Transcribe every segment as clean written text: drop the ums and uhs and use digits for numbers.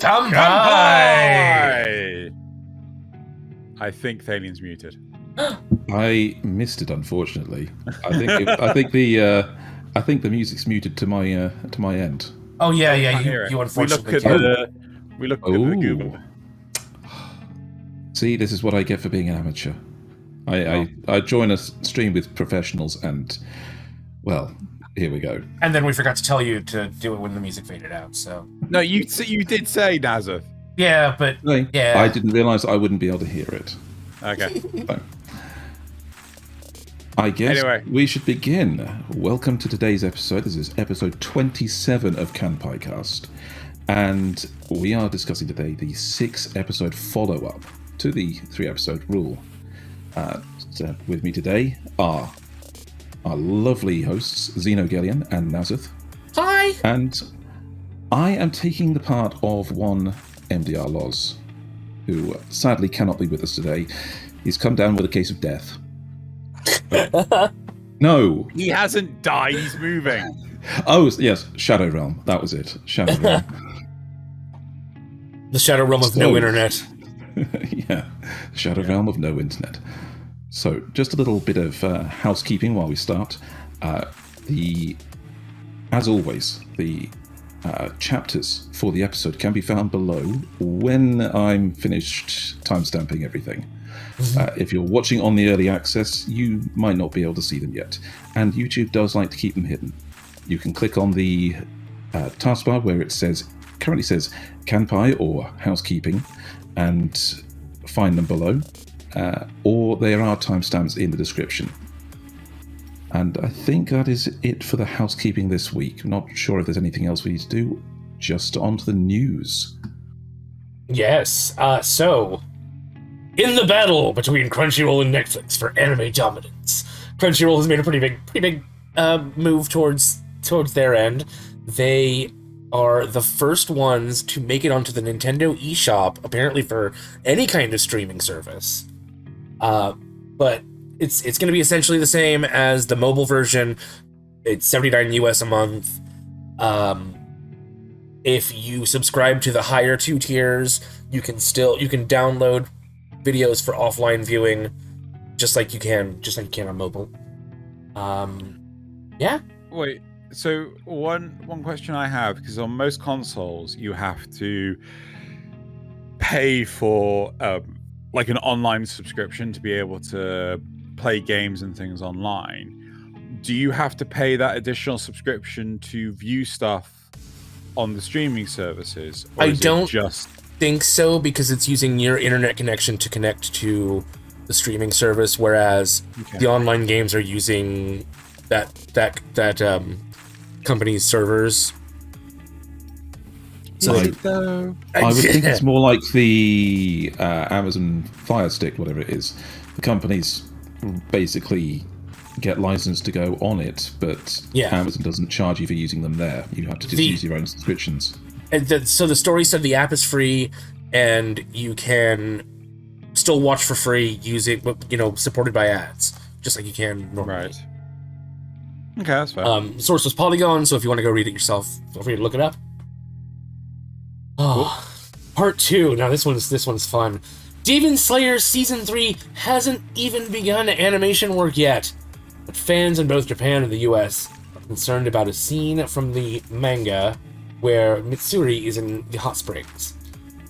Kanpai! I think Thaylien's muted. I missed it, unfortunately. I think the music's muted to my end. Oh yeah, you unfortunately We look at the Google. See, this is what I get for being an amateur. I join a stream with professionals, and well, here we go. And then we forgot to tell you to do it when the music faded out. So no, you did say Nasuth. Yeah, but I didn't realise I wouldn't be able to hear it. Okay. So, I guess we should begin. Welcome to today's episode. This is episode 27 of Kanpai Cast, and we are discussing today the 6-episode follow-up to the 3-episode rule. So with me today are our lovely hosts, Xenogelion and Nasuth. Hi! And I am taking the part of one MDR Loz, who sadly cannot be with us today. He's come down with a case of death. No! He hasn't died, he's moving. Oh, yes, Shadow Realm. That was it. Shadow Realm. The Shadow Realm of no internet. Yeah, Shadow Realm of no internet. So, just a little bit of housekeeping while we start. As always, the chapters for the episode can be found below when I'm finished timestamping everything. If you're watching on the early access, you might not be able to see them yet, and YouTube does like to keep them hidden. You can click on the taskbar where it currently says Kanpai or Housekeeping, and find them below, or there are timestamps in the description. And I think that is it for the housekeeping this week. I'm not sure if there's anything else we need to do. Just on to the news. Yes, so in the battle between Crunchyroll and Netflix for anime dominance, Crunchyroll has made a pretty big move towards their end. They are the first ones to make it onto the Nintendo eShop, apparently for any kind of streaming service. But it's going to be essentially the same as the mobile version. It's $79 US a month. If you subscribe to the higher 2 tiers, you can download videos for offline viewing, just like you can on mobile. Yeah. Wait. So one question I have, because on most consoles you have to pay for like an online subscription to be able to play games and things online. Do you have to pay that additional subscription to view stuff on the streaming services? Or I don't think so, because it's using your internet connection to connect to the streaming service, whereas the online games are using that company's servers. So I would think it's more like the Amazon Fire Stick, whatever it is. The companies basically get licensed to go on it, but Amazon doesn't charge you for using them there. You have to just use your own subscriptions. So the story said the app is free, and you can still watch for free using, supported by ads, just like you can normally. Right. Okay, that's fine. The source was Polygon, so if you want to go read it yourself, feel free to look it up. Oh, cool. Part 2. Now this one's fun. Demon Slayer Season 3 hasn't even begun animation work yet, but fans in both Japan and the US are concerned about a scene from the manga where Mitsuri is in the hot springs.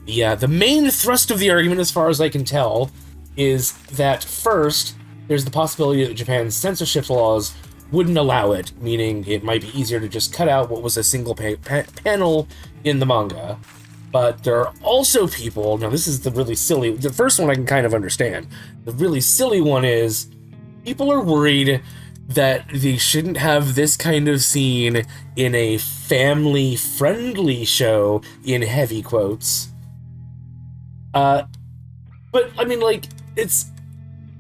The main thrust of the argument, as far as I can tell, is that first, there's the possibility that Japan's censorship laws wouldn't allow it, meaning it might be easier to just cut out what was a single panel in the manga. But there are also people, now this is the really silly, the first one I can kind of understand. The really silly one is, people are worried that they shouldn't have this kind of scene in a family-friendly show, in heavy quotes. But, I mean, like, it's...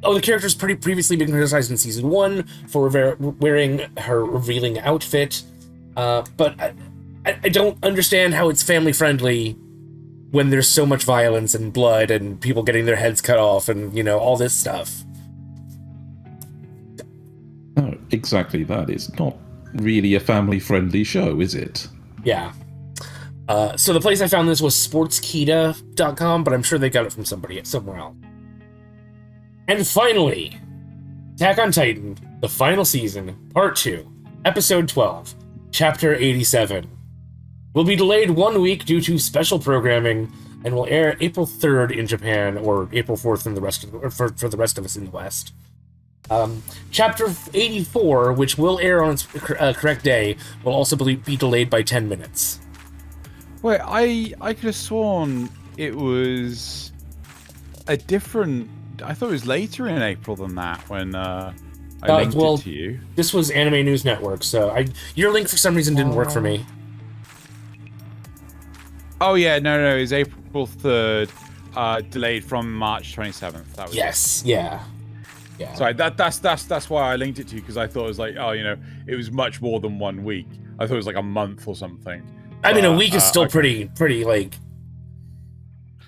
Oh, the character's previously been criticized in Season 1 for wearing her revealing outfit, but I don't understand how it's family-friendly when there's so much violence and blood and people getting their heads cut off and, all this stuff. No, exactly that. It's not really a family-friendly show, is it? Yeah. So the place I found this was sportskita.com, but I'm sure they got it from somebody somewhere else. And finally, Attack on Titan, the final season, Part 2, Episode 12, Chapter 87. Will be delayed 1 week due to special programming and will air April 3rd in Japan or April 4th in the rest of for the rest of us in the West. Chapter 84, which will air on its correct day, will also be delayed by 10 minutes. Wait, I could have sworn it was a different... I thought it was later in April than that when I linked it to you. This was Anime News Network, so your link for some reason didn't work for me. Oh yeah, no, it's April 3rd, delayed from March 27th. That was yes, yeah. Sorry, that's why I linked it to you, because I thought it was like, it was much more than 1 week. I thought it was like a month or something. I mean, a week is still pretty like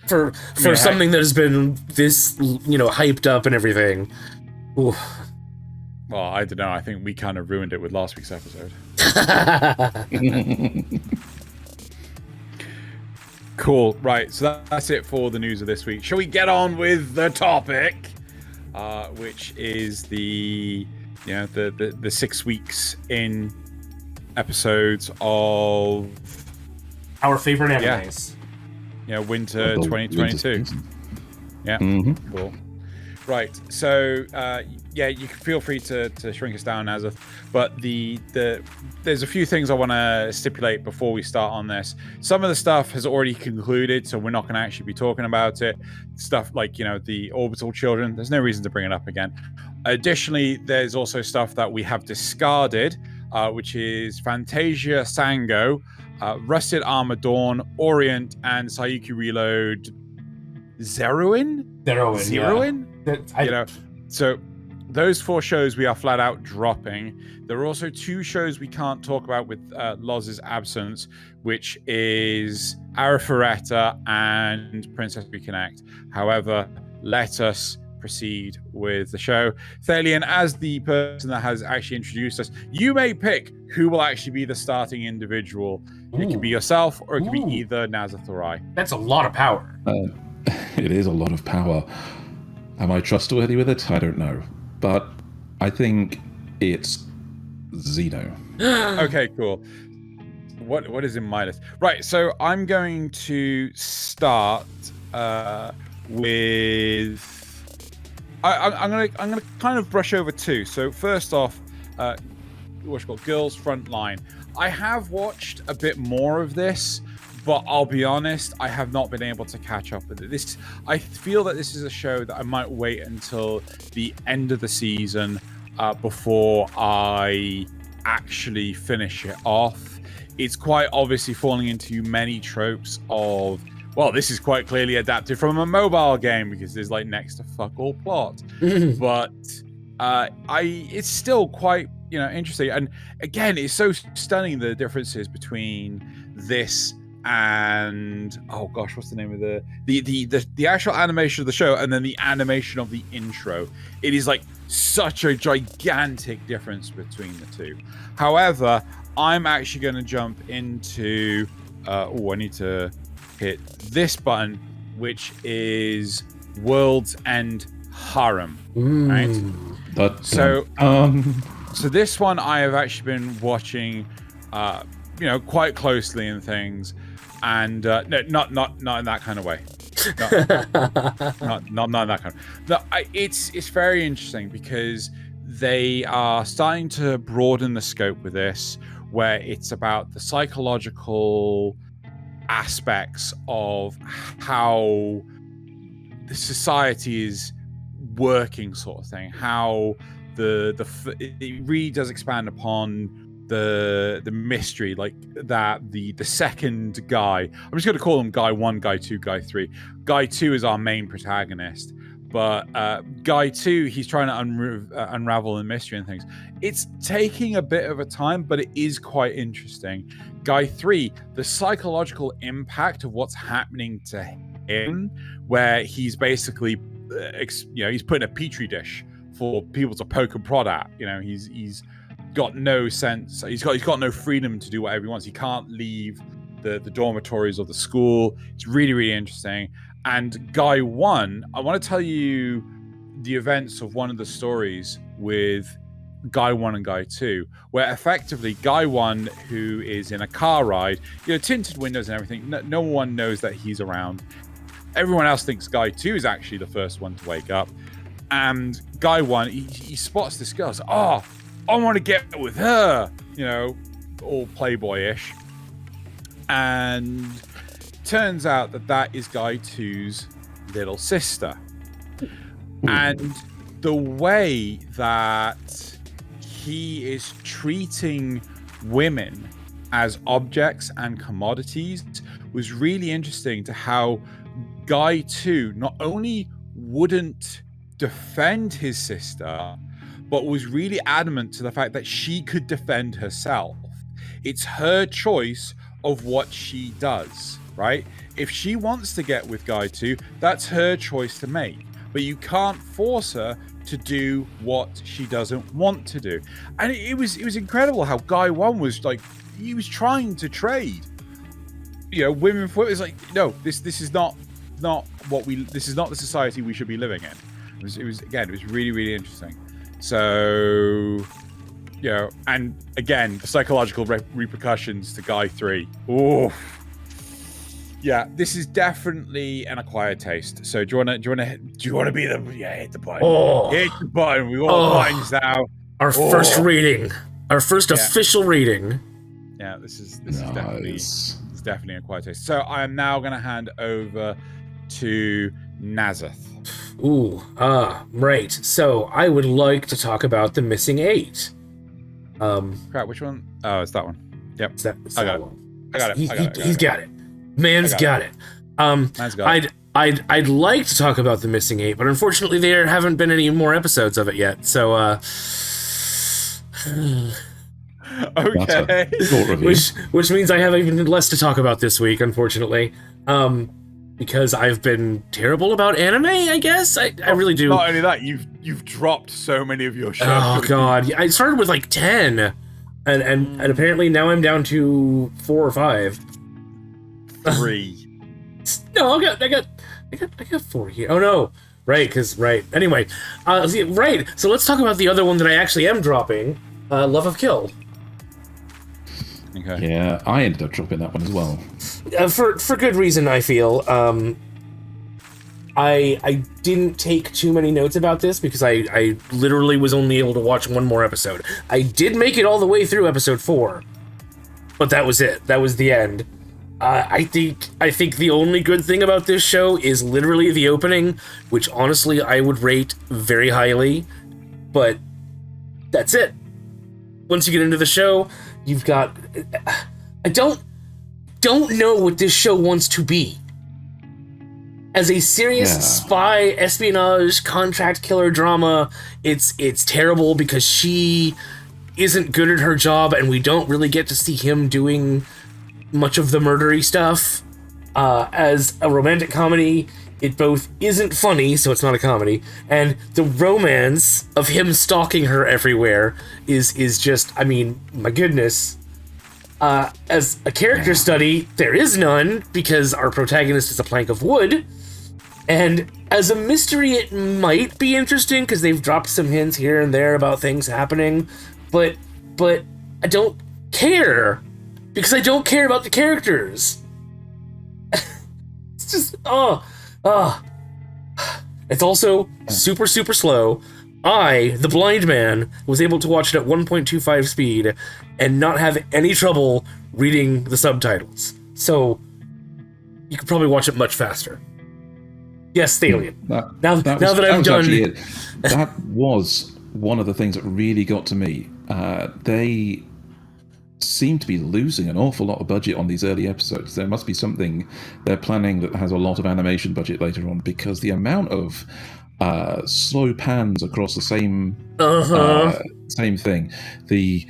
for something that has been this hyped up and everything. Ooh. Well, I don't know. I think we kind of ruined it with last week's episode. Cool. Right. So that's it for the news of this week. Shall we get on with the topic, which is the 6 weeks in episodes of our favorite animes. Yeah, winter 2022. Yeah. Mm-hmm. Cool. Right. So you can feel free to shrink us down, Nasuth. But there's a few things I want to stipulate before we start on this. Some of the stuff has already concluded, so we're not going to actually be talking about it. Stuff like the orbital children. There's no reason to bring it up again. Additionally, there's also stuff that we have discarded, which is Fantasia Sango, Rusted Armor Dawn, Orient, and Sayuki Reload Zeroin? Yeah. So those 4 shows we are flat out dropping. There are also 2 shows we can't talk about with Loz's absence, which is Arifureta and Princess Reconnect. However, let us proceed with the show. Thaylien, as the person that has actually introduced us, you may pick who will actually be the starting individual. It could be yourself, or it could be either Nasuth or I. That's a lot of power. It is a lot of power. Am I trustworthy with it? I don't know. But I think it's Xeno. Okay, cool. What is in my list? Right, so I'm going to start with... I'm gonna kind of brush over 2. So first off, what's called Girls Frontline. I have watched a bit more of this, but I'll be honest, I have not been able to catch up with it. I feel that this is a show that I might wait until the end of the season before I actually finish it off. It's quite obviously falling into many tropes of, well, this is quite clearly adapted from a mobile game because there's like next to fuck all plot. But it's still quite interesting. And again, it's so stunning the differences between this and what's the name of the actual animation of the show and then the animation of the intro. It is like such a gigantic difference between the two. However, I'm actually going to jump into I need to hit this button, which is World's End Harem. Right? So this one I have actually been watching quite closely and things, and no, not in that kind of way. Not in that kind of. No, it's very interesting because they are starting to broaden the scope with this, where it's about the psychological aspects of how the society is working, sort of thing. How it really does expand upon the mystery, like that the second guy, I'm just going to call him Guy 1, Guy 2, Guy 3. Guy 2 is our main protagonist, but Guy 2, he's trying to unravel the mystery and things. It's taking a bit of a time, but it is quite interesting. Guy 3, the psychological impact of what's happening to him, where he's basically he's put in a petri dish for people to poke and prod at. He's got no sense. He's got no freedom to do whatever he wants. He can't leave the dormitories of the school. It's really, really interesting. And Guy 1, I want to tell you the events of one of the stories with Guy 1 and Guy 2, where effectively Guy 1, who is in a car ride, tinted windows and everything, no one knows that he's around. Everyone else thinks Guy 2 is actually the first one to wake up. And Guy 1, he spots this girl. So, I want to get with her, all playboyish. And turns out that is Guy 2's little sister. And the way that he is treating women as objects and commodities was really interesting, to how Guy 2 not only wouldn't defend his sister, but was really adamant to the fact that she could defend herself. It's her choice of what she does, right? If she wants to get with Guy 2, that's her choice to make. But you can't force her to do what she doesn't want to do. And it was incredible how Guy 1 was like, he was trying to trade, women for it. It's like, no, this is not this is not the society we should be living in. It was really, really interesting. So, and again, the psychological repercussions to Guy 3. Oh, yeah, this is definitely an acquired taste. So do you want to be the hit the button? Hit the button. We all buttons now. Our first reading, our first official reading. Yeah, this is definitely an acquired taste. So I am now going to hand over to Nasuth. Right. So I would like to talk about the missing 8. Crap, which one? Oh, it's that one. Yep. I got it. He's got it. Man's got it. Man's got it. I'd like to talk about the missing 8, but unfortunately there haven't been any more episodes of it yet. So okay. Which means I have even less to talk about this week, unfortunately. Because I've been terrible about anime, I guess. I really do. Not only that, you've dropped so many of your shows. Oh god, I started with like 10, and apparently now I'm down to 4 or 5. 3. No, I got 4 here. Oh no, right? Anyway, right. So let's talk about the other one that I actually am dropping, Love of Kill. Okay. Yeah, I ended up dropping that one as well. For good reason, I feel. I didn't take too many notes about this because I literally was only able to watch one more episode. I did make it all the way through episode 4, but that was it. That was the end. I think the only good thing about this show is literally the opening, which honestly I would rate very highly, but that's it. Once you get into the show, you've got... I don't know what this show wants to be. As a serious spy, espionage, contract killer drama, it's terrible because she isn't good at her job and we don't really get to see him doing much of the murdery stuff. As a romantic comedy, it both isn't funny, so it's not a comedy, and the romance of him stalking her everywhere is just, I mean, my goodness. As a character study, there is none, because our protagonist is a plank of wood, and as a mystery, it might be interesting, because they've dropped some hints here and there about things happening, but I don't care, because I don't care about the characters. It's just, It's also super, super slow. I, the blind man, was able to watch it at 1.25 speed and not have any trouble reading the subtitles. So, you could probably watch it much faster. Yes, Thaylien. Now that I'm done... That was one of the things that really got to me. They seem to be losing an awful lot of budget on these early episodes. There must be something they're planning that has a lot of animation budget later on, because the amount of slow pans across the same thing, the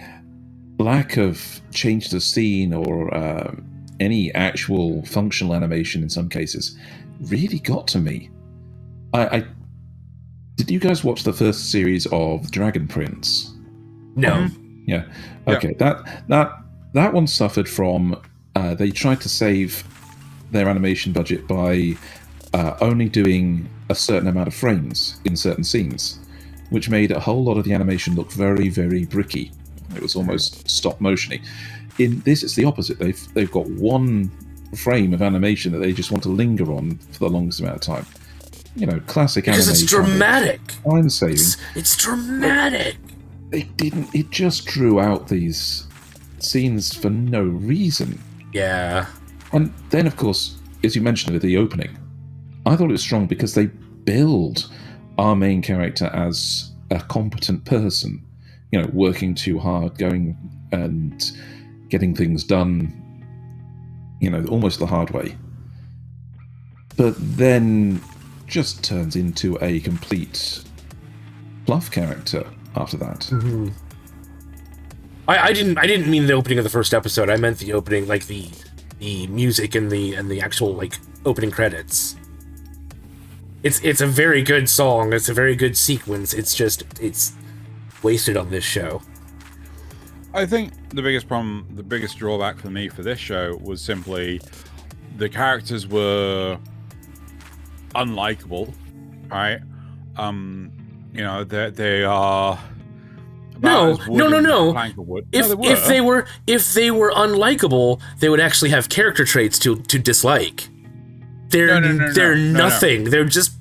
lack of change to scene or any actual functional animation in some cases really got to me. Did you guys watch the first series of Dragon Prince? No. Yeah. Okay. That one suffered from they tried to save their animation budget by only doing a certain amount of frames in certain scenes, which made a whole lot of the animation look very, very bricky. It was almost stop motiony. In this, it's the opposite. They've got one frame of animation that they just want to linger on for the longest amount of time. You know, classic because animation. it's dramatic. Time saving. It's dramatic. It just drew out these scenes for no reason. Yeah. And then, of course, as you mentioned with the opening, I thought it was strong because they build our main character as a competent person, you know, working too hard, going and getting things done, you know, almost the hard way. But then just turns into a complete fluff character after that. Mm-hmm. I didn't mean the opening of the first episode. I meant the opening, like the music and the actual like opening credits. It's a very good song. It's a very good sequence. It's wasted on this show. I think the biggest problem, the biggest drawback for me for this show was simply the characters were unlikable, right? You know, they are. No. If they were unlikable, they would actually have character traits to dislike. They're nothing. They're just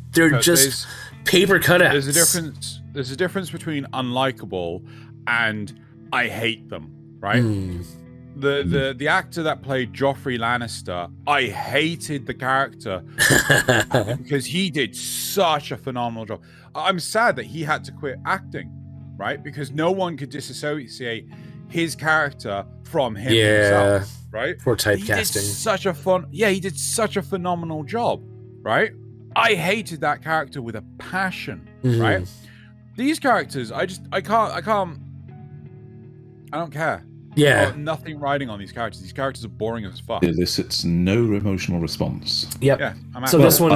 paper cutouts. There's a difference between unlikable and I hate them, right? The actor that played Joffrey Lannister, I hated the character because he did such a phenomenal job. I'm sad that he had to quit acting, right? Because no one could disassociate his character from him himself, right? Poor typecasting. He did such a phenomenal job, right? I hated that character with a passion, right? These characters, I don't care. Yeah. Nothing riding on these characters. These characters are boring as fuck. It elicits no emotional response. Yep. Yeah. So this one,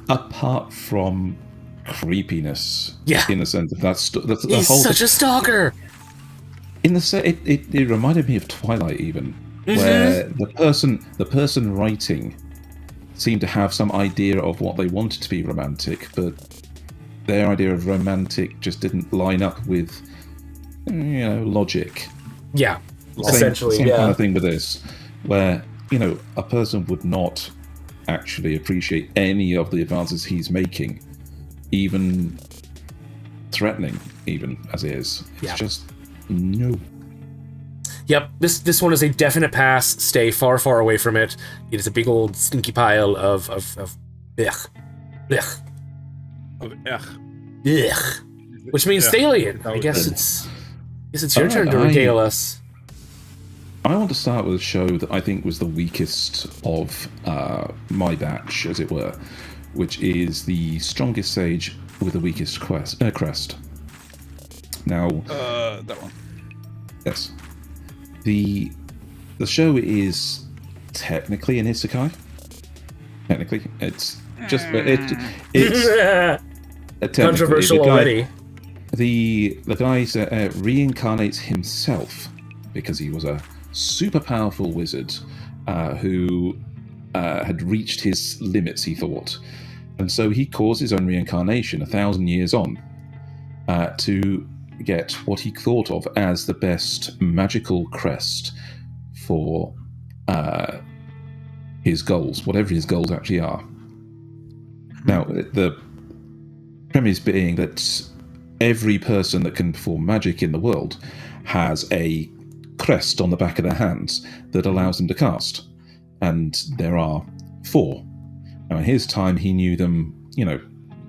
apart from creepiness, yeah, in the sense of that's the he's whole such a stalker. In the it reminded me of Twilight, even where the person writing seemed to have some idea of what they wanted to be romantic, but their idea of romantic just didn't line up with, you know, logic. Yeah, essentially, same kind of thing with this, where, you know, a person would not actually appreciate any of the advances he's making, even threatening, even as it is. It's just no. Yep, this one is a definite pass. Stay far, far away from it. It is a big old stinky pile of ugh. Which means Thaylien. I guess it's your turn to regale us. I want to start with a show that I think was the weakest of my batch, as it were, which is the strongest sage with the weakest crest. Now, that one. Yes. The show is technically an isekai. Technically, it's just it's controversial already. The guy reincarnates himself because he was a super powerful wizard who had reached his limits, he thought, and so he caused his own reincarnation 1,000 years on to get what he thought of as the best magical crest for his goals, whatever his goals actually are. Now, the premise being that every person that can perform magic in the world has a crest on the back of their hands that allows them to cast, and there are 4. Now, in his time, he knew them, you know,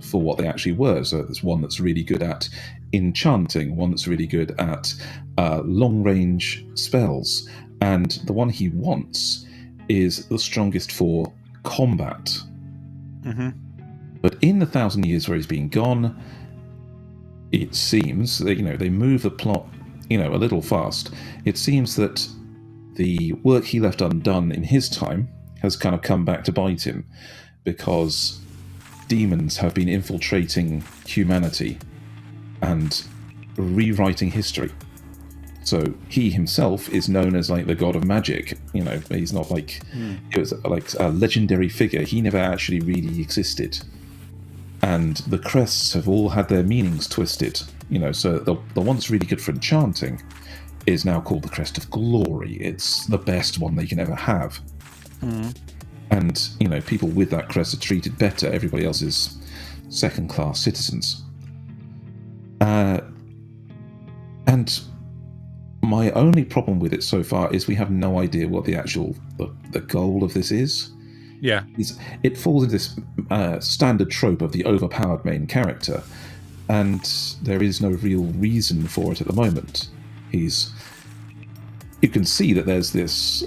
for what they actually were. So there's one that's really good at enchanting, one that's really good at long-range spells, and the one he wants is the strongest for combat. But in the 1,000 years where he's been gone, it seems that, you know, they move the plot, you know, a little fast. It seems that the work he left undone in his time has kind of come back to bite him, because demons have been infiltrating humanity and rewriting history. So he himself is known as like the god of magic. You know, he's not like it was like a legendary figure. He never actually really existed. And the crests have all had their meanings twisted. You know, so the one that's really good for enchanting is now called the Crest of Glory. It's the best one they can ever have. And, you know, people with that crest are treated better. Everybody else is second-class citizens. And my only problem with it so far is we have no idea what the actual the goal of this is. Yeah. It falls into this standard trope of the overpowered main character, and there is no real reason for it at the moment. You can see that there's this,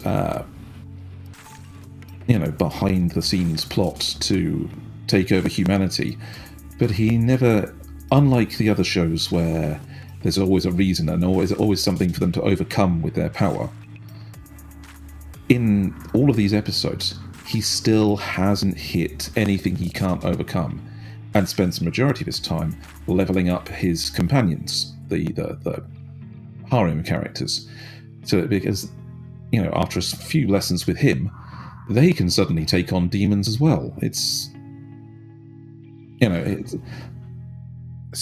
behind-the-scenes plot to take over humanity, but he never, unlike the other shows where there's always a reason and always something for them to overcome with their power, in all of these episodes, he still hasn't hit anything he can't overcome, and spends the majority of his time leveling up his companions, the harem characters. So because, you know, after a few lessons with him, they can suddenly take on demons as well. It's, you know, it's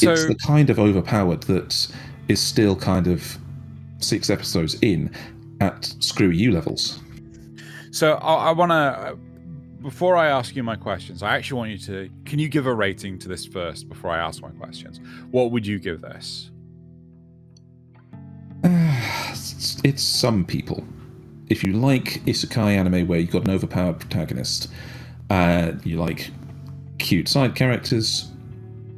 the kind of overpowered that is still kind of 6 episodes in at screw you levels. So I want to, before I ask you my questions, I actually want you to, can you give a rating to this first before I ask my questions? What would you give this? It's some people. If you like isekai anime where you've got an overpowered protagonist, you like cute side characters,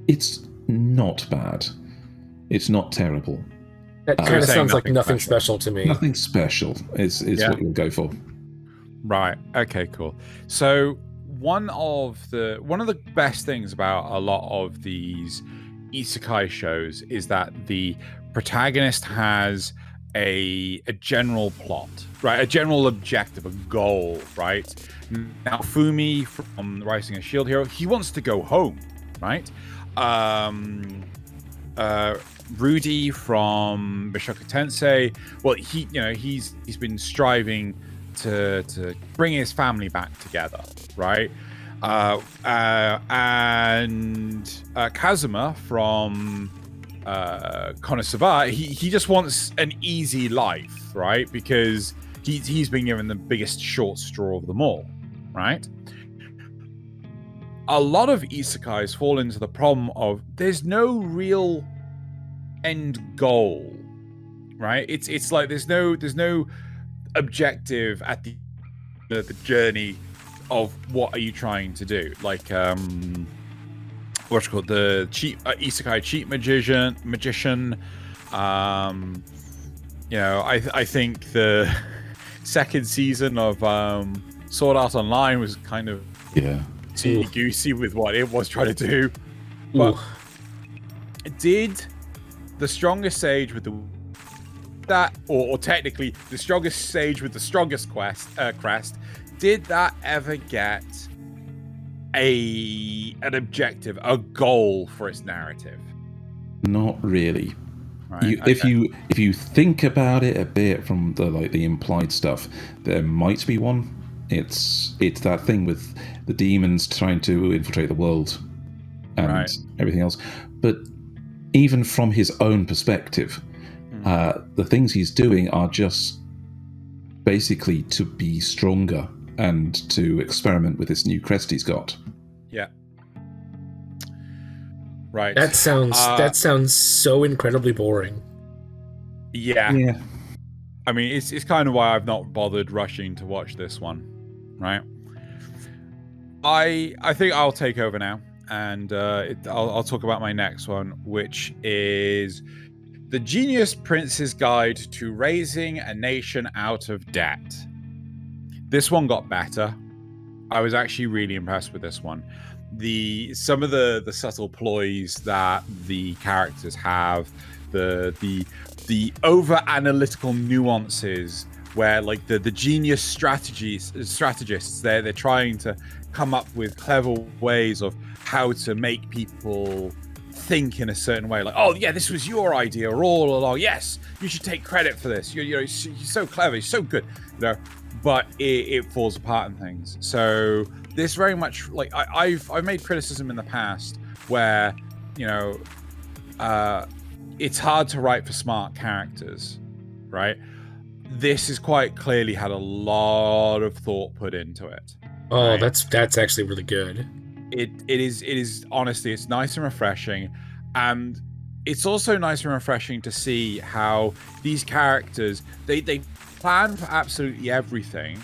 it's not bad. It's not terrible. That kind of sounds like nothing special to me. Nothing special is what you'll go for. Right. Okay, cool. So one of the best things about a lot of these isekai shows is that the protagonist has a general plot, right? A general objective, a goal, right? Now, Fumi from Rising a Shield Hero, he wants to go home, right? Rudy from Bishoku Tensei, well, he's been striving to bring his family back together, right? And Kazuma from Konosuba, he just wants an easy life, right? Because he's been given the biggest short straw of them all, right? A lot of isekais fall into the problem of there's no real end goal, right? It's like there's no objective at the journey of what are you trying to do, like what's called the isekai cheat magician. I think the second season of Sword Art Online was kind of goosey with what it was trying to do. But did the strongest sage with or technically the strongest sage with the strongest crest, did that ever get an objective, a goal for its narrative? Not really. Right, If you think about it a bit from the implied stuff, there might be one. It's that thing with the demons trying to infiltrate the world and everything else. But even from his own perspective, the things he's doing are just basically to be stronger and to experiment with this new crest he's got. Yeah. Right. That sounds so incredibly boring. Yeah. I mean, it's kind of why I've not bothered rushing to watch this one, right? I think I'll take over now, and I'll talk about my next one, which is The Genius Prince's Guide to Raising a Nation Out of Debt. This one got better. I was actually really impressed with this one. Some of the subtle ploys that the characters have, the over analytical nuances where like the genius strategists they're trying to come up with clever ways of how to make people think in a certain way, like, oh yeah, this was your idea all along. Yes, you should take credit for this. You're so clever, you're so good, But it falls apart and things. So this very much, like, I've made criticism in the past where, it's hard to write for smart characters, right? This has quite clearly had a lot of thought put into it. Oh, right? that's actually really good. It is honestly, it's nice and refreshing, and it's also nice and refreshing to see how these characters they plan for absolutely everything,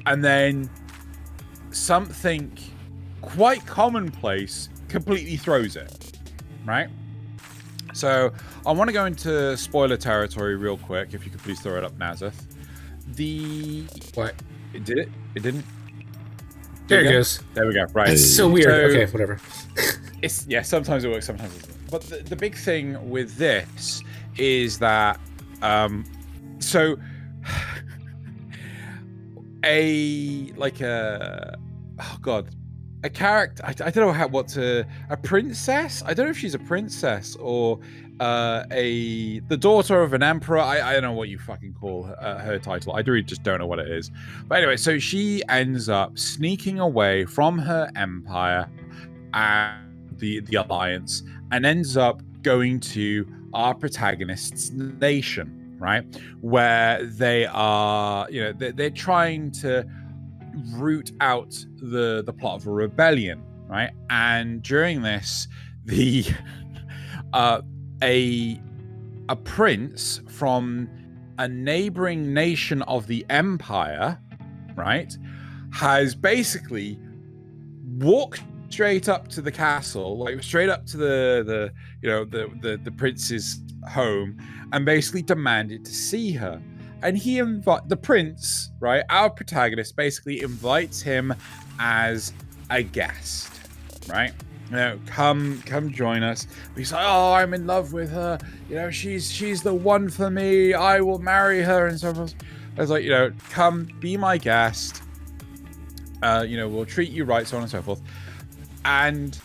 and then something quite commonplace completely throws it, right? So I want to go into spoiler territory real quick. If you could please throw it up, Nasuth. What? It did it? It didn't? There it goes. There we go. Right. It's so weird. Okay, whatever. Sometimes it works, sometimes it doesn't. But the big thing with this is that a character, I don't know a princess? I don't know if she's a princess or the daughter of an emperor. I don't know what you fucking call her title. I really just don't know what it is. But anyway, so she ends up sneaking away from her empire and the Alliance, and ends up going to our protagonist's nation, right? Where they are, they're trying to root out the plot of a rebellion, right? And during this, a prince from a neighboring nation of the empire, right, has basically walked straight up to the castle, like straight up to the prince's home, and basically demanded to see her. And the prince, right, our protagonist, basically invites him as a guest, right? Come join us. But he's like, oh, I'm in love with her. She's the one for me. I will marry her and so forth. I was like, come be my guest. We'll treat you right, so on and so forth. And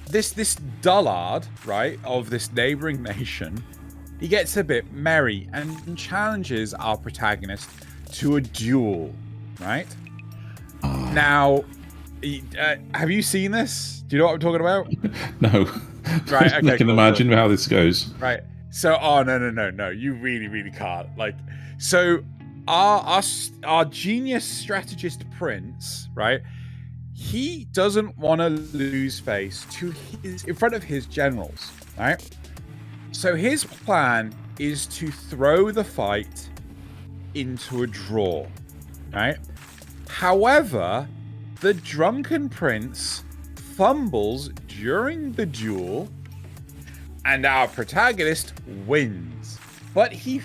this dullard, right, of this neighboring nation, he gets a bit merry and challenges our protagonist to a duel, right? Now, have you seen this? Do you know what I'm talking about? No. Right, okay, I can imagine how this goes. Right. So, no. You really, really can't. Like, so our genius strategist prince, right? He doesn't want to lose face in front of his generals, right? So his plan is to throw the fight into a draw, right? However, the drunken prince fumbles during the duel, and our protagonist wins. But he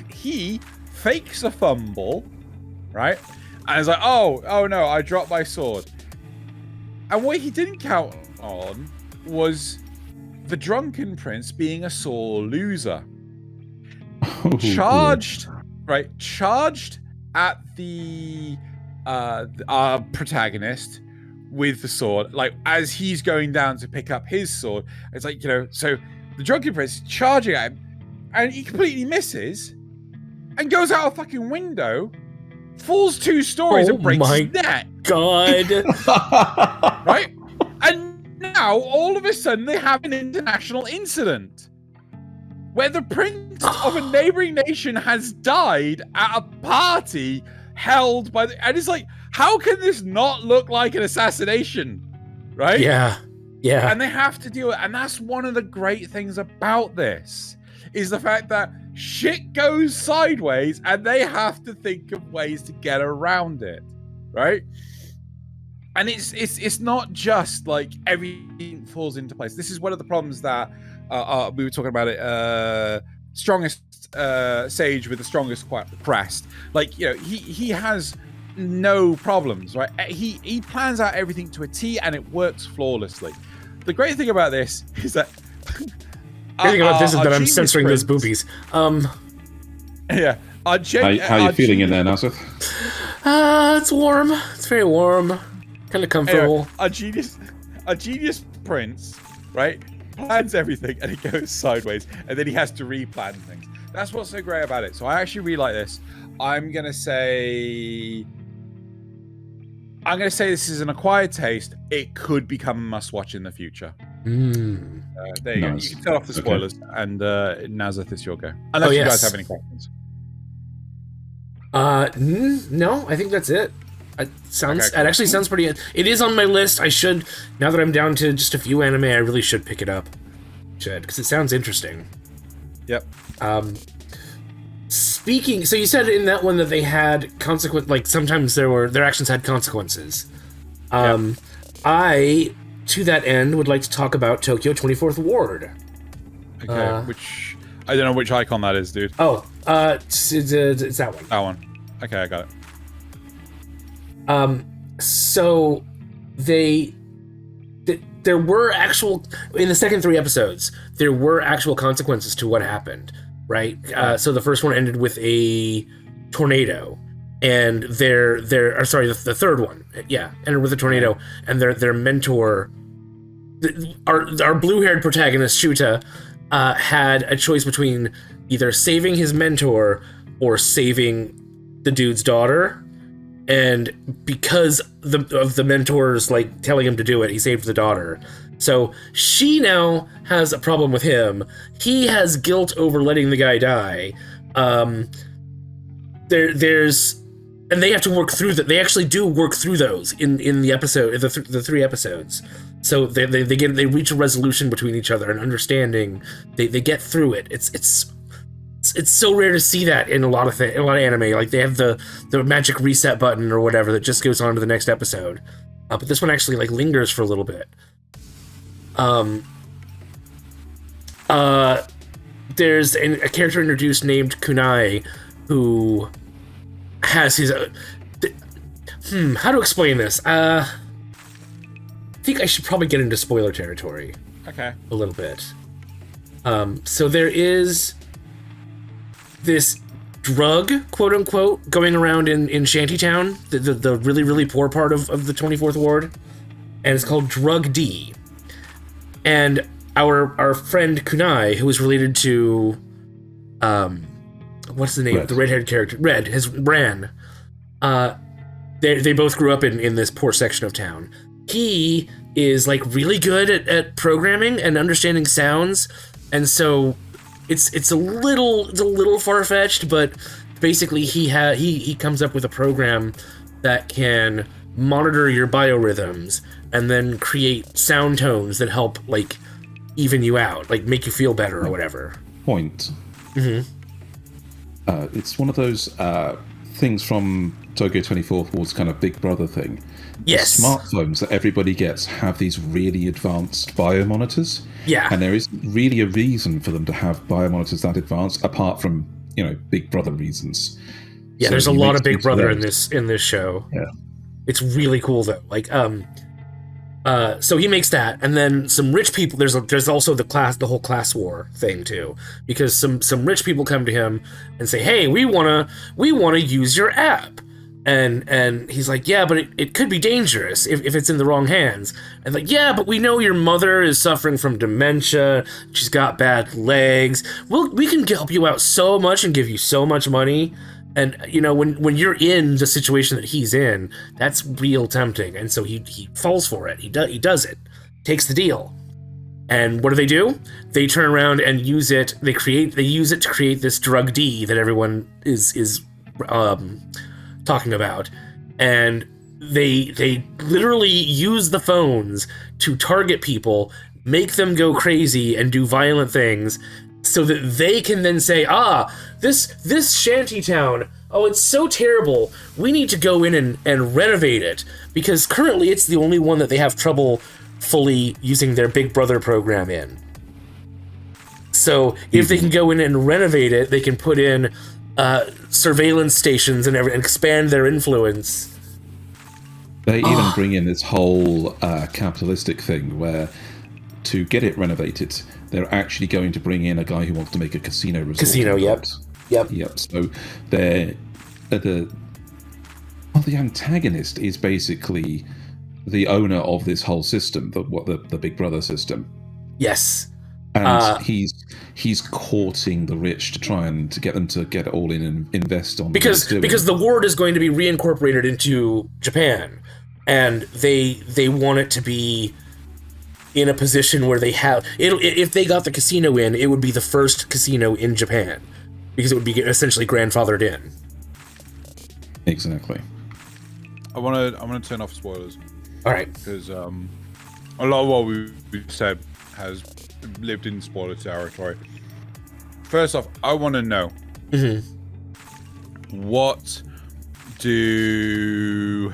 fakes a fumble, right? And is like, oh no, I dropped my sword. And what he didn't count on was the drunken prince being a sore loser. Charged at our protagonist with the sword, like as he's going down to pick up his sword. It's like, so the drunken prince is charging at him, and he completely misses and goes out a fucking window, falls 2 stories and breaks his neck. God. Right? And now, all of a sudden, they have an international incident where the prince of a neighboring nation has died at a party held by and it's like, how can this not look like an assassination? Right? Yeah. And they have to deal with it. And that's one of the great things about this, is the fact that shit goes sideways and they have to think of ways to get around it. Right? And it's not just like everything falls into place. This is one of the problems that we were talking about it. Strongest sage with the strongest crest. Like, he has no problems, right? He plans out everything to a T and it works flawlessly. The great thing about this is that the thing about this is that I'm censoring those boobies. Yeah. How are you feeling in there, Nasuth? It's warm. It's very warm. Kind of comfortable. Anyway, a genius prince, right? plans everything and it goes sideways, and then he has to replan things. That's what's so great about it. So I actually really like this. I'm gonna say this is an acquired taste. It could become a must-watch in the future. There you go. You can cut off the spoilers, and Nasuth, it's your go. Unless you guys have any questions. No, I think that's it. It actually sounds pretty. It is on my list. I should, now that I'm down to just a few anime, I really should pick it up. Because it sounds interesting. Yep. Speaking, so you said in that one that they had like sometimes their actions had consequences. I, to that end, would like to talk about Tokyo 24th Ward. Okay, which I don't know which icon that is, dude. It's that one. That one. Okay, I got it. So there were actual, in the second 3 episodes, there were actual consequences to what happened, right? So the first one ended with a tornado, and the third one, ended with a tornado, and their mentor, our blue-haired protagonist, Shuta, had a choice between either saving his mentor or saving the dude's daughter. And because of the mentors like telling him to do it, he saved the daughter. So she now has a problem with him. He has guilt over letting the guy die. There's and they have to work through that. They actually do work through those in the episode, the 3 episodes. So they reach a resolution between each other, an understanding. They get through it. It's so rare to see that in a lot of anime. Like they have the magic reset button or whatever that just goes on to the next episode. But this one actually like lingers for a little bit. There's a character introduced named Kunai who has his how to explain this? I think I should probably get into spoiler territory. Okay. A little bit. So there is this drug, quote unquote, going around in Shantytown, the really, really poor part of the 24th Ward, and it's called Drug D. And our friend Kunai, who is related to, what's the name? Red. The red-haired character, Red, Bran. They both grew up in this poor section of town. He is like really good at programming and understanding sounds, and so it's a little far-fetched, but basically he comes up with a program that can monitor your biorhythms and then create sound tones that help like even you out, like make you feel better or whatever. Point. Mm-hmm. It's one of those things from Tokyo 24th Ward's kind of Big Brother thing. Yes. The smartphones that everybody gets have these really advanced biomonitors. Yeah. And there isn't really a reason for them to have biomonitors that advanced, apart from, Big Brother reasons. Yeah, so there's a lot of Big Brother in this show. Yeah. It's really cool though. Like, so he makes that, and then some rich people. There's also the whole class war thing too, because some rich people come to him and say, "Hey, we wanna use your app," and he's like, "Yeah, but it could be dangerous if it's in the wrong hands." And like, "Yeah, but we know your mother is suffering from dementia. She's got bad legs. We can help you out so much and give you so much money." And, when you're in the situation that he's in, that's real tempting. And so he falls for it. He does it. Takes the deal. And what do? They turn around and use it. They use it to create this drug D that everyone is talking about. And they literally use the phones to target people, make them go crazy and do violent things, so that they can then say, this shanty town, it's so terrible, we need to go in and renovate it, because currently it's the only one that they have trouble fully using their Big Brother program in. So if they can go in and renovate it, they can put in surveillance stations and expand their influence. They even bring in this whole capitalistic thing where, to get it renovated, they're actually going to bring in a guy who wants to make a casino resort. Yep. So the antagonist is basically the owner of this whole system, the Big Brother system, Yes. And he's courting the rich to try and to get them to get it all in and invest on because the ward is going to be reincorporated into Japan, and they want it to be in a position where they have if they got the casino in, it would be the first casino in Japan because it would be essentially grandfathered in. Exactly. I'm gonna turn off spoilers. All right. Because a lot of what we've said has lived in spoiler territory. First off, I want to know what do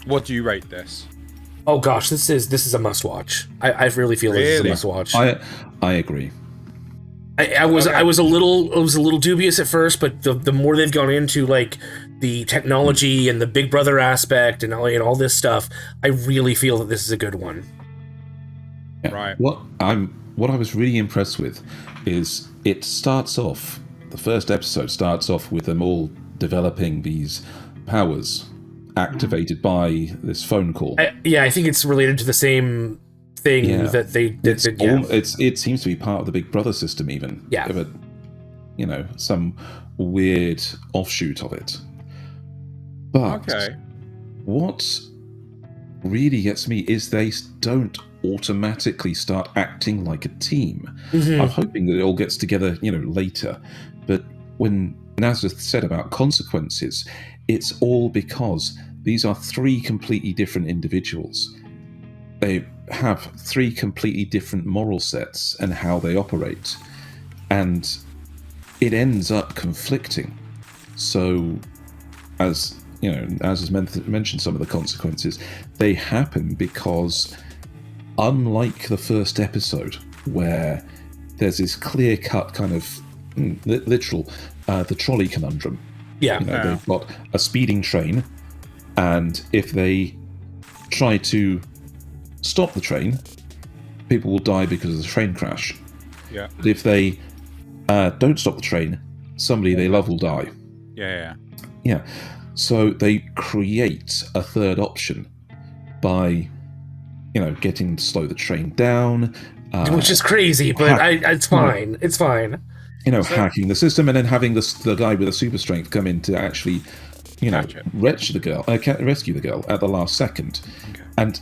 you rate this? Oh gosh, this is a must watch. I really feel this is a must watch. I agree. I was a little dubious at first, but the more they've gone into like the technology and the Big Brother aspect and all this stuff, I really feel that this is a good one. Yeah. Right. What I was really impressed with is it starts off. The first episode starts off with them all developing these powers activated by this phone call. I think it's related to the same thing that they did. It seems to be part of the Big Brother system, even. Yeah. But, some weird offshoot of it. But what really gets me is they don't automatically start acting like a team. I'm hoping that it all gets together, later. But when Nasuth said about consequences, it's all because these are three completely different individuals. They have three completely different moral sets and how they operate. And it ends up conflicting. So, as has mentioned some of the consequences, they happen because, unlike the first episode, where there's this clear-cut kind of literal the trolley conundrum. They've got a speeding train, and if they try to stop the train, people will die because of the train crash. Yeah. But if they don't stop the train, somebody they love will die. Yeah. So they create a third option by, getting to slow the train down. Which is crazy, but it's fine. It's fine. Hacking the system, and then having the guy with the super strength come in to actually, rescue the girl at the last second. Okay. And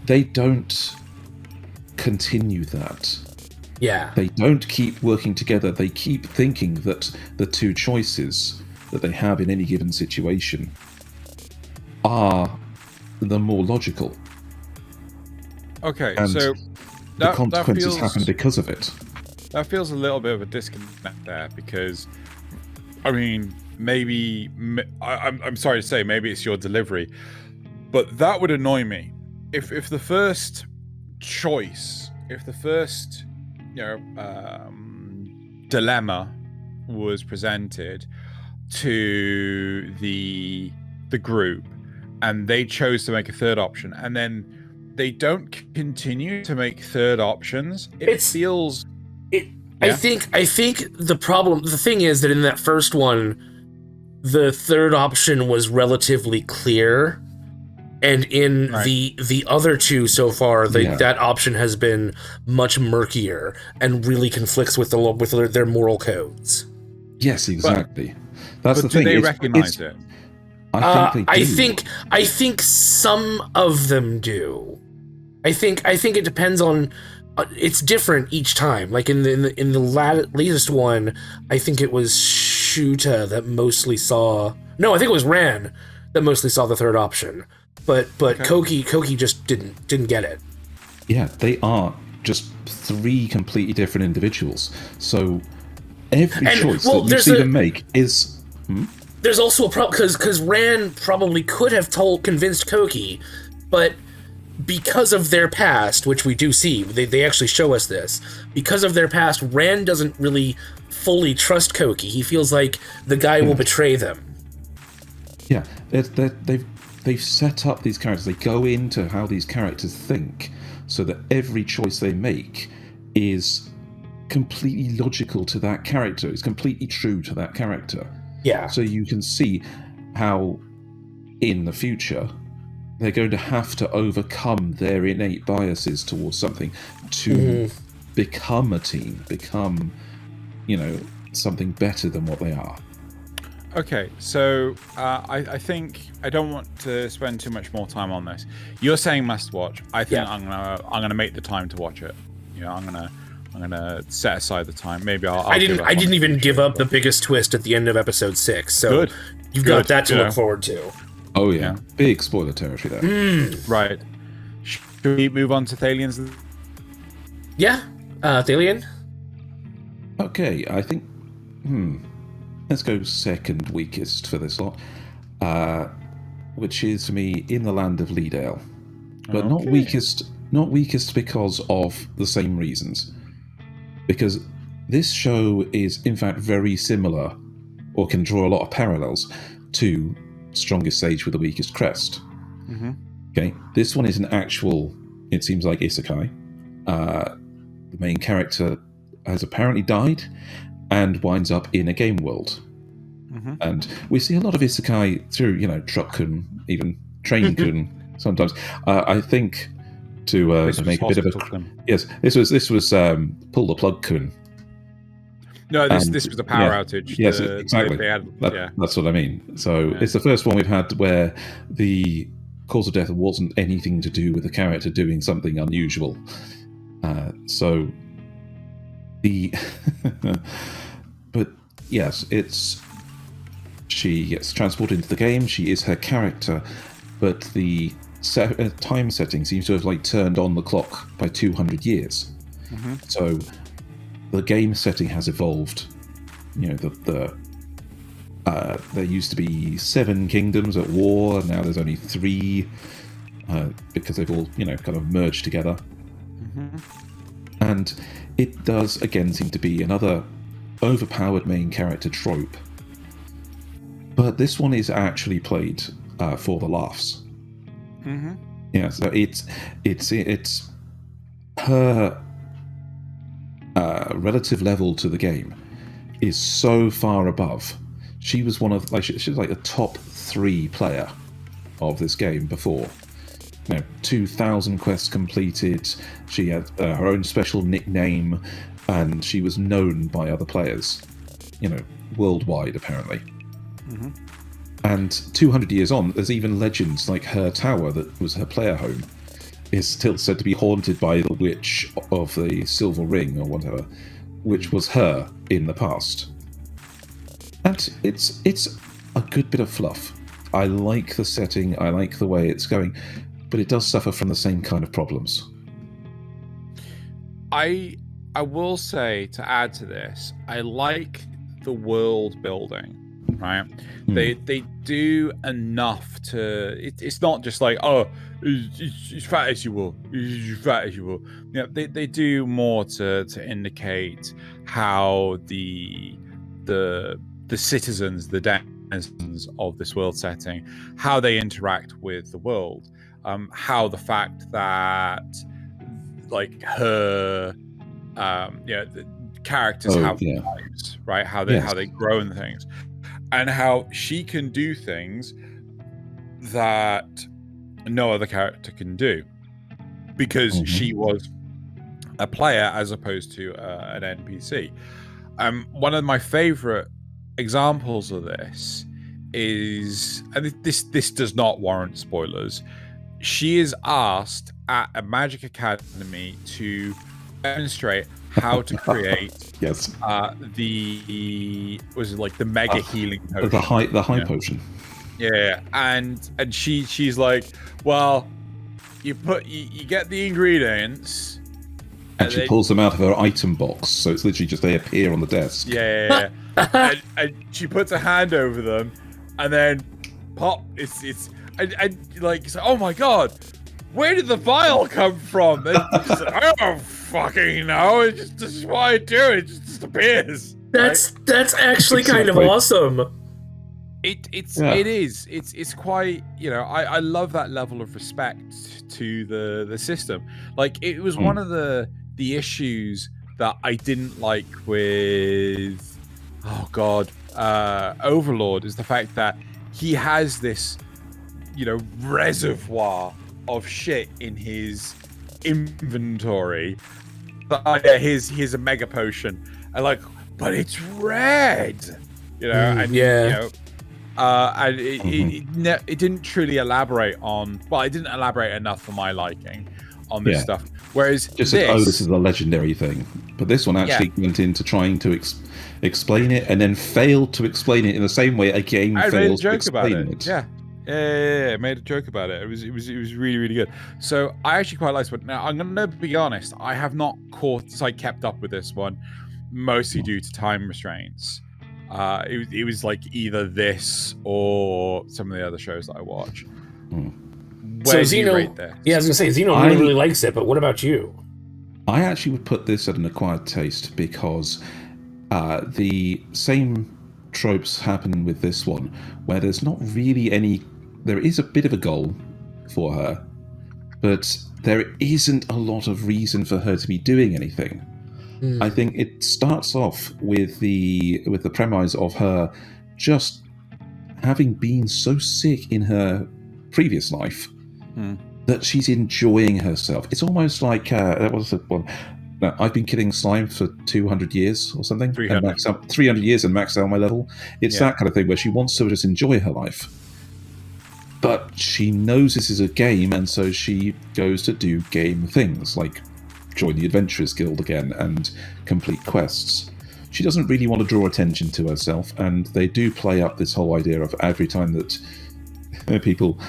they don't continue that. Yeah. They don't keep working together. They keep thinking that the two choices that they have in any given situation are the more logical. Okay, and so the consequences happen because of it. That feels a little bit of a disconnect there, because, maybe I'm sorry to say, maybe it's your delivery, but that would annoy me if the first choice, if the first dilemma was presented to the group, and they chose to make a third option, and then they don't continue to make third options. I think the thing is that in that first one, the third option was relatively clear, and in the other two so far, that option has been much murkier and really conflicts with their moral codes. Yes, exactly. That's the thing. Do they recognize it? I think they do. I think some of them do. I think it depends on. It's different each time. Like in the latest one, I think it was Shuta that mostly saw. No, I think it was Ran that mostly saw the third option. But Koki just didn't get it. Yeah, they are just three completely different individuals. So every choice that you see them make is. There's also a problem because Ran probably could have convinced Koki, but because of their past, which we do see, they actually show us this. Because of their past, Ran doesn't really fully trust Koki. He feels like the guy will betray them. Yeah, they've set up these characters. They go into how these characters think, so that every choice they make is completely logical to that character. It's completely true to that character. Yeah. So you can see how, in the future, they're going to have to overcome their innate biases towards something to become a team, become, something better than what they are. Okay, so I think I don't want to spend too much more time on this. You're saying must watch. I think I'm gonna make the time to watch it. I'm gonna set aside the time. Maybe I didn't even give up the biggest twist at the end of episode 6. So you've got that to look forward to. Oh yeah. Big spoiler territory there. Right. Should we move on to Thaylien's? Yeah, Thaylien. Okay, I think. Let's go second weakest for this lot, which is for me In the Land of Leadale, but not weakest. Not weakest because of the same reasons. Because this show is in fact very similar, or can draw a lot of parallels to Strongest Sage with the Weakest Crest. Okay, this one is an actual. It seems like isekai. The main character has apparently died and winds up in a game world. And we see a lot of isekai through, Truck-kun, even Train-kun sometimes. I think to make a bit of a... Yes, this was Pull the Plug-kun. No, this was a power outage. Yes, exactly. That's what I mean. So it's the first one we've had where the cause of death wasn't anything to do with the character doing something unusual. So the... But yes, she gets transported into the game. She is her character, but the time setting seems to have turned on the clock by 200 years. So the game setting has evolved. There used to be 7 kingdoms at war, and now there's only 3 because they've all kind of merged together. And it does again seem to be another overpowered main character trope, but this one is actually played for the laughs. Yeah, so it's her relative level to the game is so far above. She was one of she was like a top 3 player of this game before. 2,000 quests completed. She had her own special nickname, and she was known by other players, worldwide apparently. And 200 years on, there's even legends like her tower that was her player home is still said to be haunted by the witch of the Silver Ring or whatever, which was her in the past. And it's a good bit of fluff. I like the setting, I like the way it's going, but it does suffer from the same kind of problems. I will say, to add to this, I like the world building, right? They do enough to... It's not just like, it's fat as you will. It's fat as you will. They do more to indicate how the citizens, the denizens of this world setting, how they interact with the world. How the fact that her the characters have lives, right? How they grow in things, and how she can do things that no other character can do because she was a player as opposed to an NPC. One of my favorite examples of this is, and this does not warrant spoilers, she is asked at a magic academy to demonstrate how to create the mega healing potion, the high potion. And she's like, well, you get the ingredients, and she pulls them out of her item box, so it's literally just they appear on the desk. and she puts a hand over them, and then pop, it's oh my god, where did the vial come from? I don't fucking know. This is what I do. It just appears. That's actually kind of awesome. It is. It's quite, I love that level of respect to the system. It was one of the issues that I didn't like with Overlord, is the fact that he has this reservoir of shit in his inventory. But here's a mega potion. I like, but it's red. And it didn't truly elaborate on. Well, it didn't elaborate enough for my liking on this stuff. Whereas just said, this is a legendary thing. But this one actually went into trying to explain it, and then failed to explain it in the same way a game fails to explain it. Yeah, I made a joke about it. It was really, really good. So I actually quite liked it. Now I'm gonna be honest, I have not kept up with this one, mostly due to time restraints. It was like either this or some of the other shows that I watch. Where do you rate this? Yeah, I was gonna say Xeno really likes it, but what about you? I actually would put this at an acquired taste because the same tropes happen with this one, where there's not really any. There is a bit of a goal for her, but there isn't a lot of reason for her to be doing anything. I think it starts off with the premise of her just having been so sick in her previous life that she's enjoying herself. It's almost like that was the one. I've been killing slime for 200 years or something. 300 years and maxed out my level. It's that kind of thing where she wants to just enjoy her life. But she knows this is a game, and so she goes to do game things, like join the Adventurers Guild again and complete quests. She doesn't really want to draw attention to herself, and they do play up this whole idea of every time that people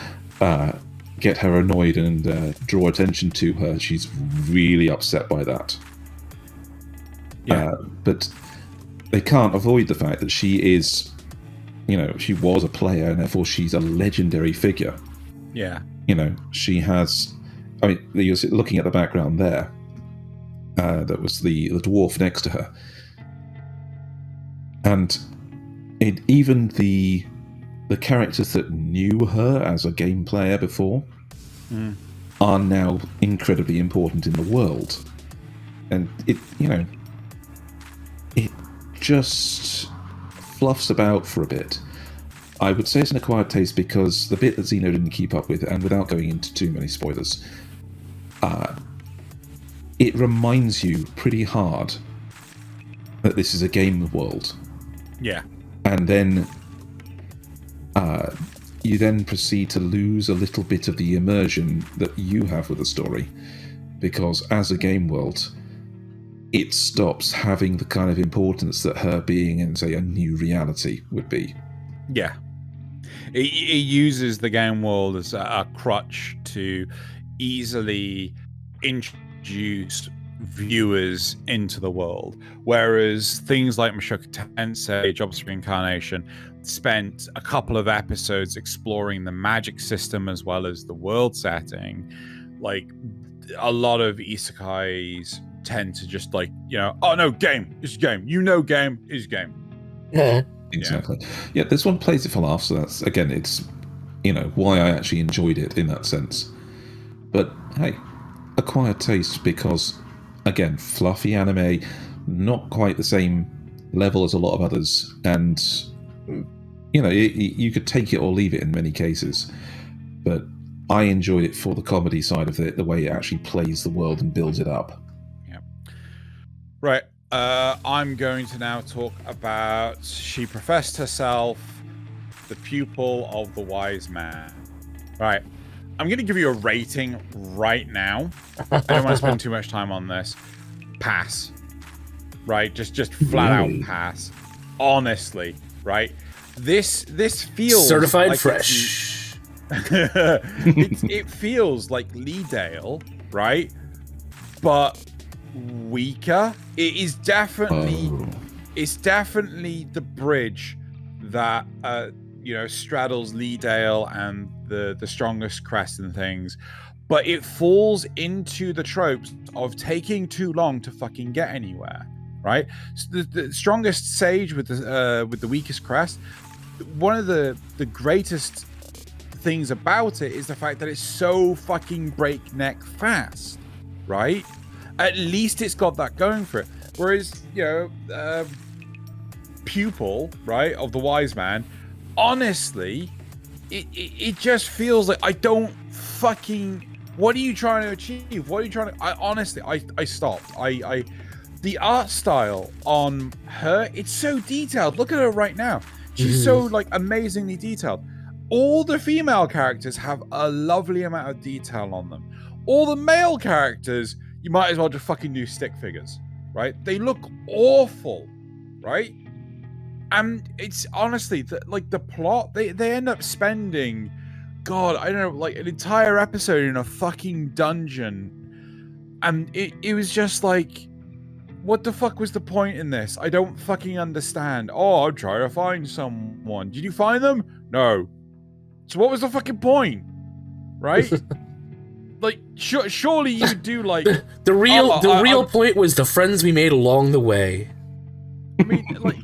get her annoyed and draw attention to her, she's really upset by that. But they can't avoid the fact that she is, she was a player, and therefore she's a legendary figure. Yeah. She has. I mean, you're looking at the background there. That was the dwarf next to her, and even the characters that knew her as a game player before are now incredibly important in the world, and it just fluffs about for a bit. I would say it's an acquired taste because the bit that Xeno didn't keep up with, and without going into too many spoilers, it reminds you pretty hard that this is a game world. Yeah. And then you then proceed to lose a little bit of the immersion that you have with the story, because as a game world, it stops having the kind of importance that her being in, say, a new reality would be. Yeah. It uses the game world as a crutch to easily introduce viewers into the world, whereas things like Mushoku Tensei, Jobs for Reincarnation, spent a couple of episodes exploring the magic system as well as the world setting. Like, a lot of isekais tend to just oh no, game is game, game is game. Yeah, exactly. Yeah, this one plays it for laughs, so that's, again, it's why I actually enjoyed it in that sense. But hey, acquired taste because, again, fluffy anime, not quite the same level as a lot of others, and you could take it or leave it in many cases, but I enjoyed it for the comedy side of it, the way it actually plays the world and builds it up. Yeah. Right. I'm going to now talk about She Professed Herself, the Pupil of the Wise Man. Right. I'm going to give you a rating right now. I don't want to spend too much time on this. Pass. Right? Just flat out pass. Honestly, right? This feels certified like fresh. It feels like Leadale, right? But weaker. It is definitely it's definitely the bridge that straddles Leadale and the strongest Crest and things, but it falls into the tropes of taking too long to fucking get anywhere, right? So the strongest sage with the weakest Crest, one of the greatest things about it is the fact that it's so fucking breakneck fast, right? At least it's got that going for it. Whereas, Pupil, right, of the Wise Man, honestly, it just feels like I don't fucking. What are you trying to achieve? What are you trying to? I honestly, I stopped. The art style on her, it's so detailed. Look at her right now. She's so like amazingly detailed. All the female characters have a lovely amount of detail on them. All the male characters, you might as well just fucking do stick figures, right? They look awful, right? And it's honestly like the plot. They end up spending, God, I don't know, like an entire episode in a fucking dungeon, and it was just like, what the fuck was the point in this? I don't fucking understand. Oh, I'll try to find someone. Did you find them? No. So what was the fucking point? Right? Like, surely you do like the real point was the friends we made along the way. I mean, like,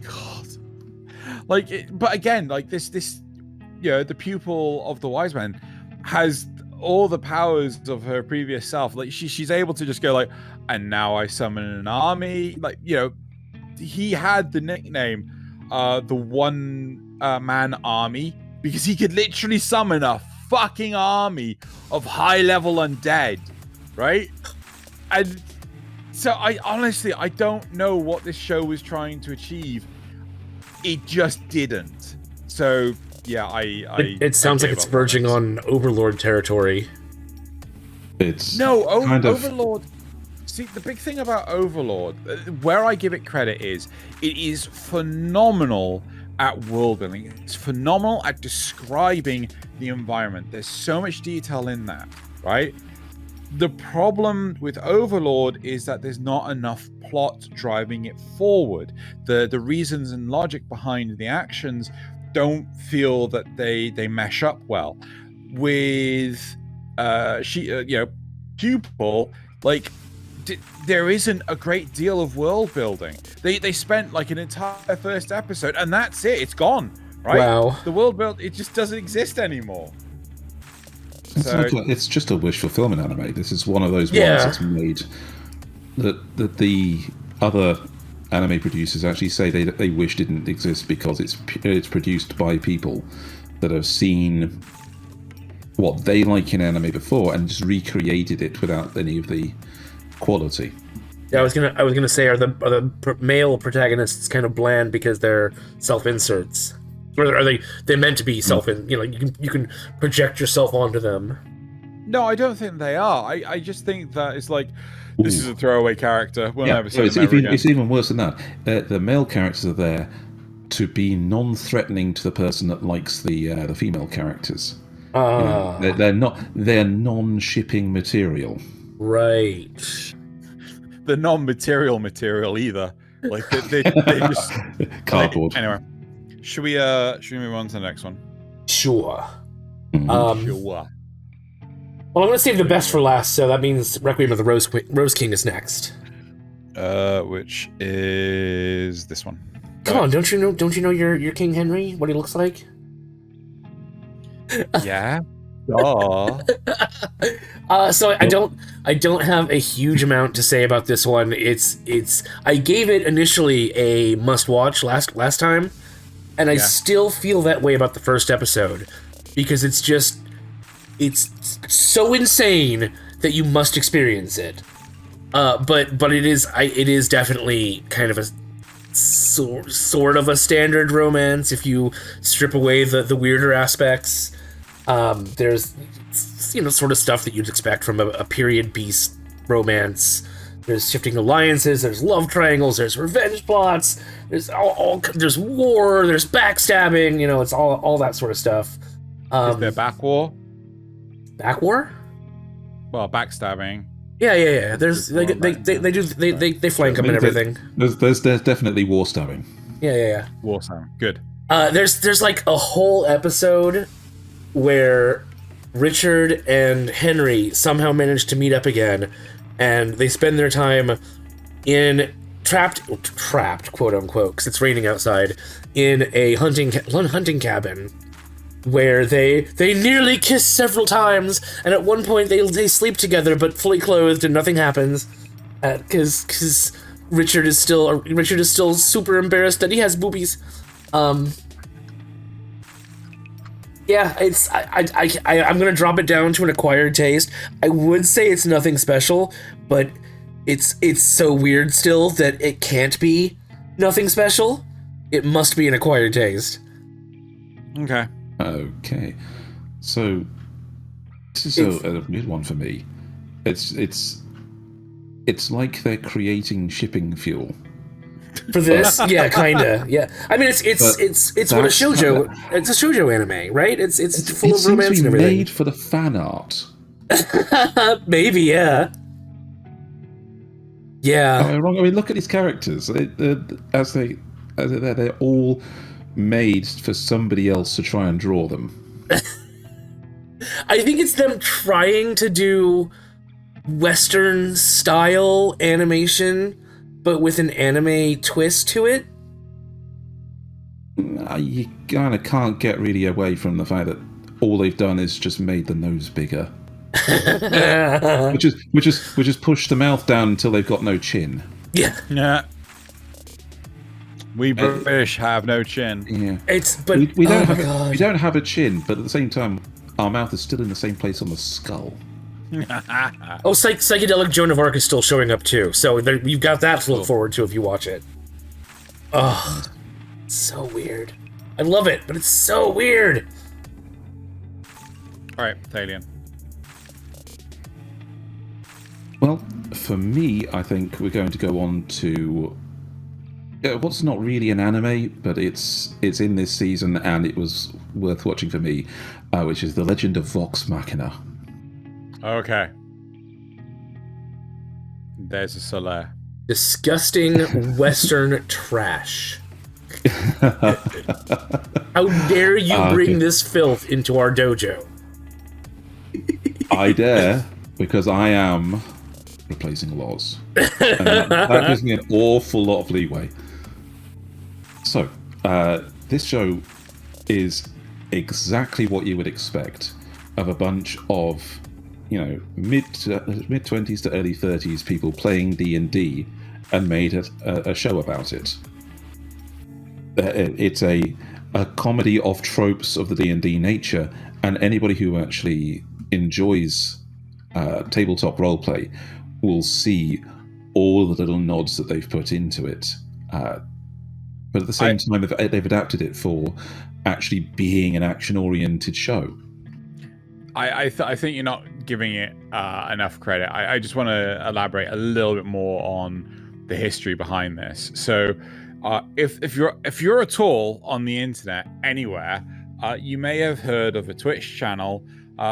God, like, but again, like this, you know, the pupil of the wise man has all the powers of her previous self. Like, she's able to just go like, and now I summon an army. Like, you know, he had the nickname, the one man army, because he could literally summon a fucking army of high level undead, right? And so I honestly, I don't know what this show was trying to achieve. It just didn't. So yeah, it sounds like it's verging on Overlord territory. It's Overlord. See, the big thing about Overlord, where I give it credit is, it is phenomenal at world building. It's phenomenal at describing the environment. There's so much detail in that, right? The problem with Overlord is that there's not enough plot driving it forward. The reasons and logic behind the actions don't feel that they mesh up well. With Pupil, like, there isn't a great deal of world building. They spent like an entire first episode, and that's it. It's gone, right? Wow. The world build, it just doesn't exist anymore. It's just a wish fulfillment anime. This is one of those ones that's made that the other anime producers actually say they wish didn't exist, because it's produced by people that have seen what they like in anime before and just recreated it without any of the quality. Yeah, I was gonna say, are the male protagonists kind of bland because they're self-inserts, or are they meant to be you can project yourself onto them? No, I don't think they are. I just think that it's like, this is a throwaway character. We'll never see them ever again. It's even worse than that. The male characters are there to be non-threatening to the person that likes the female characters. They're non-shipping material. Right. The non-material material either. Like they just cardboard. Anyway, should we move on to the next one? Sure. Sure. Well, I'm gonna save the best for last, so that means Requiem of the Rose King is next. Which is this one. Come on, don't you know your King Henry? What he looks like? Yeah. Oh. So I don't have a huge amount to say about this one. I gave it initially a must watch last time, and I still feel that way about the first episode, because it's so insane that you must experience it. But it is definitely kind of a sort of a standard romance if you strip away the weirder aspects. There's sort of stuff that you'd expect from a period piece romance. There's shifting alliances, there's love triangles, there's revenge plots, there's there's war, there's backstabbing, it's all that sort of stuff. Is there back war? Back war? Well, backstabbing. Yeah. There's they flank them and everything. There's definitely war stabbing. Yeah. War stabbing. Good. There's like a whole episode where Richard and Henry somehow manage to meet up again, and they spend their time in trapped quote unquote, because it's raining outside, in a hunting cabin where they nearly kiss several times, and at one point they sleep together but fully clothed and nothing happens, because Richard is still super embarrassed that he has boobies. Yeah, I'm gonna drop it down to an acquired taste. I would say it's nothing special, but it's so weird still that it can't be nothing special. It must be an acquired taste. Okay. Okay. So this is a weird one for me. It's like they're creating shipping fuel. For this, yeah, kinda, yeah. I mean, it's what a shoujo. It's a shoujo anime, right? It's full of romance and everything. Made for the fan art. Maybe, yeah. Yeah. Am I wrong? I mean, look at these characters. They're all made for somebody else to try and draw them. I think it's them trying to do Western style animation, but with an anime twist to it. You kind of can't get really away from the fact that all they've done is just made the nose bigger, which is push the mouth down until they've got no chin. Yeah. Yeah. We British have no chin. Yeah. We don't have a chin, but at the same time, our mouth is still in the same place on the skull. Psychedelic Joan of Arc is still showing up too, so you've got that to look forward to if you watch it. Oh, so weird. I love it, but it's so weird. All right, Thaylien. Well, for me, I think we're going to go on to what's not really an anime, but it's in this season and it was worth watching for me, which is The Legend of Vox Machina. Okay. There's a Soler. Disgusting Western trash. How dare you bring this filth into our dojo? I dare, because I am replacing laws. And that gives me an awful lot of leeway. So, this show is exactly what you would expect of a bunch of, mid-20s to early 30s people playing D&D and made a show about it. It's a comedy of tropes of the D&D nature, and anybody who actually enjoys tabletop roleplay will see all the little nods that they've put into it. But at the same time, they've adapted it for actually being an action-oriented show. I think you're not giving it enough credit. I just want to elaborate a little bit more on the history behind this. So, if you're at all on the internet anywhere, you may have heard of a Twitch channel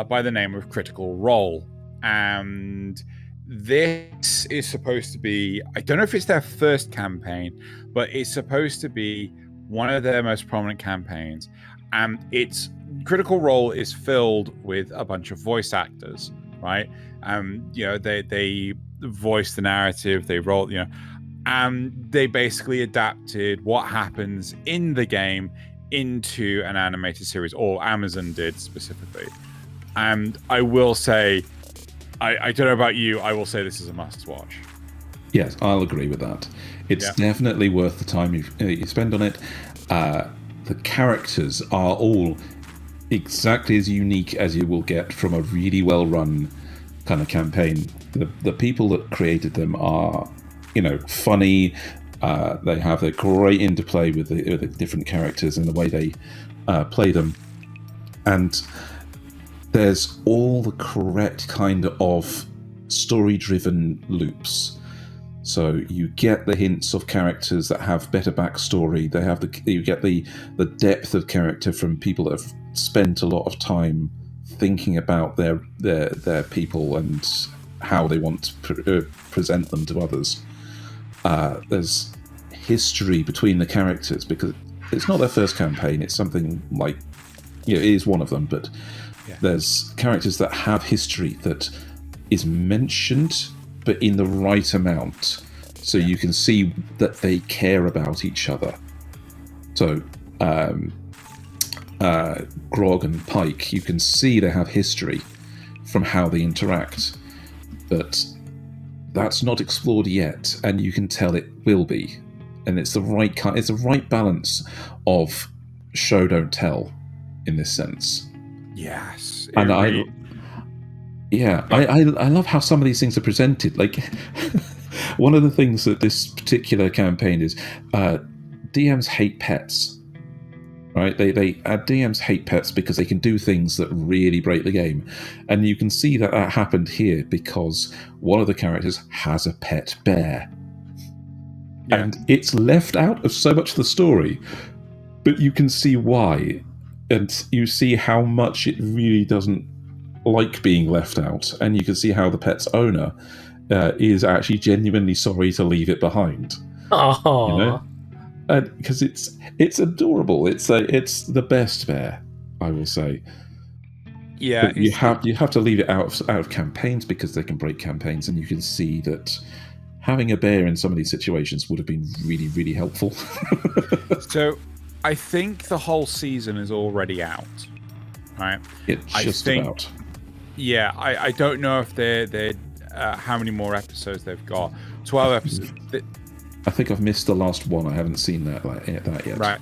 by the name of Critical Role, and this is supposed to be, I don't know if it's their first campaign, but it's supposed to be one of their most prominent campaigns, and it's Critical Role is filled with a bunch of voice actors, right? They voice the narrative, they roll, and they basically adapted what happens in the game into an animated series, or Amazon did specifically. And I will say, I don't know about you, I will say this is a must-watch. Yes, I'll agree with that. It's definitely worth the time you spend on it. The characters are all exactly as unique as you will get from a really well-run kind of campaign. The people that created them are, funny. They have a great interplay with the different characters and the way they play them. And there's all the correct kind of story-driven loops. So you get the hints of characters that have better backstory. You get the depth of character from people that have spent a lot of time thinking about their people and how they want to present them to others. There's history between the characters because it's not their first campaign. It's something like, it is one of them, but there's characters that have history that is mentioned, but in the right amount, so you can see that they care about each other. So, Grog and Pike, you can see they have history from how they interact, but that's not explored yet, and you can tell it will be. And it's the right balance of show don't tell. in this sense. Yes. And I love how some of these things are presented. Like, one of the things that this particular campaign is, DMs hate pets, right? DMs hate pets because they can do things that really break the game, and you can see that happened here because one of the characters has a pet bear, and it's left out of so much of the story, but you can see why, and you see how much it really doesn't like being left out, and you can see how the pet's owner is actually genuinely sorry to leave it behind. Aww. You know, because it's adorable. It's the best bear, I will say. Yeah, but you have to leave it out of campaigns because they can break campaigns, and you can see that having a bear in some of these situations would have been really, really helpful. So, I think the whole season is already out, right? It's just about. Yeah, I don't know if they're how many more episodes they've got. 12 episodes. I think I've missed the last one. I haven't seen that yet. Right.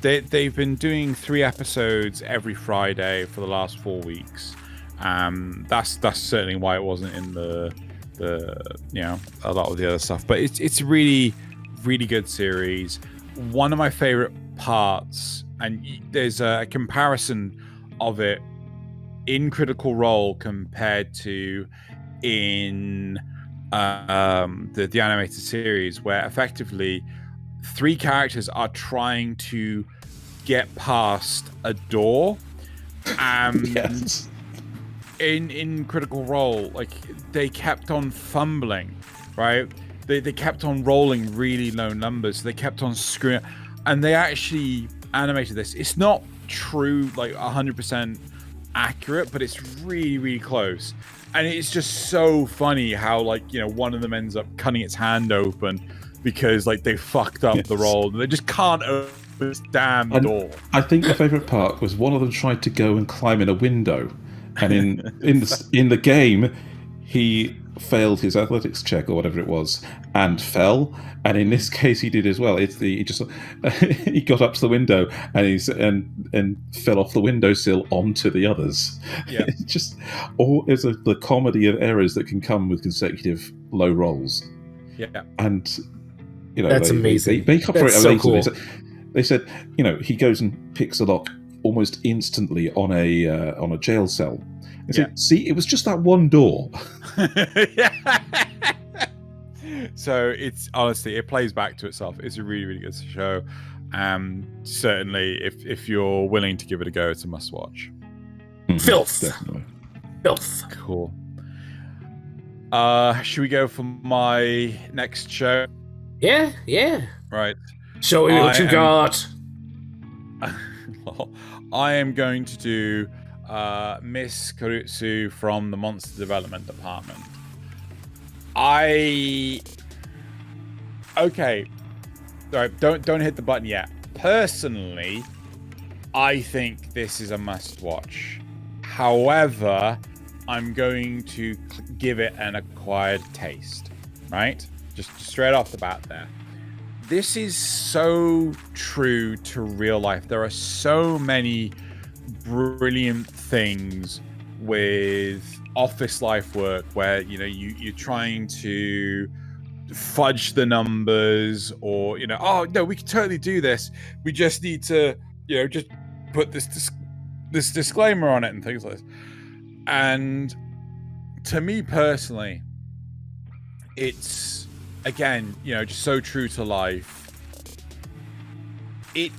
They've been doing 3 episodes every Friday for the last 4 weeks. That's certainly why it wasn't in the a lot of the other stuff. But it's a really, really good series. One of my favorite parts, and there's a comparison of it in Critical Role compared to in the animated series, where effectively 3 characters are trying to get past a door. Yes. In Critical Role, like, they kept on fumbling, right? They kept on rolling really low numbers. They kept on screwing, and they actually animated this. It's not true, like 100% accurate, but it's really, really close. And it's just so funny how, like, one of them ends up cutting its hand open because, like, they fucked up the roll, and they just can't open this damn door. I think my favourite part was one of them tried to go and climb in a window, and in the game, he failed his athletics check or whatever it was and fell. And in this case, he did as well. He got up to the window and fell off the windowsill onto the others. Yeah, it's just the comedy of errors that can come with consecutive low rolls. Yeah, and that's amazing. They cover that's it so later. Cool. They said he goes and picks a lock almost instantly on a jail cell. They said, see, it was just that one door. So it's honestly, it plays back to itself. It's a really, really good show. Certainly, if you're willing to give it a go, it's a must-watch. Filth. Definitely. Filth. Cool. Should we go for my next show? Yeah. Right. Show me what you got. I am going to do Miss Kuroitsu from the Monster Development Department. Okay. All right, don't hit the button yet. Personally, I think this is a must-watch. However, I'm going to give it an acquired taste, right? Just straight off the bat there. This is so true to real life. There are so many brilliant things with office life work where you're trying to fudge the numbers, or oh no, we can totally do this. We just need to just put this disclaimer on it and things like this. And to me personally, it's again just so true to life. It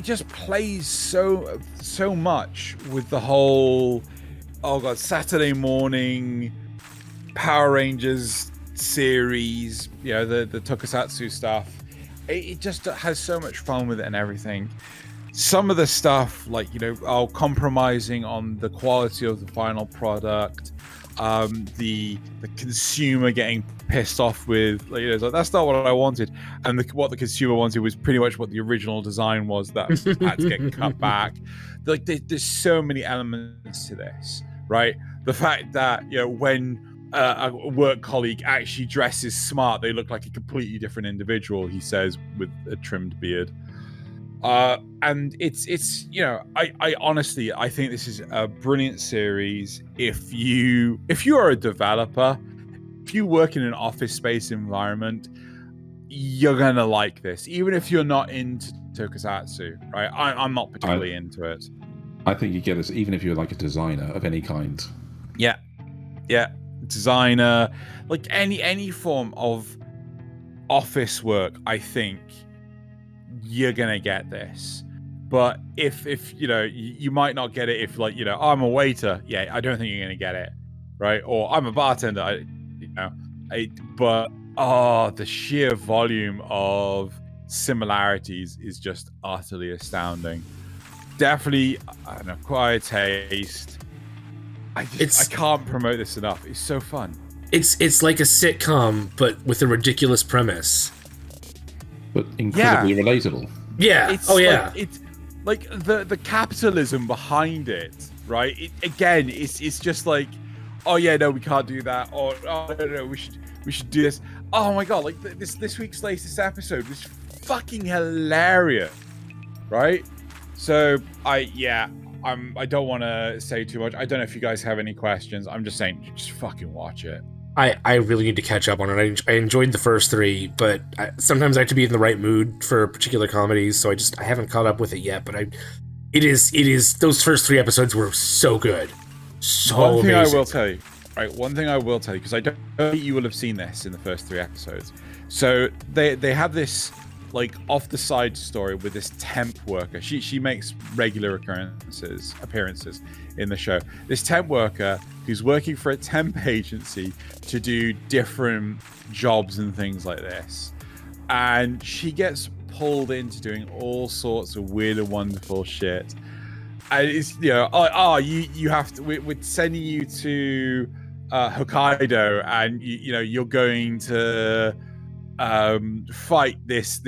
just plays so much with the whole Saturday morning Power Rangers series, the tokusatsu stuff. It just has so much fun with it and everything. Some of the stuff, like compromising on the quality of the final product, the consumer getting pissed off with it's like, that's not what I wanted, and what the consumer wanted was pretty much what the original design was that had to get cut back. Like there's so many elements to this, right? The fact that when a work colleague actually dresses smart, they look like a completely different individual, he says, with a trimmed beard. And it's I honestly I think this is a brilliant series. If you are a developer, if you work in an office space environment, you're gonna like this, even if you're not into tokusatsu, right? I'm not particularly into it. I think you get this even if you're like a designer of any kind. Yeah, designer, like any form of office work, I think you're gonna get this. But if you might not get it if I'm a waiter. Yeah, I don't think you're gonna get it, right? Or I'm a bartender. But the sheer volume of similarities is just utterly astounding. Definitely an acquired taste. I can't promote this enough. It's so fun. It's like a sitcom, but with a ridiculous premise. But incredibly relatable. Yeah. It's like the capitalism behind it, right? It's just like, oh yeah, no, we can't do that. Or oh no, we should do this. Oh my god, like this week's latest episode was fucking hilarious, right? So I don't want to say too much. I don't know if you guys have any questions. I'm just saying, just fucking watch it. I really need to catch up on it. I enjoyed the first three, but sometimes I have to be in the right mood for particular comedies, so I haven't caught up with it yet. But it is those first three episodes were so good, so One thing amazing. I will tell you, right? One thing I will tell you, because I don't think you will have seen this in the first three episodes. So they have this like off the side story with this temp worker. She makes regular appearances in the show. This temp worker who's working for a temp agency to do different jobs and things like this, and she gets pulled into doing all sorts of weird and wonderful shit. And it's you have to. We're sending you to Hokkaido, and you're going to fight this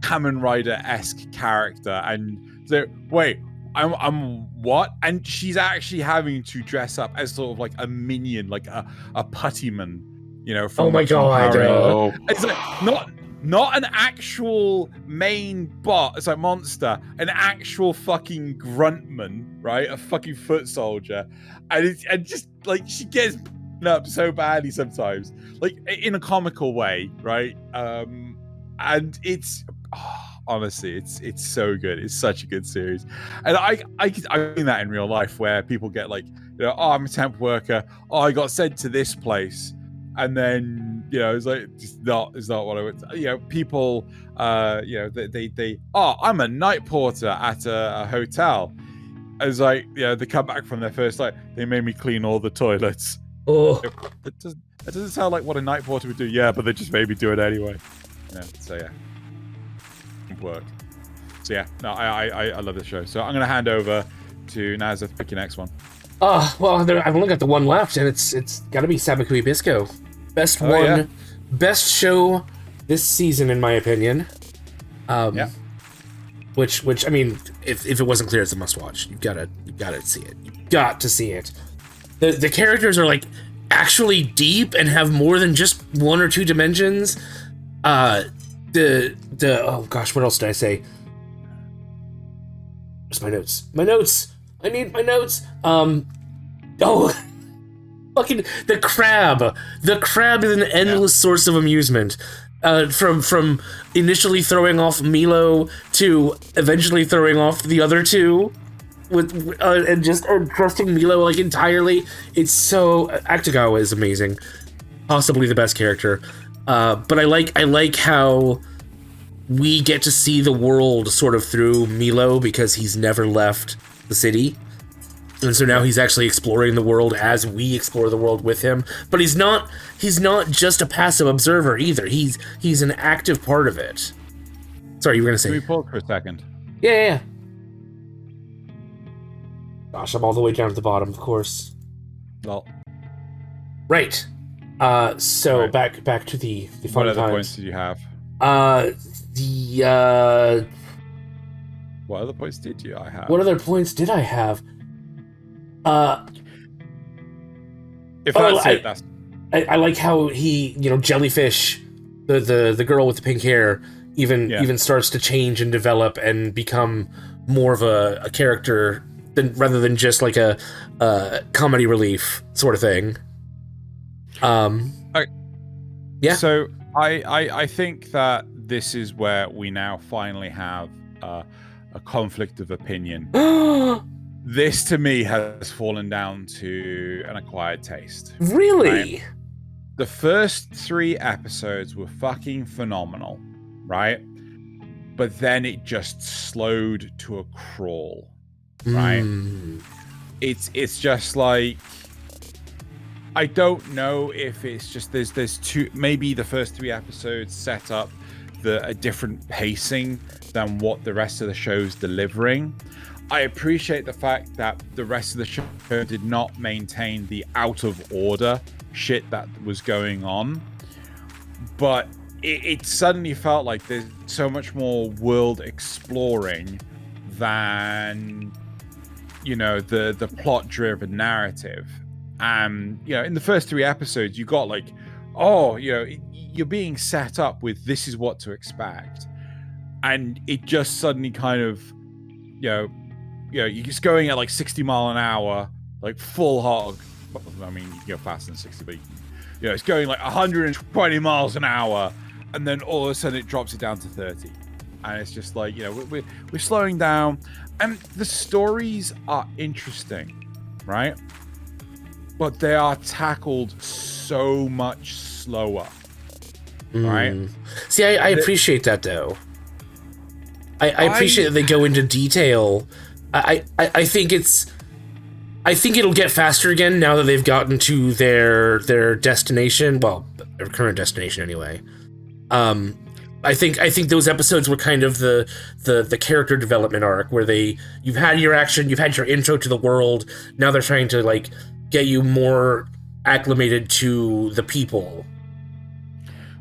Kamen Rider-esque character. And so wait, I'm what? And she's actually having to dress up as sort of like a minion, like a puttyman, from Oh my god! It's like not an actual main bot, it's like monster, an actual fucking gruntman, right? A fucking foot soldier. And just like she gets up so badly sometimes, like in a comical way, right? And it's honestly, it's so good. It's such a good series. And I mean that in real life, where people get like, oh, I'm a temp worker, oh, I got sent to this place, and then it's like it's not what I would. People they I'm a night porter at a hotel. It's like they come back from their first night, they made me clean all the toilets. Oh, That doesn't sound like what a night porter would do. Yeah, but they just made me do it anyway. So yeah, work. So yeah, no, I love this show. So I'm gonna hand over to Nasuth. Pick your next one. Well, I've only got the one left, and it's got to be Sabikui Bisco. Best one, yeah. Best show this season, in my opinion. Yeah. Which I mean, if it wasn't clear, it's a must-watch. You gotta see it. You got to see it. The characters are like actually deep and have more than just one or two dimensions. Oh gosh, what else did I say? Where's my notes? My notes. I need my notes. Fucking the crab. The crab is an endless source of amusement. From initially throwing off Milo to eventually throwing off the other two, and just trusting Milo like entirely. It's so Akutagawa is amazing, possibly the best character. But I like how we get to see the world sort of through Milo, because he's never left the city. And so now he's actually exploring the world as we explore the world with him. But he's not just a passive observer either. He's an active part of it. Sorry, you were gonna say. Can we pause for a second? Yeah. Gosh, I'm all the way down at the bottom, of course. Well, right. So right. back to the fun what other times. points did you have? What other points did you? I have. What other points did I have? If that's it, that's. I like how he, jellyfish, the girl with the pink hair, even starts to change and develop and become more of a character rather than just like a comedy relief sort of thing. Yeah. So I think that this is where we now finally have a conflict of opinion. This to me has fallen down to an acquired taste. Really? Right? The first 3 episodes were fucking phenomenal, right? But then it just slowed to a crawl, right? It's just like, I don't know if it's just there's two, maybe the first 3 episodes set up a different pacing than what the rest of the show's delivering. I appreciate the fact that the rest of the show did not maintain the out of order shit that was going on, but it suddenly felt like there's so much more world exploring than, you know, the plot driven narrative. You know, in the first 3 episodes you got like, oh, you know, you're being set up with this is what to expect, and it just suddenly kind of, you know, you're just going at like 60 mile an hour, like full hog. I mean, you can go faster than 60, but you know, it's going like 120 miles an hour, and then all of a sudden it drops it down to 30, and it's just like, you know, we're slowing down, and the stories are interesting, right? But they are tackled so much slower, right? See, I appreciate that though. I appreciate that they go into detail. I think it'll get faster again now that they've gotten to their destination. Well, their current destination anyway. I think those episodes were kind of the character development arc where you've had your action, you've had your intro to the world. Now they're trying to like get you more acclimated to the people.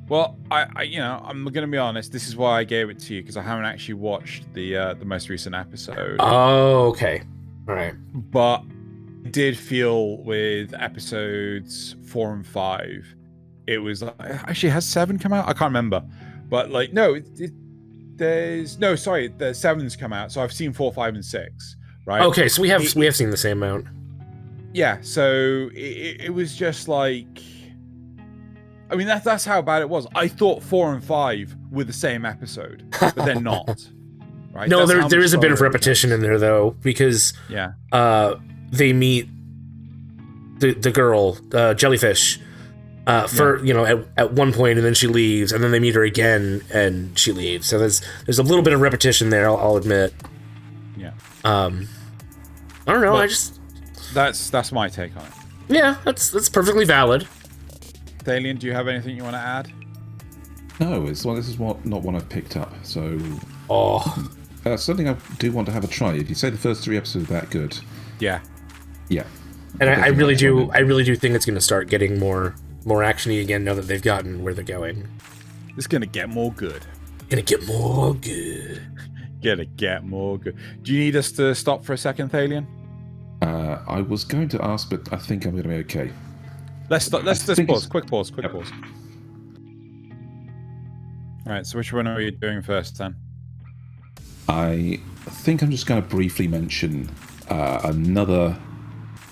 Well, I you know, I'm gonna be honest. This is why I gave it to you, because I haven't actually watched the most recent episode. Oh, okay, all right. But I did feel with episodes 4 and 5, it was like, actually has 7 come out? I can't remember, but like no, there's no, sorry, the 7's come out. So I've seen 4, 5, and 6. Right? Okay, so we have seen the same amount. Yeah, so it was just like, I mean, that's how bad it was. I thought 4 and 5 were the same episode, but they're not. Right? No, there is a bit of repetition in there though, because they meet the girl, Jellyfish, for you know at one point, and then she leaves, and then they meet her again, and she leaves. So there's a little bit of repetition there. I'll admit. Yeah. I don't know. But that's my take on it. Yeah, that's perfectly valid. Thaylien, do you have anything you want to add? No, this is not one I've picked up. So, something I do want to have a try. If you say the first 3 episodes are that good, yeah. And I really do think it's going to start getting more actiony again now that they've gotten where they're going. It's going to get more good. Gonna get more good. Do you need us to stop for a second, Thaylien? I was going to ask, but I think I'm going to be okay. Let's pause. Quick pause. All right, so which one are you doing first, then? I think I'm just going to briefly mention another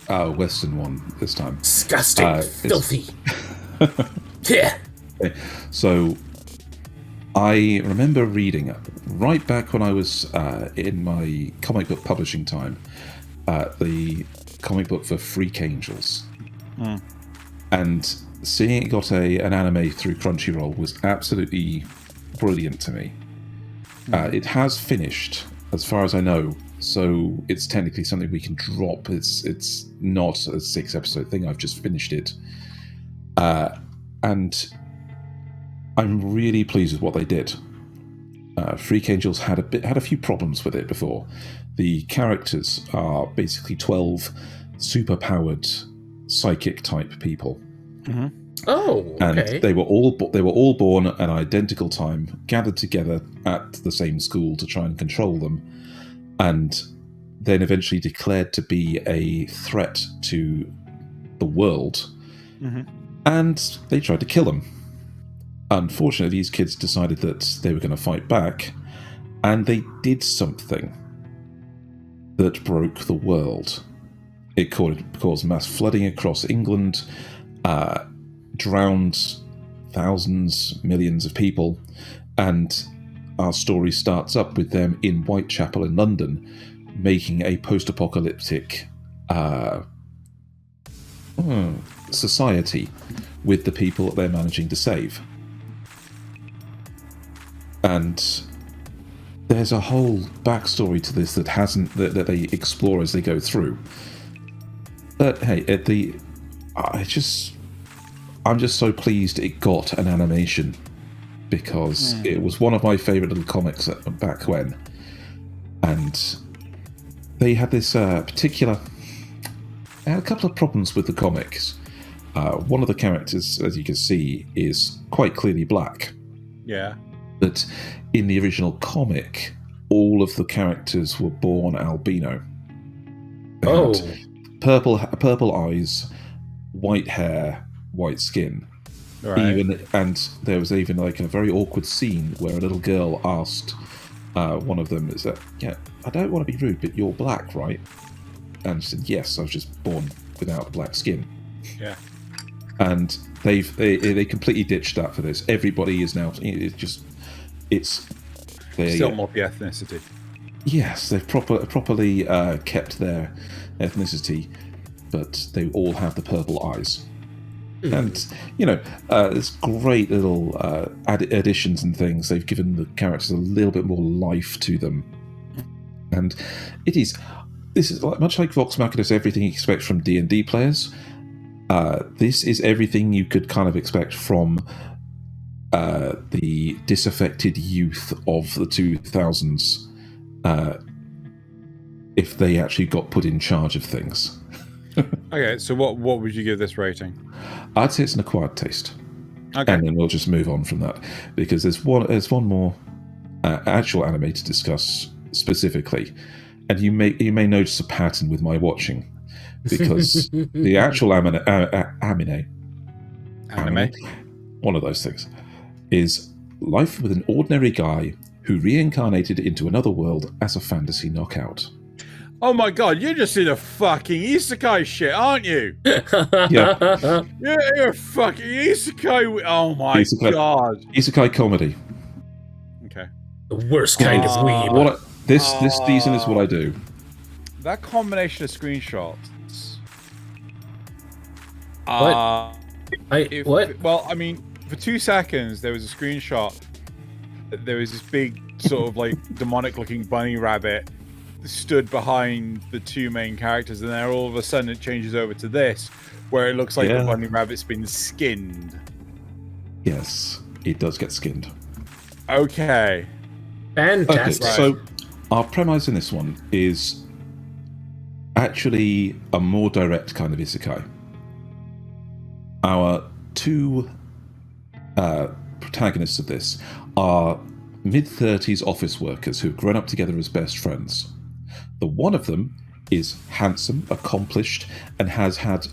Western one this time. Disgusting, filthy. Yeah. So, I remember reading right back when I was in my comic book publishing time, the comic book for FreakAngels. And seeing it got an anime through Crunchyroll was absolutely brilliant to me. It has finished, as far as I know, so it's technically something we can drop. It's not a 6-episode thing. I've just finished it, and I'm really pleased with what they did. FreakAngels had a few problems with it before. The characters are basically 12 super-powered psychic type people. Oh, okay. And they were all born at an identical time, gathered together at the same school to try and control them, and then eventually declared to be a threat to the world. And they tried to kill them. unfortunately, these kids decided that they were going to fight back, and they did something that broke the world. It caused mass flooding across England, drowned thousands, millions of people, and our story starts up with them in Whitechapel in London, making a post-apocalyptic society with the people that they're managing to save. And there's a whole backstory to this that they explore as they go through. But hey, I'm just so pleased it got an animation, because it was one of my favourite little comics back when. And they had this particular... They had a couple of problems with the comics. One of the characters, as you can see, is quite clearly black. Yeah. But in the original comic, all of the characters were born albino. They had purple eyes, white hair, white skin. Right. And there was even like a very awkward scene where a little girl asked one of them, "Is that I don't want to be rude, but you're black, right?" And she said, "Yes, I was just born without black skin." Yeah. And they completely ditched that for this. Everybody is now Still multi-ethnicity. Yes, they've properly kept their ethnicity, but they all have the purple eyes. And, there's great little additions and things. They've given the characters a little bit more life to them. And this is much like Vox Machina is everything you expect from D&D players. This is everything you could kind of expect from the disaffected youth of the 2000s if they actually got put in charge of things. Okay, so what would you give this rating? I'd say it's an acquired taste. Okay. And then we'll just move on from that, because there's one more actual anime to discuss specifically, and you may notice a pattern with my watching, because the actual anime, one of those things, is life with an ordinary guy who reincarnated into another world as a fantasy knockout. Oh my god, you're just in a fucking isekai shit, aren't you? Yeah. You're a fucking isekai. Oh my god. Isekai comedy. Okay. The worst kind of weeb. This season is what I do. That combination of screenshots. What? Well, I mean, for 2 seconds, there was a screenshot. There was this big, sort of like demonic-looking bunny rabbit stood behind the two main characters, and then all of a sudden it changes over to this, where it looks like the bunny rabbit's been skinned. Yes, it does get skinned. Okay. Fantastic. Okay, so our premise in this one is actually a more direct kind of isekai. Our two protagonists of this are mid-30s office workers who've grown up together as best friends. The one of them is handsome, accomplished, and has had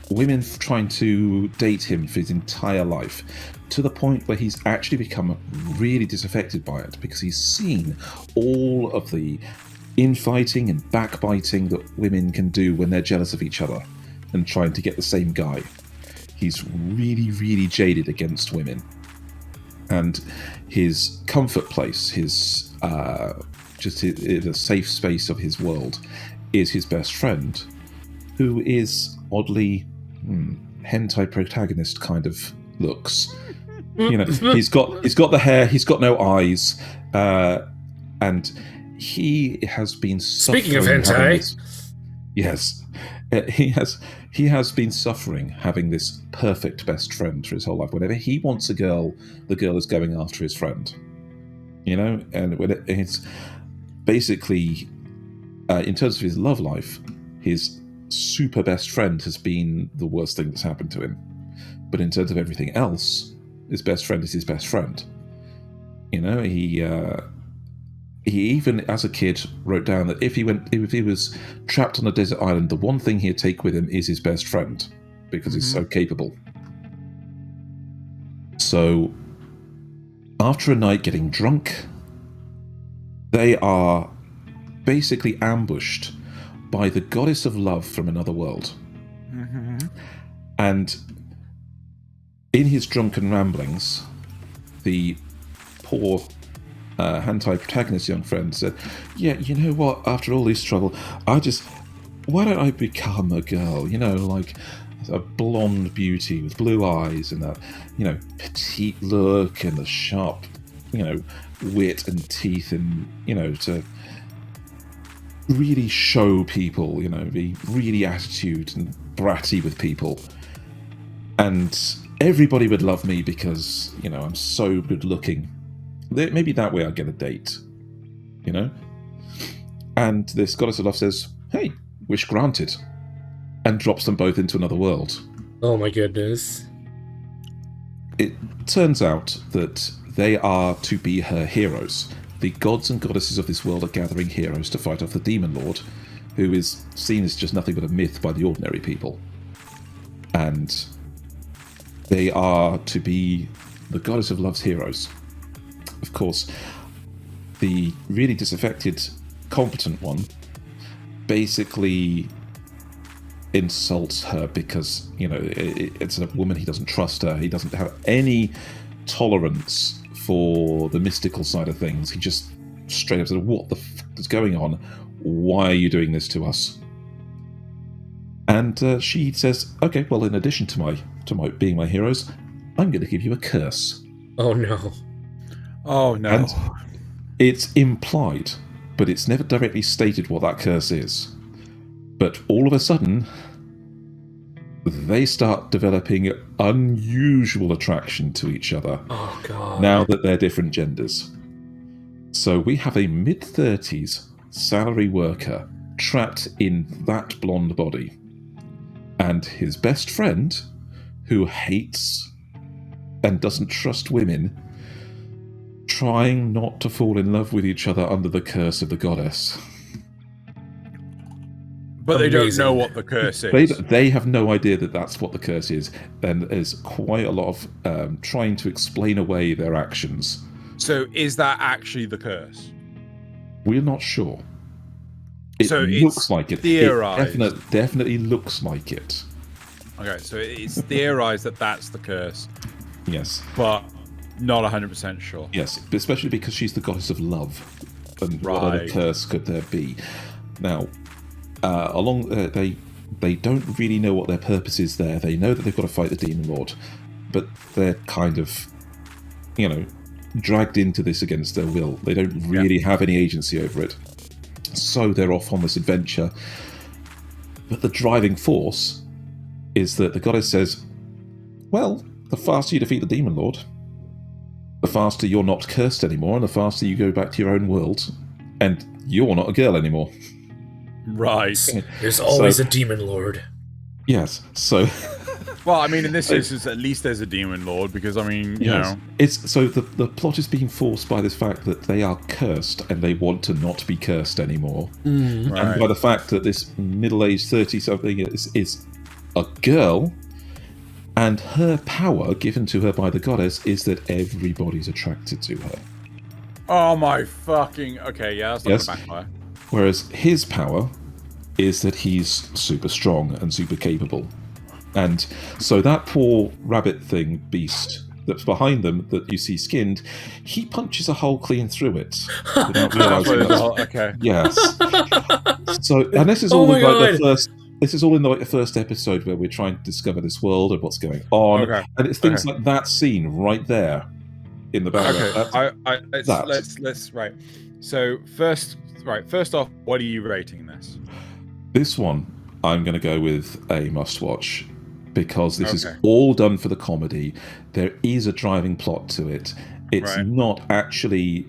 women trying to date him for his entire life, to the point where he's actually become really disaffected by it, because he's seen all of the infighting and backbiting that women can do when they're jealous of each other and trying to get the same guy. He's really, really jaded against women. And his comfort place, his the safe space of his world, is his best friend, who is oddly hentai protagonist kind of looks. He's got the hair, he's got no eyes, and he has been suffering. Speaking of hentai, yes, he has been suffering having this perfect best friend for his whole life. Whenever he wants a girl, the girl is going after his friend. And when it's basically, in terms of his love life, his super best friend has been the worst thing that's happened to him. But in terms of everything else, his best friend is his best friend. He even, as a kid, wrote down that if he was trapped on a desert island, the one thing he'd take with him is his best friend, because he's so capable. So after a night getting drunk, they are basically ambushed by the goddess of love from another world. Mm-hmm. And in his drunken ramblings, the poor hentai protagonist young friend said, yeah, you know what, after all this trouble, why don't I become a girl, like a blonde beauty with blue eyes and that, petite look and the sharp, wit and teeth, and, to really show people, be really attitude and bratty with people. And everybody would love me because, I'm so good looking. Maybe that way I'd get a date, And this goddess of love says, hey, wish granted, and drops them both into another world. Oh my goodness. It turns out that they are to be her heroes. The gods and goddesses of this world are gathering heroes to fight off the demon lord, who is seen as just nothing but a myth by the ordinary people. And they are to be the goddess of love's heroes. Of course, the really disaffected, competent one basically insults her because, it's a woman, he doesn't trust her, he doesn't have any tolerance for the mystical side of things. He just straight up said, what the fuck is going on? Why are you doing this to us? And she says, okay, well, in addition to my being my heroes, I'm going to give you a curse. Oh no. Oh no. And it's implied, but it's never directly stated what that curse is. But all of a sudden, they start developing unusual attraction to each other. Oh god. Now that they're different genders. So we have a mid-30s salary worker trapped in that blonde body. And his best friend, who hates and doesn't trust women, trying not to fall in love with each other under the curse of the goddess. But they don't know what the curse is. They have no idea that that's what the curse is. And there's quite a lot of trying to explain away their actions. So is that actually the curse? We're not sure. It so looks like it. Theorized. It definitely looks like it. Okay, so it's theorized that that's the curse. Yes. But not 100% sure. Yes, especially because she's the goddess of love. And what other curse could there be? Now, they don't really know what their purpose is there. They know that they've got to fight the demon lord, but they're kind of, dragged into this against their will. They don't really have any agency over it. So they're off on this adventure. But the driving force is that the goddess says, well, the faster you defeat the demon lord, the faster you're not cursed anymore, and the faster you go back to your own world, and you're not a girl anymore. Right. There's always a demon lord. Yes, so... Well, I mean, in this instance, at least there's a demon lord, because, I mean, you know... It's, so the plot is being forced by this fact that they are cursed, and they want to not be cursed anymore. Mm. Right. And by the fact that this middle-aged 30-something is a girl, and her power given to her by the goddess is that everybody's attracted to her. Oh my fucking... Okay, yeah, that's not a backfire. Whereas his power is that he's super strong and super capable. And so that poor rabbit thing, beast, that's behind them, that you see skinned, he punches a hole clean through it. Without realising that. Okay. Yes. So, and this is all in like the first... This is all in like the first episode where we're trying to discover this world and what's going on. Okay. And it's things like that scene right there in the background. Okay. Let's right. So first off, what are you rating this? This one, I'm going to go with a must-watch because this is all done for the comedy. There is a driving plot to it. It's not actually...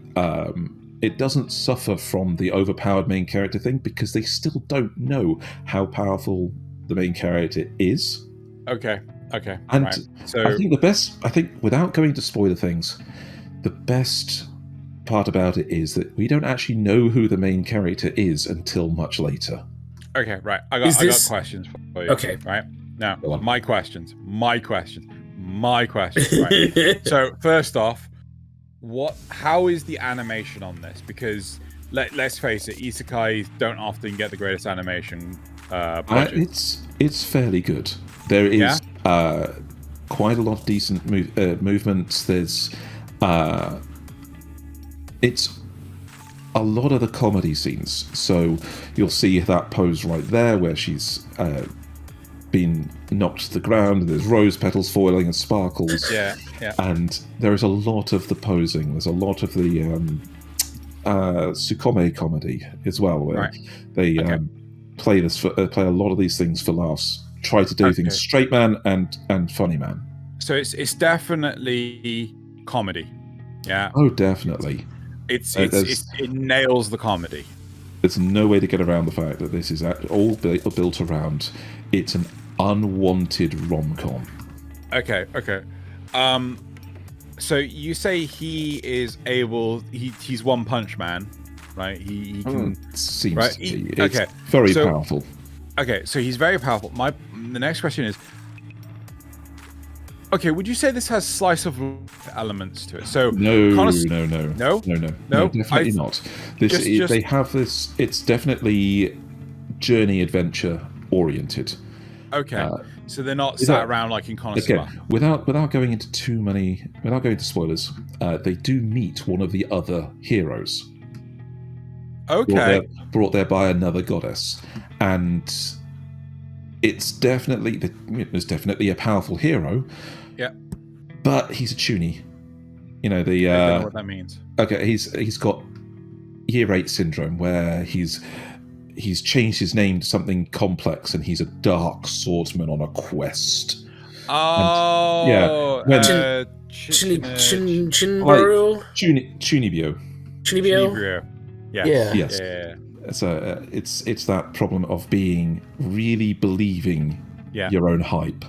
it doesn't suffer from the overpowered main character thing because they still don't know how powerful the main character is. Okay. And so I think without going to spoiler things, the best part about it is that we don't actually know who the main character is until much later. Okay, right. I got questions for you. Okay. Right. Now, my questions. Right. So first off, how is the animation on this? Because let's face it, isekais don't often get the greatest animation budget. It's fairly good. There is quite a lot of decent movements. There's it's a lot of the comedy scenes. So you'll see that pose right there where she's been knocked to the ground, and there's rose petals foiling and sparkles. Yeah. And there is a lot of the posing. There's a lot of the Tsukome comedy as well, where they play a lot of these things for laughs. Try to do things straight man and funny man. So it's definitely comedy. Yeah. Oh, definitely. It nails the comedy. There's no way to get around the fact that this is all built around. It's an unwanted rom-com. Okay. So you say he is able. He's One Punch Man, right? He can. Seems right? to be. It's very powerful. Okay, so he's very powerful. The next question is. Okay, would you say this has slice of life elements to it? So No, definitely not. They have this. It's definitely journey adventure oriented. Okay, so they're not sat around like in Konosuba. Okay, without going into spoilers, they do meet one of the other heroes. Okay, brought there by another goddess, and there's definitely a powerful hero. Yeah, but he's a toonie. I don't know what that means. Okay, he's got Year 8 syndrome, where he's changed his name to something complex, and he's a dark swordsman on a quest. Chinbaru? Chunibyo. Yes. Yeah. So it's that problem of being really believing your own hype,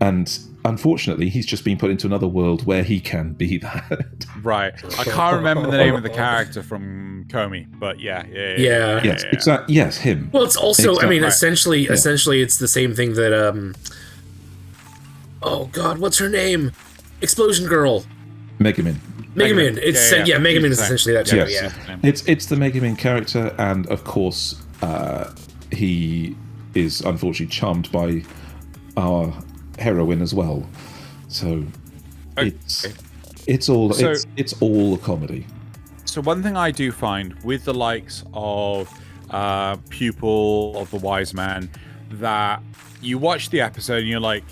and unfortunately, he's just been put into another world where he can be that. Right. I can't remember the name of the character from Komi, but Exactly. Yes, him. Well, it's also, exactly. I mean, essentially, it's the same thing that oh God, what's her name? Explosion Girl. Megumin. Megumin. It's Megumin is essentially that too. Yes. Yeah. It's the Megumin character, and of course, he is unfortunately charmed by our heroine as well. So it's all a comedy. So one thing I do find with the likes of Pupil of the Wise Man, that you watch the episode and you're like,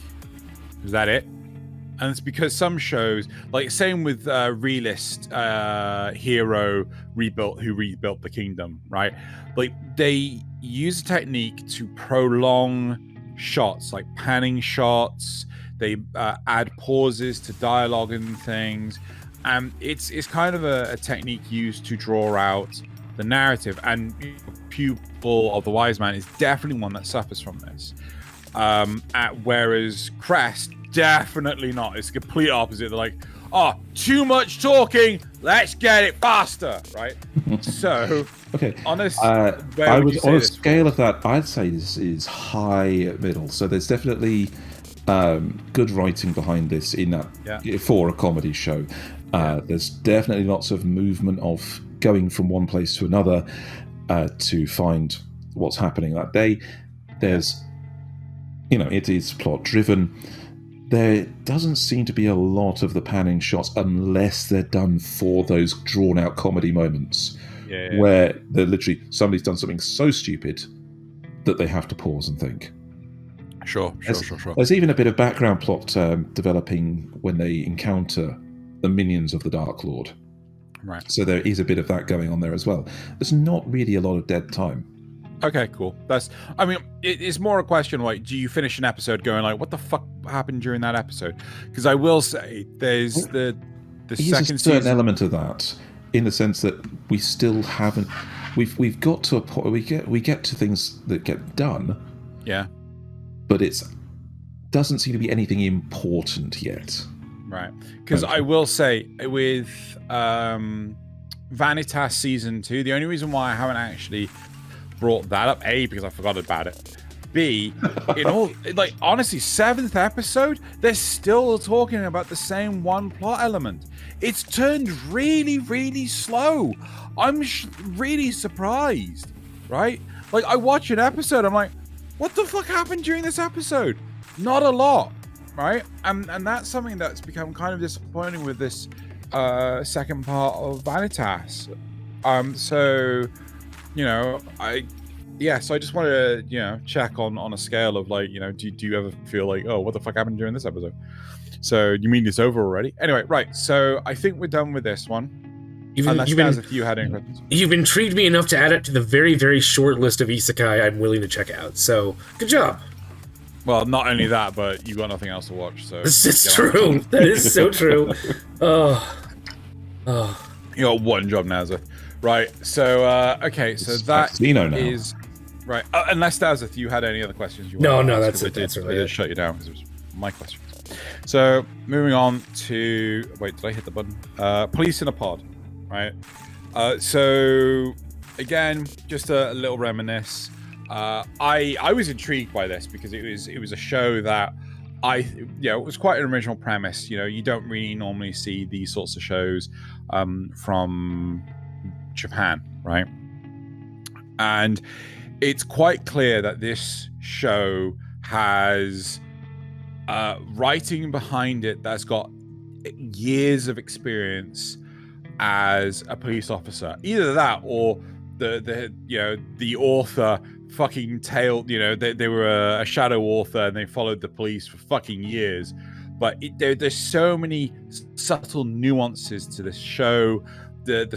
is that it? And it's because some shows, like same with Realist Hero who rebuilt the kingdom, right? Like they use a technique to prolong shots, like panning shots. They add pauses to dialogue and things, and it's kind of a technique used to draw out the narrative. And Pupil of the Wise Man is definitely one that suffers from this. Whereas Crest, definitely not. It's the complete opposite. They're like, too much talking, let's get it faster, right? So okay, on a scale of that, I'd say this is high middle. So there's definitely good writing behind this in that for a comedy show. There's definitely lots of movement of going from one place to another to find what's happening that day. There's, it is plot driven. There doesn't seem to be a lot of the panning shots unless they're done for those drawn-out comedy moments where they're literally, somebody's done something so stupid that they have to pause and think. Sure. There's even a bit of background plot developing when they encounter the minions of the Dark Lord. Right. So there is a bit of that going on there as well. There's not really a lot of dead time. Okay, cool. It's more a question like, do you finish an episode going like, what the fuck happened during that episode? Because I will say there's the second certain element of that, in the sense that we still haven't. We've got to a point where we get to things that get done. Yeah. But doesn't seem to be anything important yet. Right. Because I will say with Vanitas Season 2, the only reason why I haven't actually brought that up, because I forgot about it, be in all, like, honestly, 7th episode, they're still talking about the same one plot element. It's turned really, really slow. I'm really surprised, right? Like, I watch an episode, I'm like, what the fuck happened during this episode? Not a lot, right? And that's something that's become kind of disappointing with this second part of Vanitas. So, you know, so I just want to, you know, check on a scale of, like, you know, do you ever feel like, oh, what the fuck happened during this episode? So you mean it's over already? Anyway, right. So I think we're done with this one. Unless if you had any questions. You've intrigued me enough to add it to the very, very short list of isekai I'm willing to check out. So good job. Well, not only that, but you got nothing else to watch. So it's true. That is so true. You got one job, Nasuth. Right. So okay. So that is right. Unless Nasuth, you had any other questions you wanted to ask, that's it. I did shut you down because it was my questions. So moving on to wait, did I hit the button? Police in a Pod. Right. So again, just a little reminisce. I was intrigued by this because it was a show that it was quite an original premise. You know, you don't really normally see these sorts of shows from Japan, right? And it's quite clear that this show has writing behind it that's got years of experience as a police officer. Either that or the author fucking tailed, they were a shadow author and they followed the police for fucking years. But there's so many subtle nuances to this show. It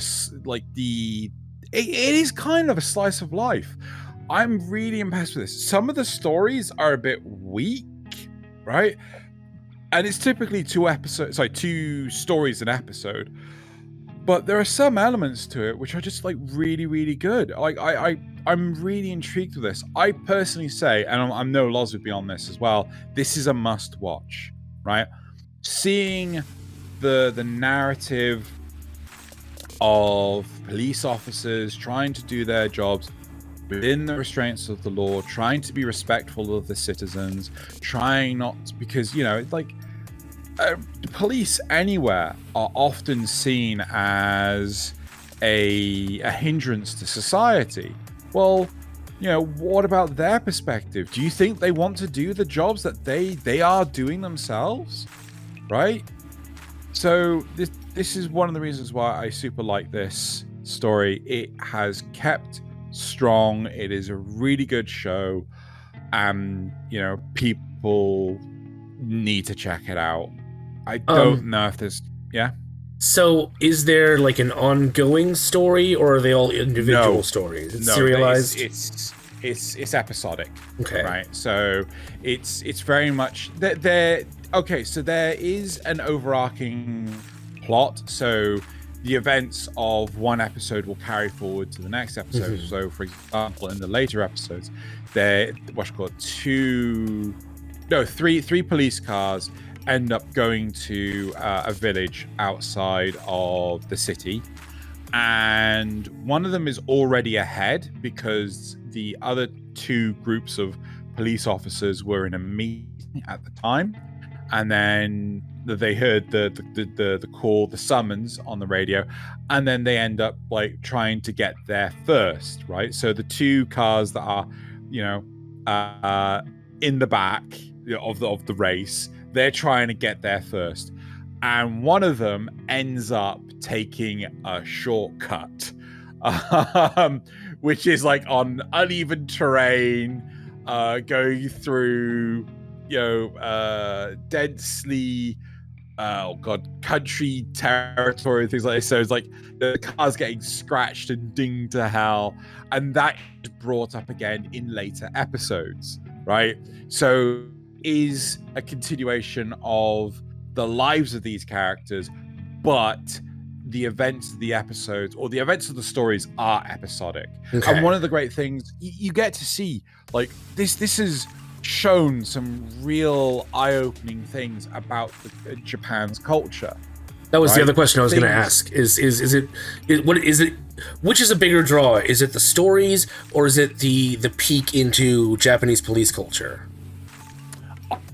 is kind of a slice of life. I'm really impressed with this. Some of the stories are a bit weak, right? And it's typically 2 stories an episode. But there are some elements to it which are just like really, really good. Like I'm really intrigued with this. I personally say, and I know Loz would be on this as well, this is a must watch, right? Seeing the narrative of police officers trying to do their jobs within the restraints of the law, trying to be respectful of the citizens, trying not, because, police anywhere are often seen as a hindrance to society. Well, what about their perspective? Do you think they want to do the jobs that they are doing themselves? Right? So this is one of the reasons why I super like this story. It has kept strong. It is a really good show. And, people need to check it out. I don't know if there's... Yeah? So, is there like an ongoing story, or are they all individual stories? It's serialized? It's episodic. Okay. Right? So, it's very much... Okay, so there is an overarching plot. So, the events of one episode will carry forward to the next episode. Mm-hmm. So, for example, in the later episodes, there... three police cars end up going to a village outside of the city, and one of them is already ahead because the other 2 groups of police officers were in a meeting at the time, and then they heard the call, the summons on the radio, and then they end up like trying to get there first, right? So the 2 cars that are in the back of the race, they're trying to get there first, and one of them ends up taking a shortcut, which is like on uneven terrain, going through densely country territory, things like this. So it's like the car's getting scratched and dinged to hell, and that is brought up again in later episodes, right? So is a continuation of the lives of these characters, but the events of the episodes or the events of the stories are episodic. Okay. And one of the great things you get to see, like this has shown some real eye-opening things about Japan's culture, That was the right? other question I was going to Things- ask. What is it? Which is a bigger draw? Is it the stories, or is it the peek into Japanese police culture?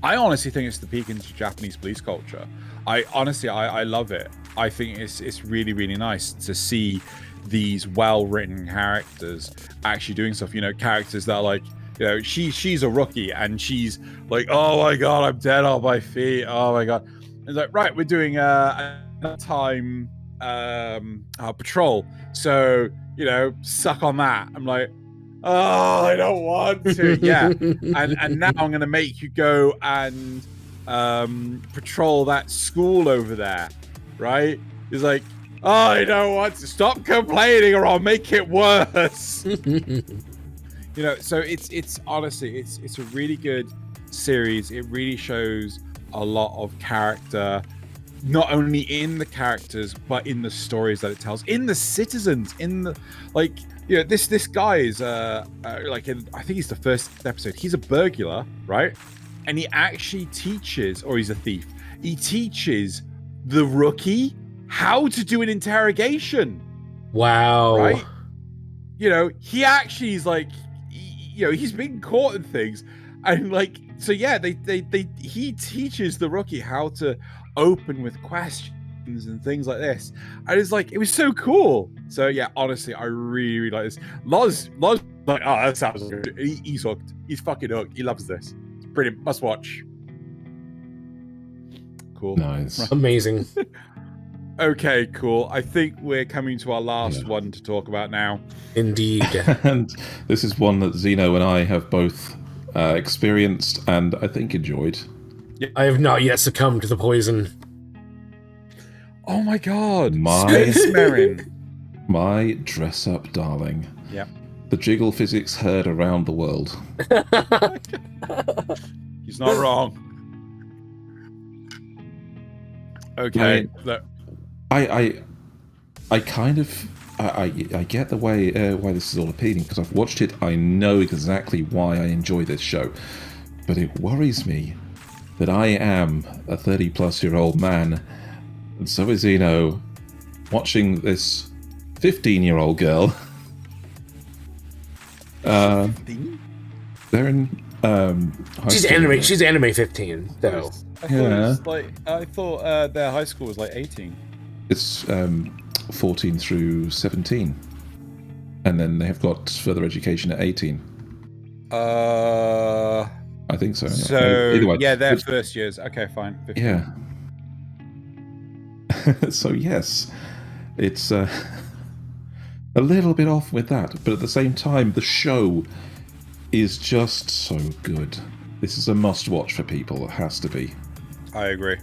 I honestly think it's the peek into Japanese police culture. I love it. I think it's really, really nice to see these well-written characters actually doing stuff. You know, characters that are like, you know, she's a rookie and she's like, oh my god, I'm dead on my feet. Oh my god. It's like, right, we're doing a time patrol. So, you know, suck on that. I'm like, oh, I don't want to. Yeah. And now I'm gonna make you go and patrol that school over there. Right? It's like, oh, I don't want to. Stop complaining or I'll make it worse. You know, so it's honestly it's a really good series. It really shows a lot of character, not only in the characters but in the stories that it tells, in the citizens, in the like. You know, this guy is like I think he's the first episode. He's a burglar, right? And he actually teaches, or he's a thief. He teaches the rookie how to do an interrogation. Wow. Right? You know, he actually is like, you know, he's been caught in things, and like, so yeah, he teaches the rookie how to open with questions and things like this, and it's like, it was so cool. So yeah, honestly, I really, really like this. Loz like, oh, that sounds good. He's hooked. He's fucking hooked. He loves this. It's brilliant. Must watch. Cool. Nice. Amazing. Okay, cool. I think we're coming to our last one to talk about now. Indeed. And this is one that Zeno and I have both experienced and I think enjoyed. I have not yet succumbed to the poison. Oh my god. My Marin. My dress-up darling. Yep. The jiggle physics heard around the world. He's not wrong. Okay. I kind of I get the way why this is all appealing, because I've watched it. I know exactly why I enjoy this show, but it worries me that I am a 30-plus-year-old man, and so is Zeno, watching this 15-year-old girl. They're in high She's school, anime. right? She's anime 15 though. I thought their high school was like 18. It's 14 through 17, and then they have got further education at 18. I think so. So Either way, yeah, their first years. Okay, fine. 15. yeah. So yes, it's a little bit off with that, but at the same time, the show is just so good. This is a must-watch for people. It has to be. I agree.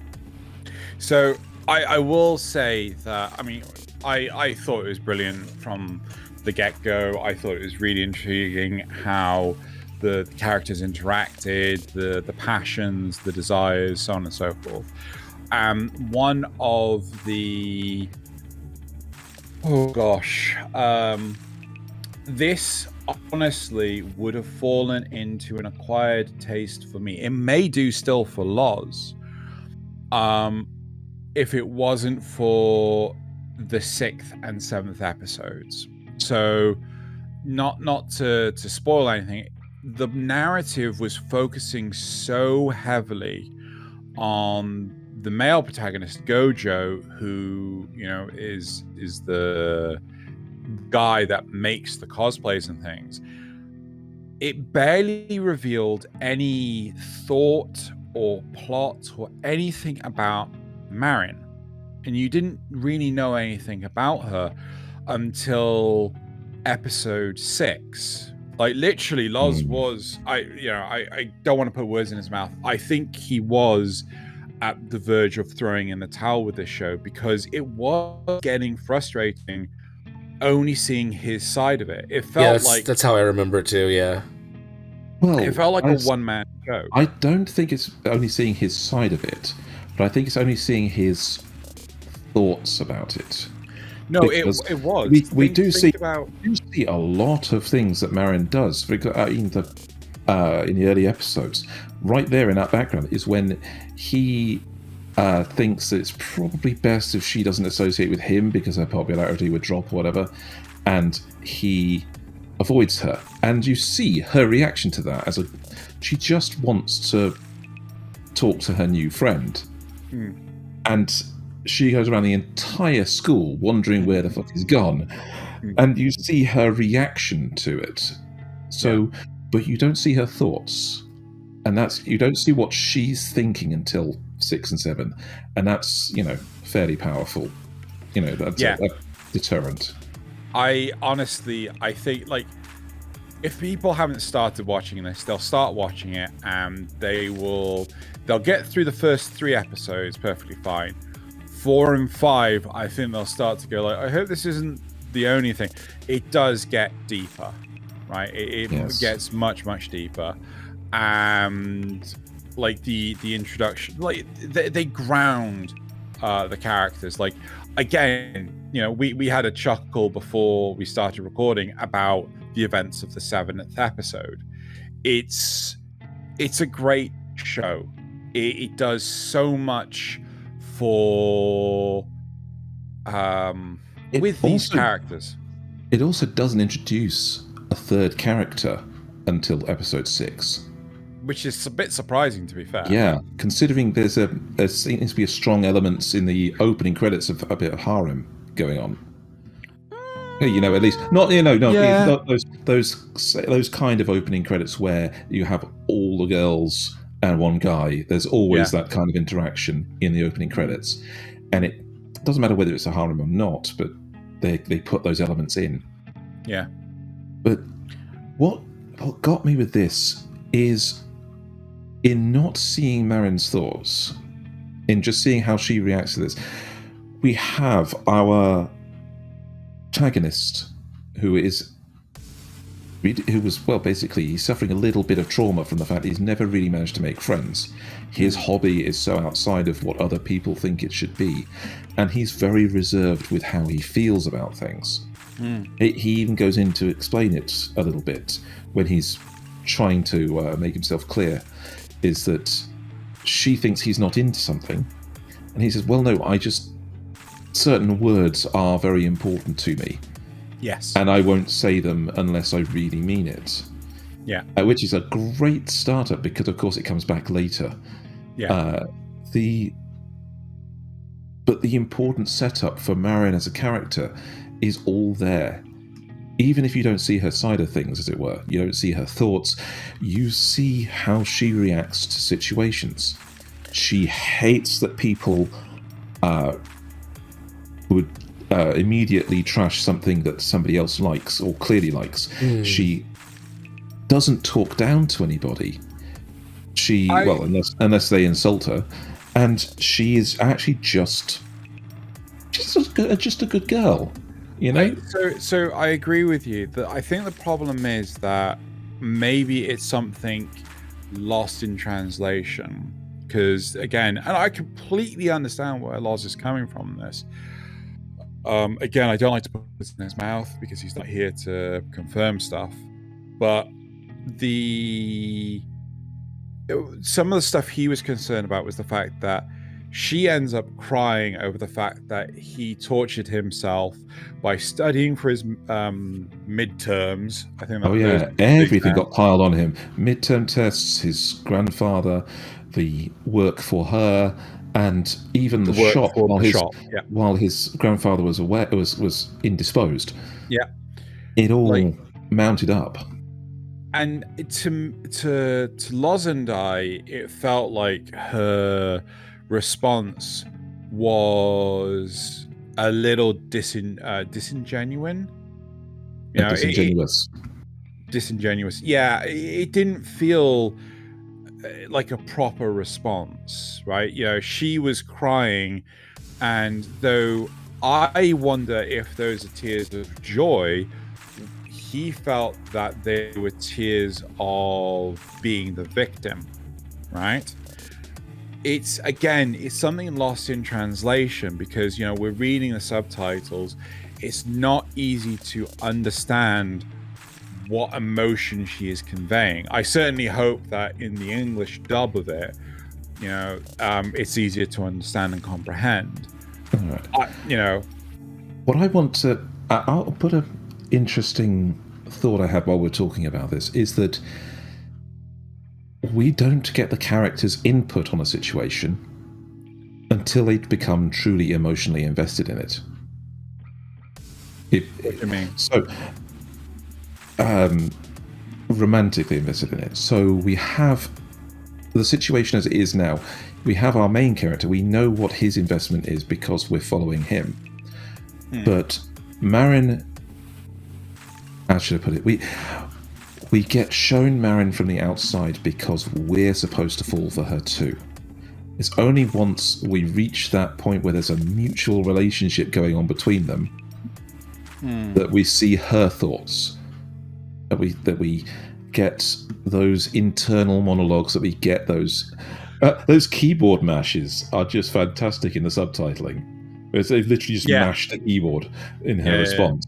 So I will say that, I mean, I thought it was brilliant from the get-go. I thought it was really intriguing how the characters interacted, the passions, the desires, so on and so forth. One of the... Oh gosh. This honestly would have fallen into an acquired taste for me. It may do still for Loz. If it wasn't for the 6th and 7th episodes. So not to spoil anything, the narrative was focusing so heavily on the male protagonist, Gojo, who, you know, is the guy that makes the cosplays and things. It barely revealed any thought or plot or anything about Marin, and you didn't really know anything about her until episode 6. Like, literally, Loz was, I don't want to put words in his mouth. I think he was at the verge of throwing in the towel with this show, because it was getting frustrating only seeing his side of it. It felt like that's how I remember it too. Yeah. Well, it felt like a one-man show. I don't think it's only seeing his side of it, but I think it's only seeing his thoughts about it. No, it was. We do see about... a lot of things that Marin does. In the early episodes, right there in that background is when he thinks that it's probably best if she doesn't associate with him because her popularity would drop or whatever, and he avoids her. And you see her reaction to that she just wants to talk to her new friend. And she goes around the entire school wondering where the fuck he's gone. And you see her reaction to it. But you don't see her thoughts. And you don't see what she's thinking until 6 and 7. And that's, fairly powerful. That's a deterrent. I think, if people haven't started watching this, they'll start watching it and they'll get through the first 3 episodes perfectly fine. 4 and 5, I think they'll start to go I hope this isn't the only thing. It does get deeper, right? It gets much, much deeper. And the introduction, they ground the characters. Again, we had a chuckle before we started recording about the events of the 7th episode. It's a great show. It does so much for with these characters. It also doesn't introduce a third character until episode 6. Which is a bit surprising, to be fair. Yeah, considering there seems to be a strong elements in the opening credits of a bit of harem going on. At least not not those kind of opening credits where you have all the girls and one guy. There's always that kind of interaction in the opening credits, and it doesn't matter whether it's a harem or not, but they put those elements in. Yeah. But what got me with this is in not seeing Marin's thoughts, in just seeing how she reacts to this. We have our protagonist who was basically he's suffering a little bit of trauma from the fact that he's never really managed to make friends. His hobby is so outside of what other people think it should be, and he's very reserved with how he feels about things. He even goes in to explain it a little bit when he's trying to make himself clear, is that she thinks he's not into something, and he says, well, no, certain words are very important to me. Yes. And I won't say them unless I really mean it. Yeah. Which is a great startup because, of course, it comes back later. Yeah. But the important setup for Marin as a character is all there. Even if you don't see her side of things, as it were, you don't see her thoughts, you see how she reacts to situations. She hates that people would immediately trash something that somebody else likes or clearly likes. She doesn't talk down to anybody. Unless they insult her, and she is actually just a good girl. So I agree with you that I think the problem is that maybe it's something lost in translation, because again, and I completely understand where Loz is coming from this. Again, I don't like to put this in his mouth because he's not here to confirm stuff, but some of the stuff he was concerned about was the fact that she ends up crying over the fact that he tortured himself by studying for his midterms. I think. Everything got piled on him. Midterm tests, his grandfather, the work for her, and even the shop while his grandfather was away, was indisposed. Yeah, it all mounted up. And to Loz and I, it felt like her response was a little disingenuous. Disingenuous. Yeah, it didn't feel like a proper response, right? She was crying, and though I wonder if those are tears of joy, he felt that they were tears of being the victim, right? It's something lost in translation because, we're reading the subtitles. It's not easy to understand what emotion she is conveying. I certainly hope that in the English dub of it, it's easier to understand and comprehend. Right. What I want to... I'll put an interesting thought I had while we're talking about this, is that we don't get the character's input on a situation until they become truly emotionally invested in it. What do you mean? So, romantically invested in it. So we have the situation as it is now. We have our main character. We know what his investment is because we're following him. But Marin, how should I put it? We get shown Marin from the outside because we're supposed to fall for her too. It's only once we reach that point where there's a mutual relationship going on between them that we see her thoughts. That we get those internal monologues. That we get those keyboard mashes are just fantastic in the subtitling. They've literally just mashed the keyboard in her response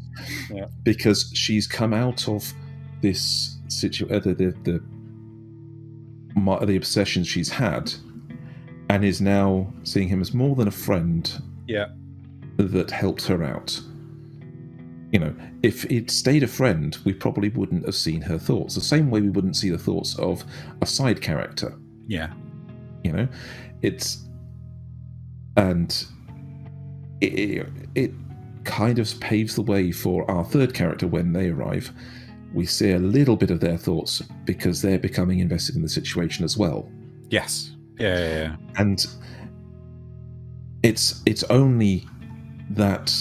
because she's come out of this situation, the obsession she's had, and is now seeing him as more than a friend. That helped her out. If it stayed a friend, we probably wouldn't have seen her thoughts. The same way we wouldn't see the thoughts of a side character. It kind of paves the way for our third character when they arrive. We see a little bit of their thoughts because they're becoming invested in the situation as well. Yes. Yeah. And it's only that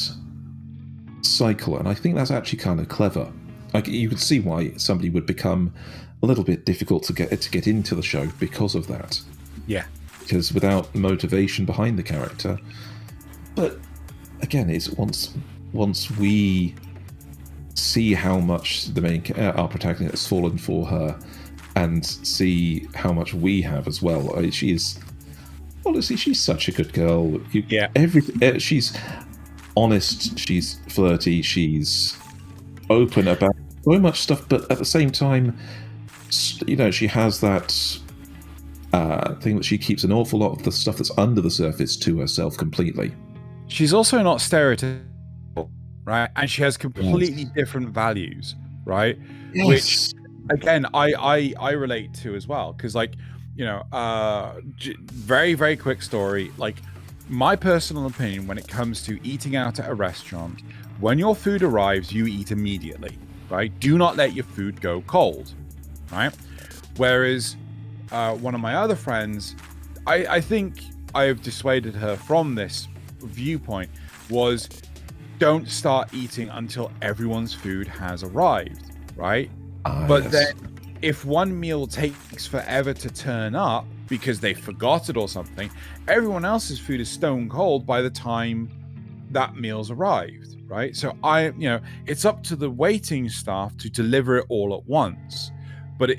cycle, and I think that's actually kind of clever. Like, you could see why somebody would become a little bit difficult to get into the show because of that. Because without motivation behind the character. But again, it's once we see how much our protagonist has fallen for her, and see how much we have as well. She's such a good girl. She's honest, she's flirty, she's open about so much stuff, but at the same time, she has that thing that she keeps an awful lot of the stuff that's under the surface to herself completely. She's also not stereotypical, right? And she has completely different values, right? Yes. Which, again, I relate to as well, because very, very quick story. Like, my personal opinion when it comes to eating out at a restaurant, when your food arrives, you eat immediately, right? Do not let your food go cold, right? Whereas one of my other friends, I think I have dissuaded her from this viewpoint, was don't start eating until everyone's food has arrived, right? But then if one meal takes forever to turn up because they forgot it or something, everyone else's food is stone cold by the time that meal's arrived, right? So it's up to the waiting staff to deliver it all at once. But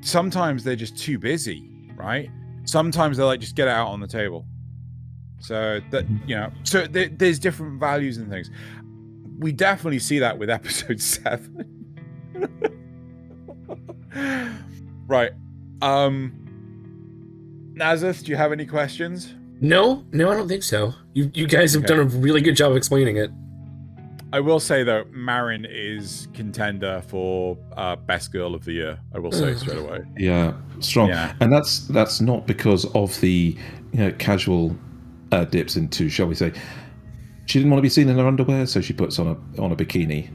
sometimes they're just too busy, right? Sometimes they're like, just get it out on the table. So that there's different values and things. We definitely see that with episode 7. Right. Nasuth, do you have any questions? No, I don't think so. You guys have done a really good job explaining it. I will say, though, Marin is contender for best girl of the year. I will say straight away. Yeah, strong. Yeah. And that's not because of the casual dips into, shall we say, she didn't want to be seen in her underwear, so she puts on a bikini,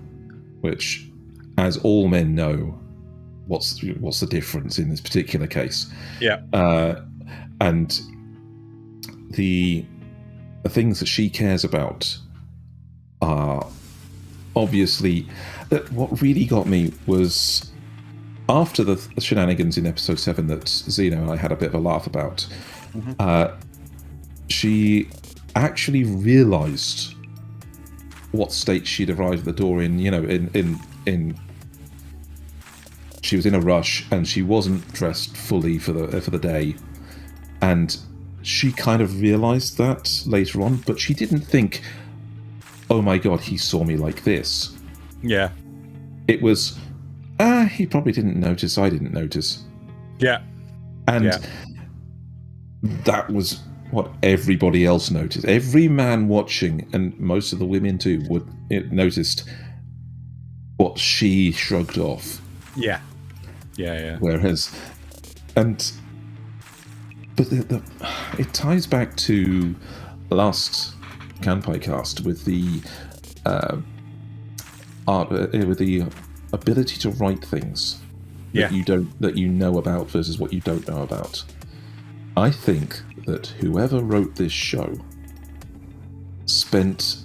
which, as all men know, what's the difference in this particular case? Yeah. And the things that she cares about are obviously... What really got me was, after the shenanigans in episode 7 that Xeno and I had a bit of a laugh about, she actually realised what state she'd arrived at the door in. She was in a rush and she wasn't dressed fully for the day, and she kind of realised that later on, but she didn't think, oh my god, he saw me like this. Yeah. It was, he probably didn't notice, I didn't notice. Yeah. And that was what everybody else noticed. Every man watching, and most of the women too, noticed what she shrugged off. Yeah. Whereas, but it ties back to last Kanpai Cast with the with the ability to write things that you know about versus what you don't know about. I think that whoever wrote this show spent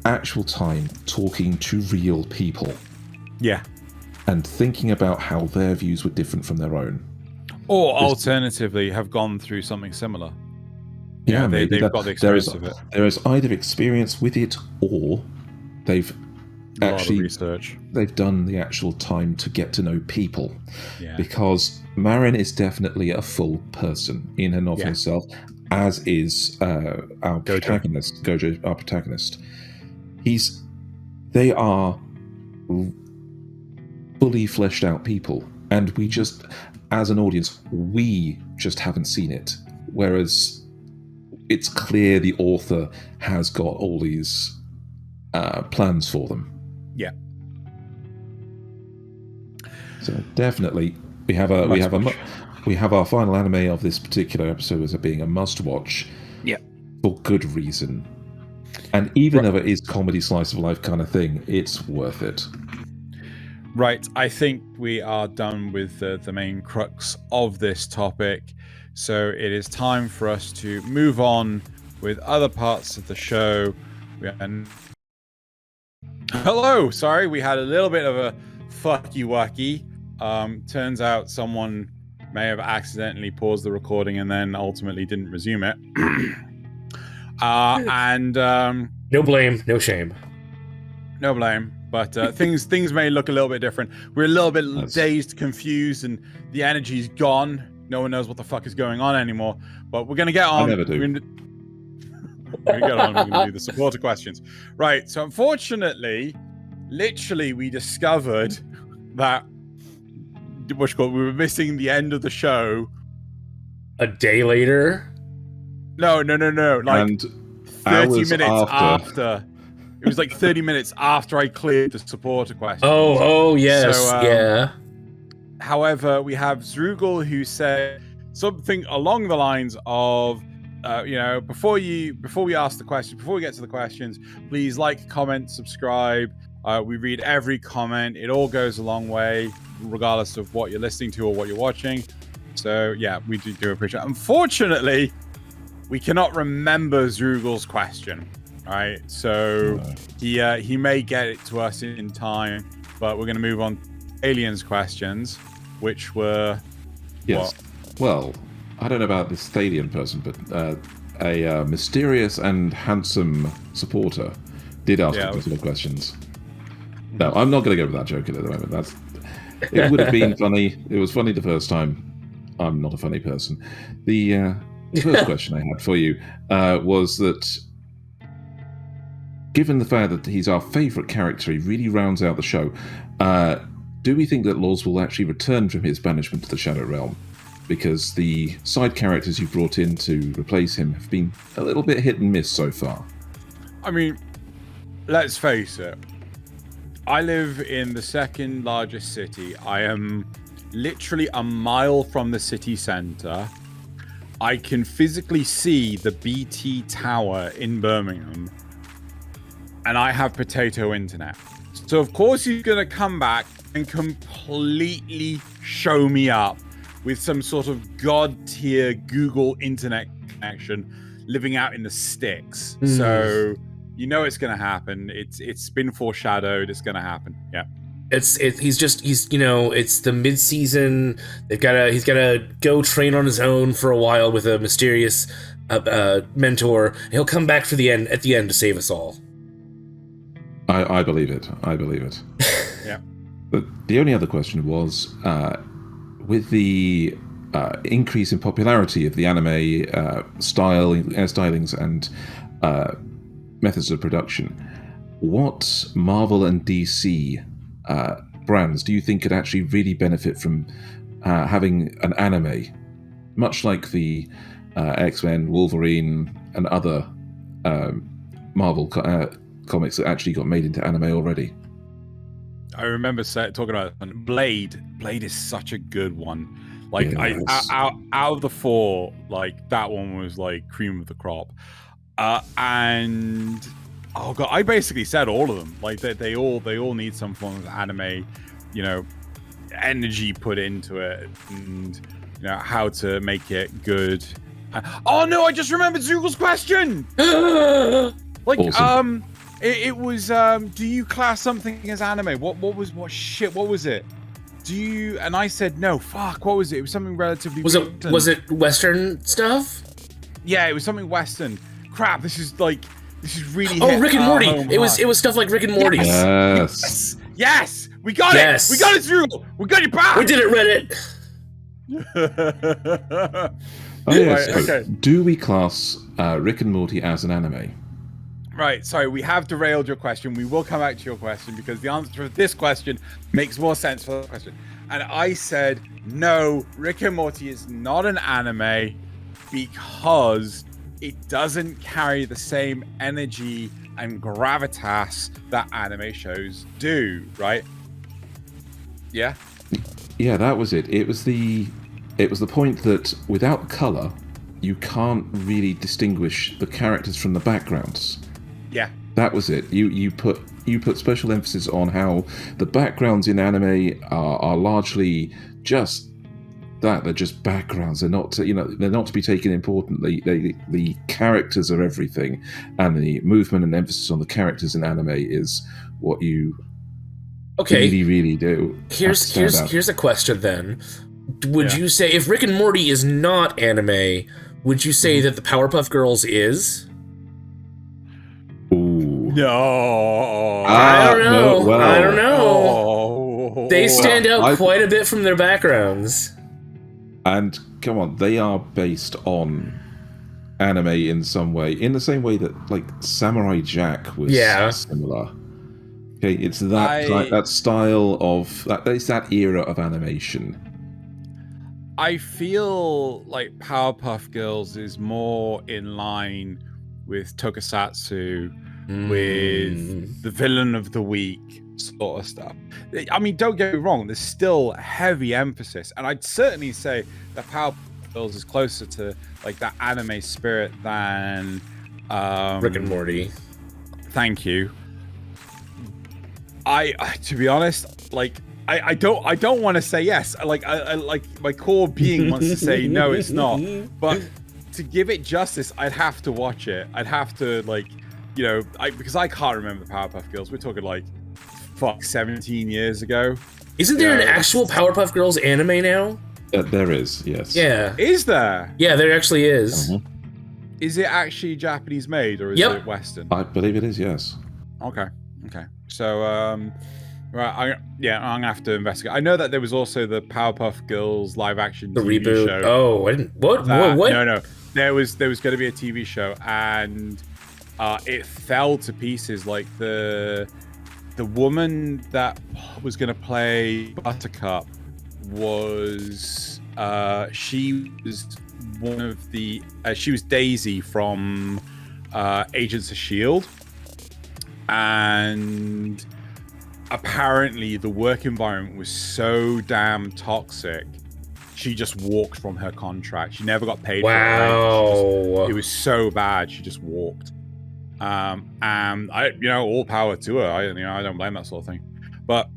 actual time talking to real people. Yeah. And thinking about how their views were different from their own. Or alternatively, have gone through something similar. Yeah, they've got the experience of it. There is either experience with it, or they've actually research. They've done the actual time to get to know people. Yeah. Because Marin is definitely a full person in and of herself, as is our protagonist, Gojo, our protagonist. They are fully fleshed out people, and we just, as an audience, we just haven't seen it. Whereas it's clear the author has got all these plans for them. Yeah. So definitely, we have our final anime of this particular episode as being a must-watch. Yeah. For good reason. And even though it is comedy slice of life kind of thing, it's worth it. Right, I think we are done with the main crux of this topic, so it is time for us to move on with other parts of the show. Hello, sorry, we had a little bit of a fucky-wucky. Turns out someone may have accidentally paused the recording and then ultimately didn't resume it. No blame, no shame. No blame. But things may look a little bit different. We're a little bit dazed, confused, and the energy's gone. No one knows what the fuck is going on anymore. But we're going to get on. I never do. We're going to get on. We're going to do the supporter questions. Right. So unfortunately, literally, we discovered that we were missing the end of the show. A day later? No. Like and 30 minutes after. It was like 30 minutes after I cleared the supporter question. Oh, yes, so, yeah. However, we have Zrugel who said something along the lines of, before we ask the questions, before we get to the questions, please like, comment, subscribe. We read every comment. It all goes a long way, regardless of what you're listening to or what you're watching. So yeah, we do appreciate it. Unfortunately, we cannot remember Zrugel's question. All right, so he may get it to us in time, but we're going to move on to Thaylien's questions, which were yes. What? Well, I don't know about this Thaylien person, but a mysterious and handsome supporter did ask a couple of questions. No, I'm not going to go with that joke at the moment. It would have been funny. It was funny the first time. I'm not a funny person. The first question I had for you was that, given the fact that he's our favourite character, he really rounds out the show. Do we think that Laws will actually return from his banishment to the Shadow Realm? Because the side characters you brought in to replace him have been a little bit hit and miss so far. I mean, let's face it. I live in the second largest city. I am literally a mile from the city centre. I can physically see the BT Tower in Birmingham. And I have potato internet. So of course he's going to come back and completely show me up with some sort of god tier Google internet connection living out in the sticks. So you know it's going to happen. It's been foreshadowed. It's going to happen. Yeah. He's it's the mid-season. He's got to go train on his own for a while with a mysterious mentor. He'll come back at the end to save us all. I believe it. Yeah. But the only other question was, with the increase in popularity of the anime stylings and methods of production, what Marvel and DC brands do you think could actually really benefit from having an anime, much like the X-Men, Wolverine, and other Marvel comics that actually got made into anime already. I remember talking about Blade. Blade is such a good one. Like Yes. out of the 4, like that one was like cream of the crop. And oh god, I basically said all of them. Like they all need some form of anime, energy put into it, and how to make it good. Oh no, I just remembered Zugel's question. Like Awesome. it was do you class something as anime? What was it? Do you? And I said no. Fuck, what was it? It was something relatively recent. Was it Western stuff? Yeah, it was something Western. Crap, this is really Rick and Morty. It was stuff like Rick and Morty. Yes, we got it. We got it through. We got it back. We did it, Reddit. Oh yes. Right, okay. Do we class Rick and Morty as an anime? Right, sorry, we have derailed your question. We will come back to your question because the answer to this question makes more sense for the question. And I said, no, Rick and Morty is not an anime because it doesn't carry the same energy and gravitas that anime shows do, right? Yeah? Yeah, that was it. It was the point that without color, you can't really distinguish the characters from the backgrounds. Yeah. That was it. You put special emphasis on how the backgrounds in anime are largely just that. They're just backgrounds. They're not they're not to be taken importantly. The characters are everything, and the movement and emphasis on the characters in anime is what you really do. Here's a question then. Would you say, if Rick and Morty is not anime, would you say that the Powerpuff Girls is? Ooh. No. I don't know. No, well, I don't know. Oh. They stand out quite a bit from their backgrounds. And come on, they are based on anime in some way, in the same way that like Samurai Jack was similar. Okay, it's that style of that era of animation. I feel like Powerpuff Girls is more in line with Tokusatsu, with the villain of the week sort of stuff. I mean, don't get me wrong, there's still heavy emphasis, and I'd certainly say that Powerpuff Girls is closer to like that anime spirit than Rick and Morty. Thank you. I to be honest, like I don't want to say yes. I like my core being wants to say no, it's not. But to give it justice, I'd have to watch it. I'd have to because I can't remember the Powerpuff Girls. We're talking like 17 years ago. Isn't there an actual Powerpuff Girls anime now? There is, yes. Yeah. Is there? Yeah, there actually is. Uh-huh. Is it actually Japanese made or is it Western? I believe it is, yes. Okay. So, right, I'm gonna have to investigate. I know that there was also the Powerpuff Girls live action TV reboot. show. Oh, I didn't. What? No. There was going to be a TV show, and it fell to pieces. Like the woman that was going to play Buttercup was she was one of the she was Daisy from Agents of S.H.I.E.L.D. And apparently the work environment was so damn toxic, she just walked from her contract. She never got paid for it. It was so bad, she just walked. And all power to her. I don't blame that sort of thing. But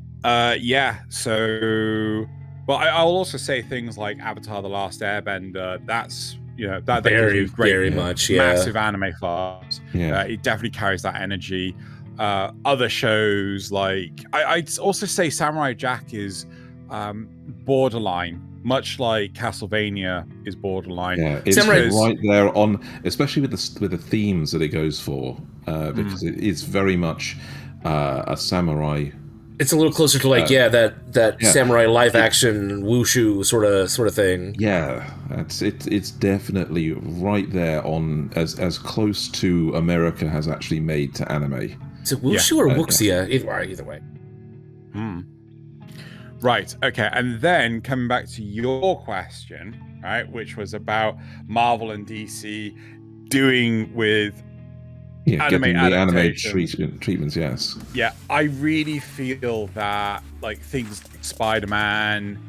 so but I'll also say things like Avatar: The Last Airbender. That's that very great, very much massive anime fans. Yeah. It definitely carries that energy. Other shows like I'd also say Samurai Jack is borderline, much like Castlevania is borderline. Yeah, it's right there on, especially with the themes that it goes for, because it is very much a samurai. It's a little closer to that samurai live action wushu sort of thing. Yeah, it's definitely right there on as close to America has actually made to anime. Is it wushu or wuxia? Either way. Right. Okay. And then coming back to your question, right? Which was about Marvel and DC doing with anime getting the anime adaptations. treatments, yes. Yeah, I really feel that like things like Spider-Man,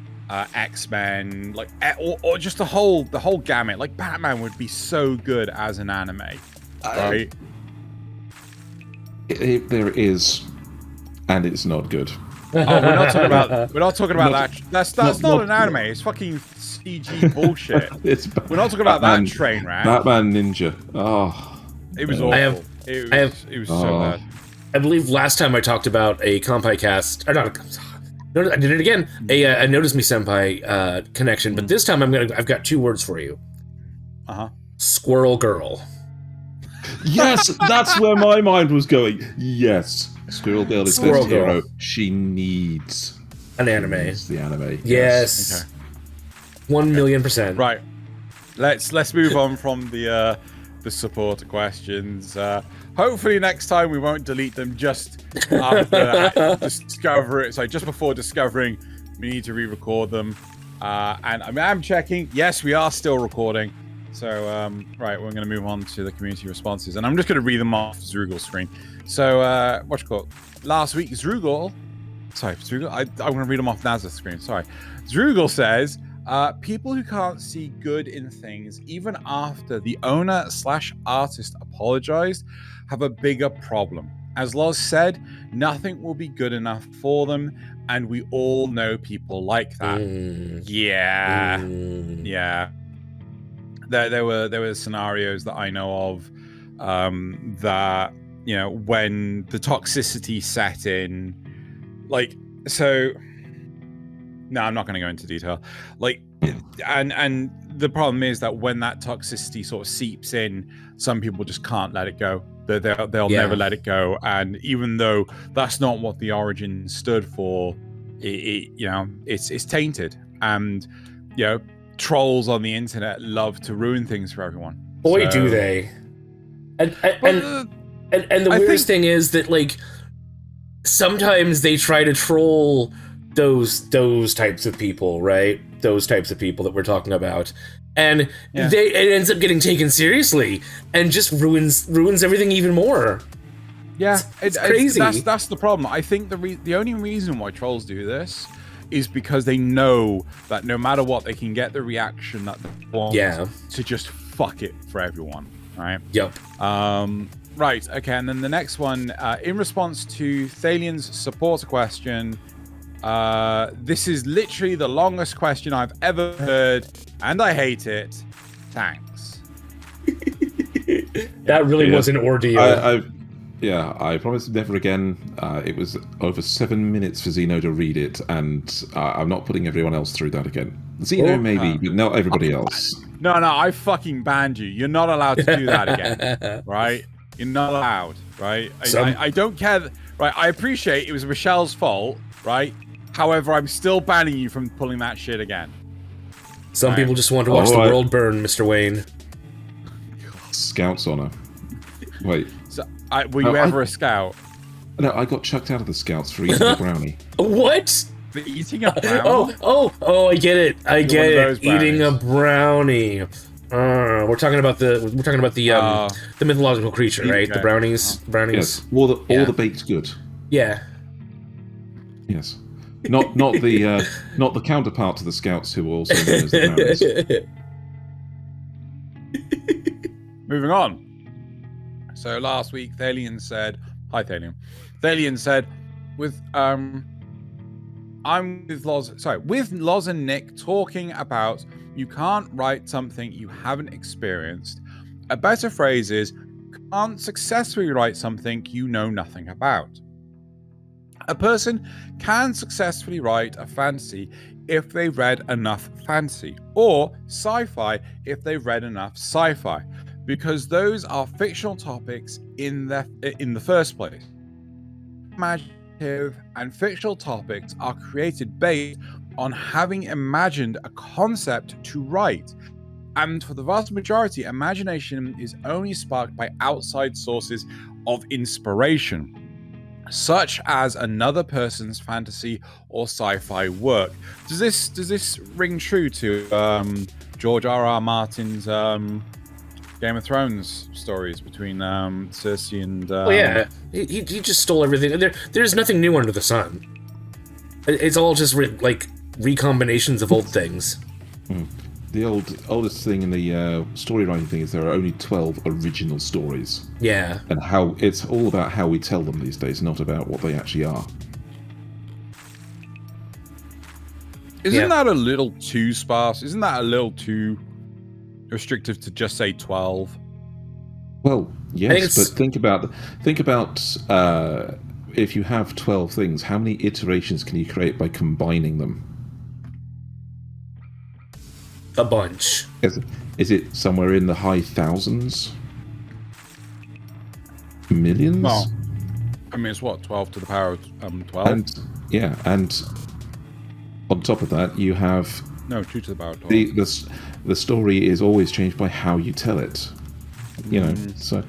X-Men, like or just the whole gamut. Like Batman would be so good as an anime, right? There is, and it's not good. Oh, we're not talking about that. That's not an anime. It's fucking CG bullshit. We're not talking about that train wreck. Batman Ninja. Oh, it was awful. It was so bad. I believe last time I talked about a Kanpai Cast, or not. I did it again. A Notice Me Senpai connection, but this time I've got 2 words for you. Squirrel Girl. Yes, that's where my mind was going. Yes, Squirrel Girl is this hero. She needs an anime. It's the anime. Yes. Okay. 1,000,000%. Right. Let's move on from the supporter questions. Hopefully next time we won't delete them just after just before discovering we need to re-record them. And I'm checking. Yes, we are still recording. So right, we're going to move on to the community responses, and I'm just going to read them off Zrugal's screen. So last week Zrugal. I'm going to read them off Nasuth's screen. Sorry, Zrugal says. People who can't see good in things, even after the owner/artist apologized, have a bigger problem. As Loz said, nothing will be good enough for them, and we all know people like that. Yeah. There were scenarios that I know of that, you know, when the toxicity set in, like, so. No, I'm not going to go into detail. Like, and the problem is that when that toxicity sort of seeps in, some people just can't let it go. They'll never let it go. And even though that's not what the origin stood for, it's tainted. And you know, trolls on the internet love to ruin things for everyone. Boy, do they! And the weirdest thing is that, like, sometimes they try to troll those types of people, right? Those types of people that we're talking about, and it ends up getting taken seriously and just ruins everything even more. Yeah, it's crazy. That's the problem. I think the only reason why trolls do this is because they know that no matter what, they can get the reaction that they want to just fuck it for everyone, right? Yep. Right. Okay. And then the next one, in response to Thaylien's supporter question. This is literally the longest question I've ever heard, and I hate it. Thanks. That really was an ordeal. I promise never again. It was over 7 minutes for Xeno to read it, and I'm not putting everyone else through that again. Xeno maybe, but not everybody else. No, I fucking banned you. You're not allowed to do that again, right? You're not allowed, right? I don't care. Right? I appreciate it was Michelle's fault, right? However, I'm still banning you from pulling that shit again. Some people just want to watch the world burn, Mr. Wayne. Scout's honor. Wait. So, were you ever a scout? No, I got chucked out of the Scouts for eating a brownie. What? For eating a brownie? Oh! I get it. I get it. Eating a brownie. We're talking about the mythological creature, right? Okay. The brownies. Yes. All the baked good. Yeah. Yes. Not the counterpart to the Scouts who are also known as the Brownies. Moving on. So last week, Thaylien said, "Hi, Thaylien." Thaylien said, with Loz and Nick talking about you can't write something you haven't experienced. A better phrase is can't successfully write something you know nothing about. A person can successfully write a fantasy if they've read enough fantasy, or sci-fi if they've read enough sci-fi, because those are fictional topics in the first place. Imaginative and fictional topics are created based on having imagined a concept to write, and for the vast majority, imagination is only sparked by outside sources of inspiration, such as another person's fantasy or sci-fi work. Does this ring true to George R.R. Martin's Game of Thrones stories between Cersei and. He just stole everything. There's nothing new under the sun. It's all just recombinations of old things. The oldest thing in the story writing thing is there are only 12 original stories. Yeah. And how it's all about how we tell them these days, not about what they actually are. Isn't that a little too sparse? Isn't that a little too restrictive to just say 12? Well, yes, but think about if you have 12 things, how many iterations can you create by combining them? A bunch. Is it somewhere in the high thousands? Millions? Well, I mean, it's what, 12 to the power of 12? And on top of that, you have... No, 2 to the power of 12. The story is always changed by how you tell it. You know, so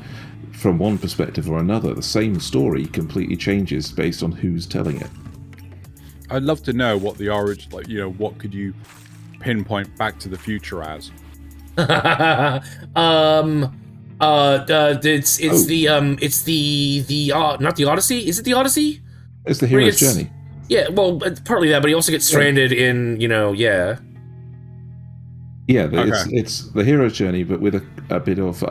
from one perspective or another, the same story completely changes based on who's telling it. I'd love to know what the origin, what could you pinpoint Back to the Future as? It's not the Odyssey. Is it the Odyssey? It's the hero's journey. Yeah, well, partly that, but he also gets stranded in, Yeah, it's the hero's journey, but with a bit of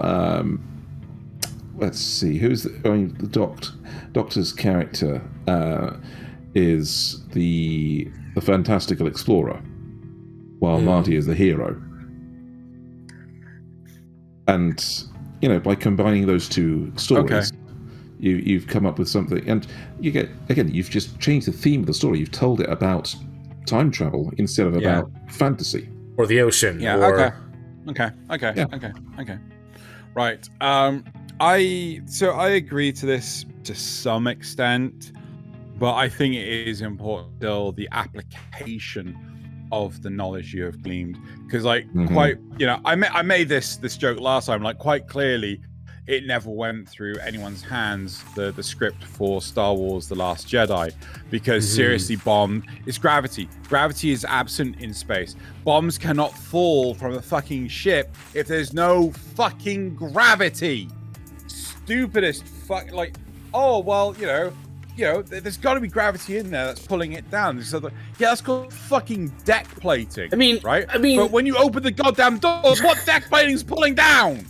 let's see, the Doctor's character is the fantastical explorer, while Marty is the hero. And by combining those two stories, you've come up with something, and you've just changed the theme of the story. You've told it about time travel instead of about fantasy. Or the ocean. Yeah. Or... Okay. Right. I agree to this to some extent, but I think it is important still the application of the knowledge you have gleaned, because I made this joke last time. Quite clearly, it never went through anyone's hands, the script for Star Wars The Last Jedi, because seriously, it's gravity. Gravity is absent in space. Bombs cannot fall from a fucking ship if there's no fucking gravity. Stupidest there's got to be gravity in there that's pulling it down. So that's called fucking deck plating. But when you open the goddamn doors, what deck plating's pulling down?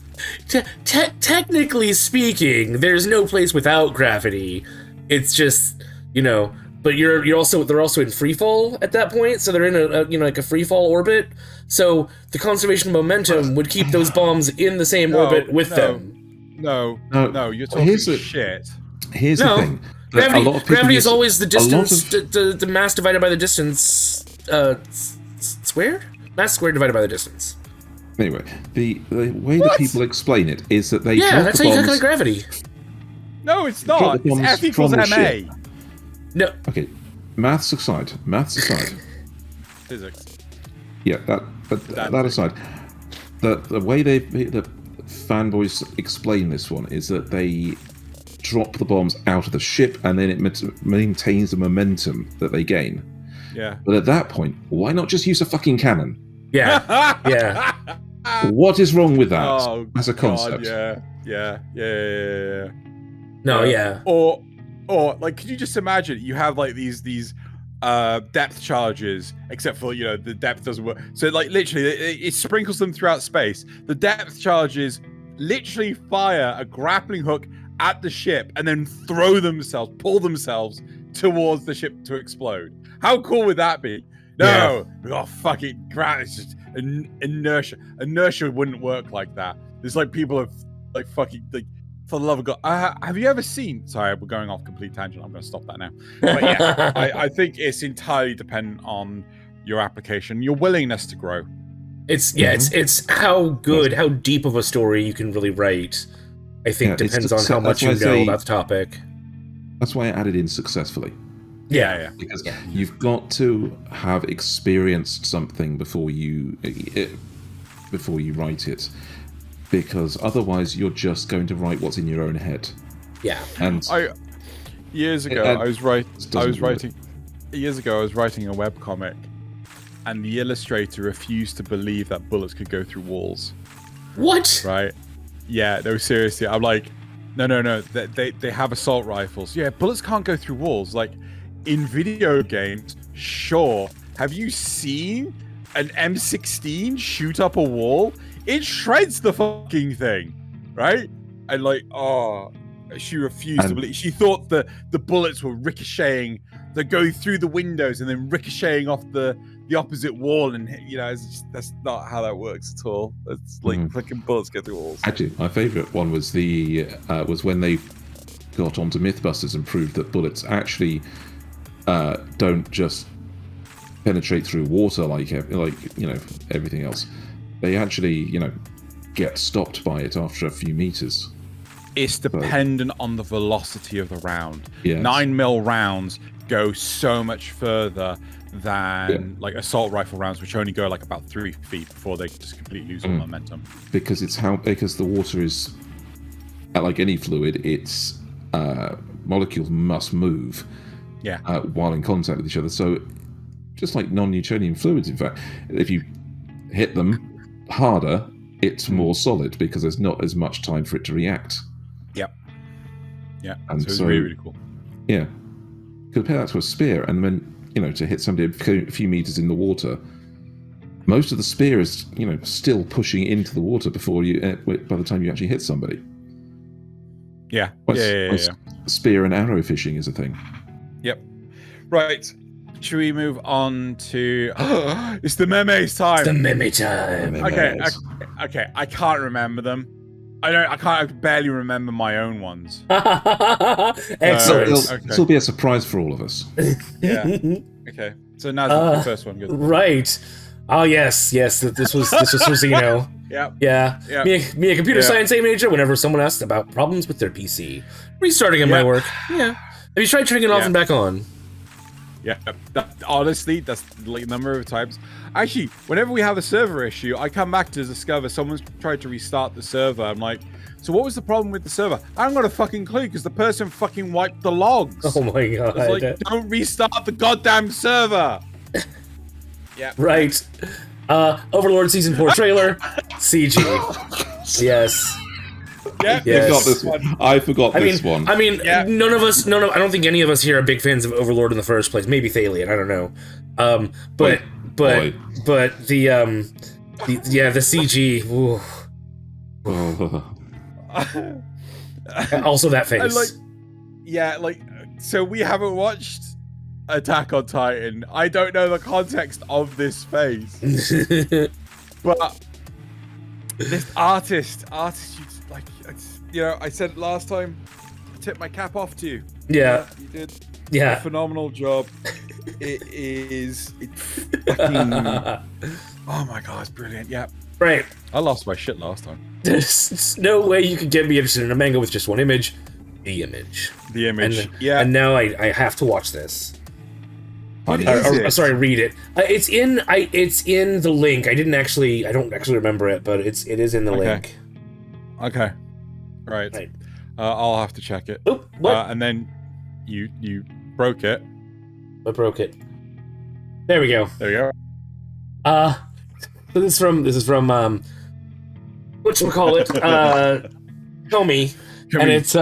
Technically speaking, there's no place without gravity. It's just, but they're also in free fall at that point, so they're in a free fall orbit. So the conservation of momentum would keep those bombs in the same orbit with them. No, you're talking shit. Here's the thing. Gravity is always the distance, the mass divided by the distance squared? Mass squared divided by the distance. Anyway, the way that people explain it is that they drop that's the how you bombs... calculate gravity. No, it's not. It's F equals MA. No. Okay, maths aside. Physics. Yeah, that aside. The way the fanboys explain this one is that they drop the bombs out of the ship and then it maintains the momentum that they gain. Yeah. But at that point, why not just use a fucking cannon? Yeah. Yeah. What is wrong with that as a concept? Yeah. No, yeah. Or could you just imagine you have these depth charges, except for the depth doesn't work. So literally it sprinkles them throughout space. The depth charges literally fire a grappling hook at the ship and then pull themselves towards the ship to explode. How cool would that be? No, we got fucking gravity. It's just inertia. Inertia wouldn't work like that. There's people have fucking for the love of God. Have you ever seen? Sorry, we're going off complete tangent. I'm going to stop that now. But yeah, I think it's entirely dependent on your application, your willingness to grow. It's how good, how deep of a story you can really write. I think depends on how much you know about the topic. That's why I added in successfully. Yeah. Because you've got to have experienced something before you write it, because otherwise you're just going to write what's in your own head. Yeah. And years ago I was writing a webcomic, and the illustrator refused to believe that bullets could go through walls. What? Right? Yeah, no, seriously. I'm like, no. They have assault rifles. Yeah, bullets can't go through walls. Like, in video games, sure. Have you seen an M16 shoot up a wall? It shreds the fucking thing, right? And like, she refused to believe. She thought the bullets were ricocheting, that go through the windows and then ricocheting off the opposite wall, and that's not how that works at all. It's like fucking bullets go through walls. Actually, my favourite one was was when they got onto MythBusters and proved that bullets actually don't just penetrate through water like everything else. They actually get stopped by it after a few meters. It's dependent on the velocity of the round. Yes. 9mm rounds go so much further than like assault rifle rounds, which only go like about 3 feet before they just completely lose all momentum. Because the water is, like any fluid, its molecules must move while in contact with each other. So just like non-Newtonian fluids, in fact, if you hit them harder, it's more solid because there's not as much time for it to react. And so it's really, really cool. Yeah. Compare that to a spear, and then, to hit somebody a few meters in the water, most of the spear is, still pushing into the water before by the time you actually hit somebody. Yeah. Spear and arrow fishing is a thing. Yep. Right. Should we move on to... it's the memes time. It's the meme time. Okay. I can't remember them. I barely remember my own ones. Excellent. This will be a surprise for all of us. Yeah. Okay. So now the first one. Good. Right. Oh yes. This was for Xeno. Yeah. Me a computer science A major. Whenever someone asks about problems with their PC, restarting in my work. Yeah. Have you tried turning it off and back on? Yeah, honestly, that's like a number of times. Actually, whenever we have a server issue, I come back to discover someone's tried to restart the server. I'm like, so what was the problem with the server? I haven't got a fucking clue because the person fucking wiped the logs. Oh my god. It's like, don't restart the goddamn server. Yeah. Right. Overlord Season 4 trailer. CG. Yes. Yeah, yes. I forgot this one. I mean, none of us. I don't think any of us here are big fans of Overlord in the first place. Maybe Thaylien, I don't know. But the CG. Ooh. Also that face. So we haven't watched Attack on Titan. I don't know the context of this face, but this artist. I said it last time. I tip my cap off to you. Yeah, you did. Yeah, a phenomenal job. It's fucking. Oh my god, it's brilliant. Yeah. Right. I lost my shit last time. There's no way you could get me interested in a manga with just one image. The image. And now I have to watch this. Sorry, read it. It's in the link. I don't actually remember it, but it is in the link. Okay. Right. I'll have to check it. Oop, what? And then you broke it. I broke it. There we go. There we go. So this is from whatchamacallit? Komi. And it's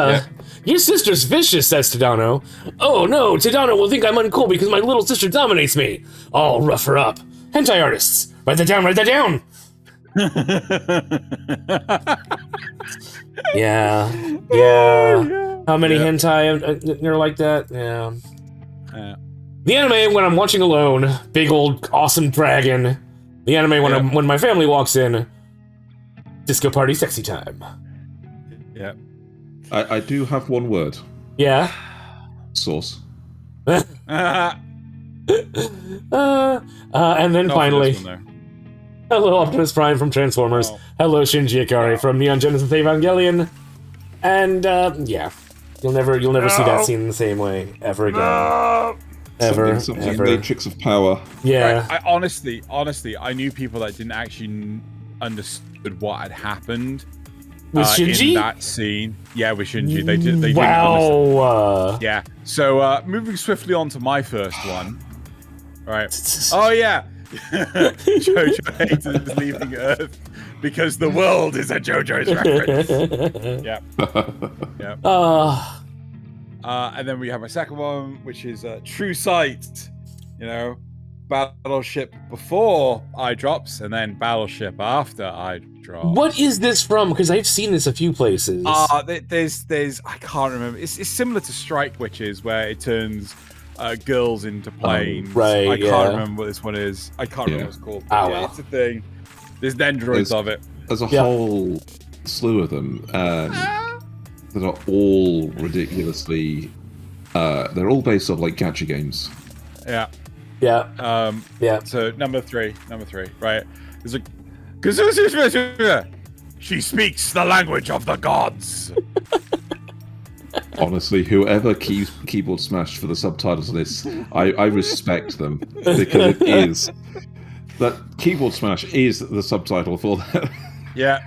your sister's vicious, says Tadano. Oh no, Tadano will think I'm uncool because my little sister dominates me. I'll rough her up. Hentai artists, write that down. Yeah. How many hentai are like that? Yeah. The anime when I'm watching alone, big old awesome dragon. The anime when my family walks in, disco party sexy time. Yeah. I do have one word. Yeah. Sauce. And then finally, hello Optimus Prime from Transformers. Oh. Hello Shinji Ikari from Neon Genesis Evangelion. And you'll never see that scene in the same way ever again. Something Matrix of Power. Yeah. I honestly, I knew people that didn't actually understood what had happened. With Shinji? In that scene. Yeah, with Shinji. They didn't understand. Yeah. So, moving swiftly on to my first one. Right. Oh, yeah. JoJo haters leaving Earth because the world is a JoJo's reference. Yeah. And then we have my second one, which is True Sight. You know, Battleship before eye drops, and then Battleship after eye drops. What is this from? Because I've seen this a few places. There's I can't remember. It's similar to Strike Witches, where it turns girls into planes. Right. I can't remember what this one is. I can't remember what it's called. But it's a thing. There's Nendroids of it. There's a whole slew of them that are all ridiculously. They're all based off like gacha games. Yeah. So number three, right? There's a she speaks the language of the gods. Honestly, whoever keyboard smashed for the subtitles of this, I respect them, because it is that keyboard smash is the subtitle for that. Yeah.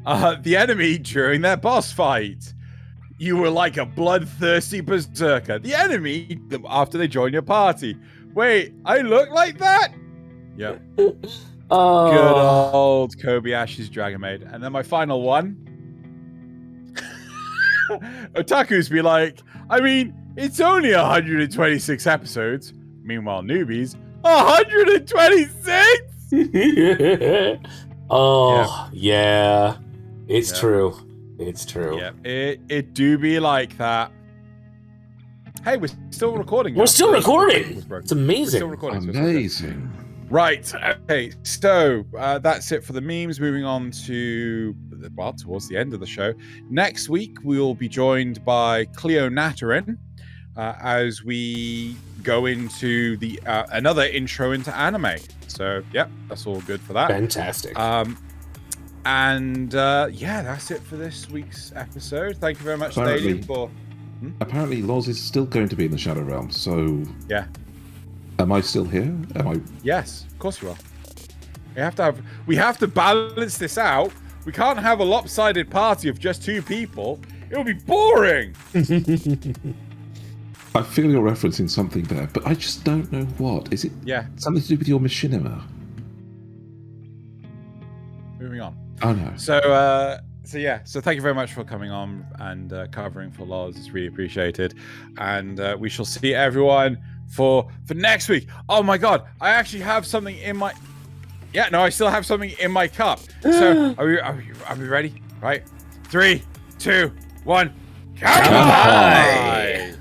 The enemy during their boss fight. You were like a bloodthirsty berserker. The enemy after they join your party. Wait, I look like that? Yep. Good old Kobayashi's Dragon Maid. And then my final one. Otakus be like, I mean, it's only 126 episodes. Meanwhile, newbies, 126? Yeah. It's true. It's true. Yeah, it do be like that. Hey, we're still recording. We're still recording. It's amazing. We're still recording. Amazing. Right. Okay. So that's it for the memes. Moving on to towards the end of the show. Next week we will be joined by Cleo Natarin as we go into the another intro into anime. So that's all good for that. Fantastic. And that's it for this week's episode. Thank you very much, Thaylien, for. Apparently, Loz is still going to be in the Shadow Realm. So yeah, am I still here? Am I? Yes, of course you are. We have to balance this out. We can't have a lopsided party of just 2 people. It will be boring. I feel you're referencing something there, but I just don't know what. Is it something to do with your machinima? Moving on. Oh no. So thank you very much for coming on and covering for Loz. It's really appreciated. And we shall see everyone for next week. Oh my god, I actually have something in my I still have something in my cup. So are we ready? Right? 3, 2, 1. Kanpai!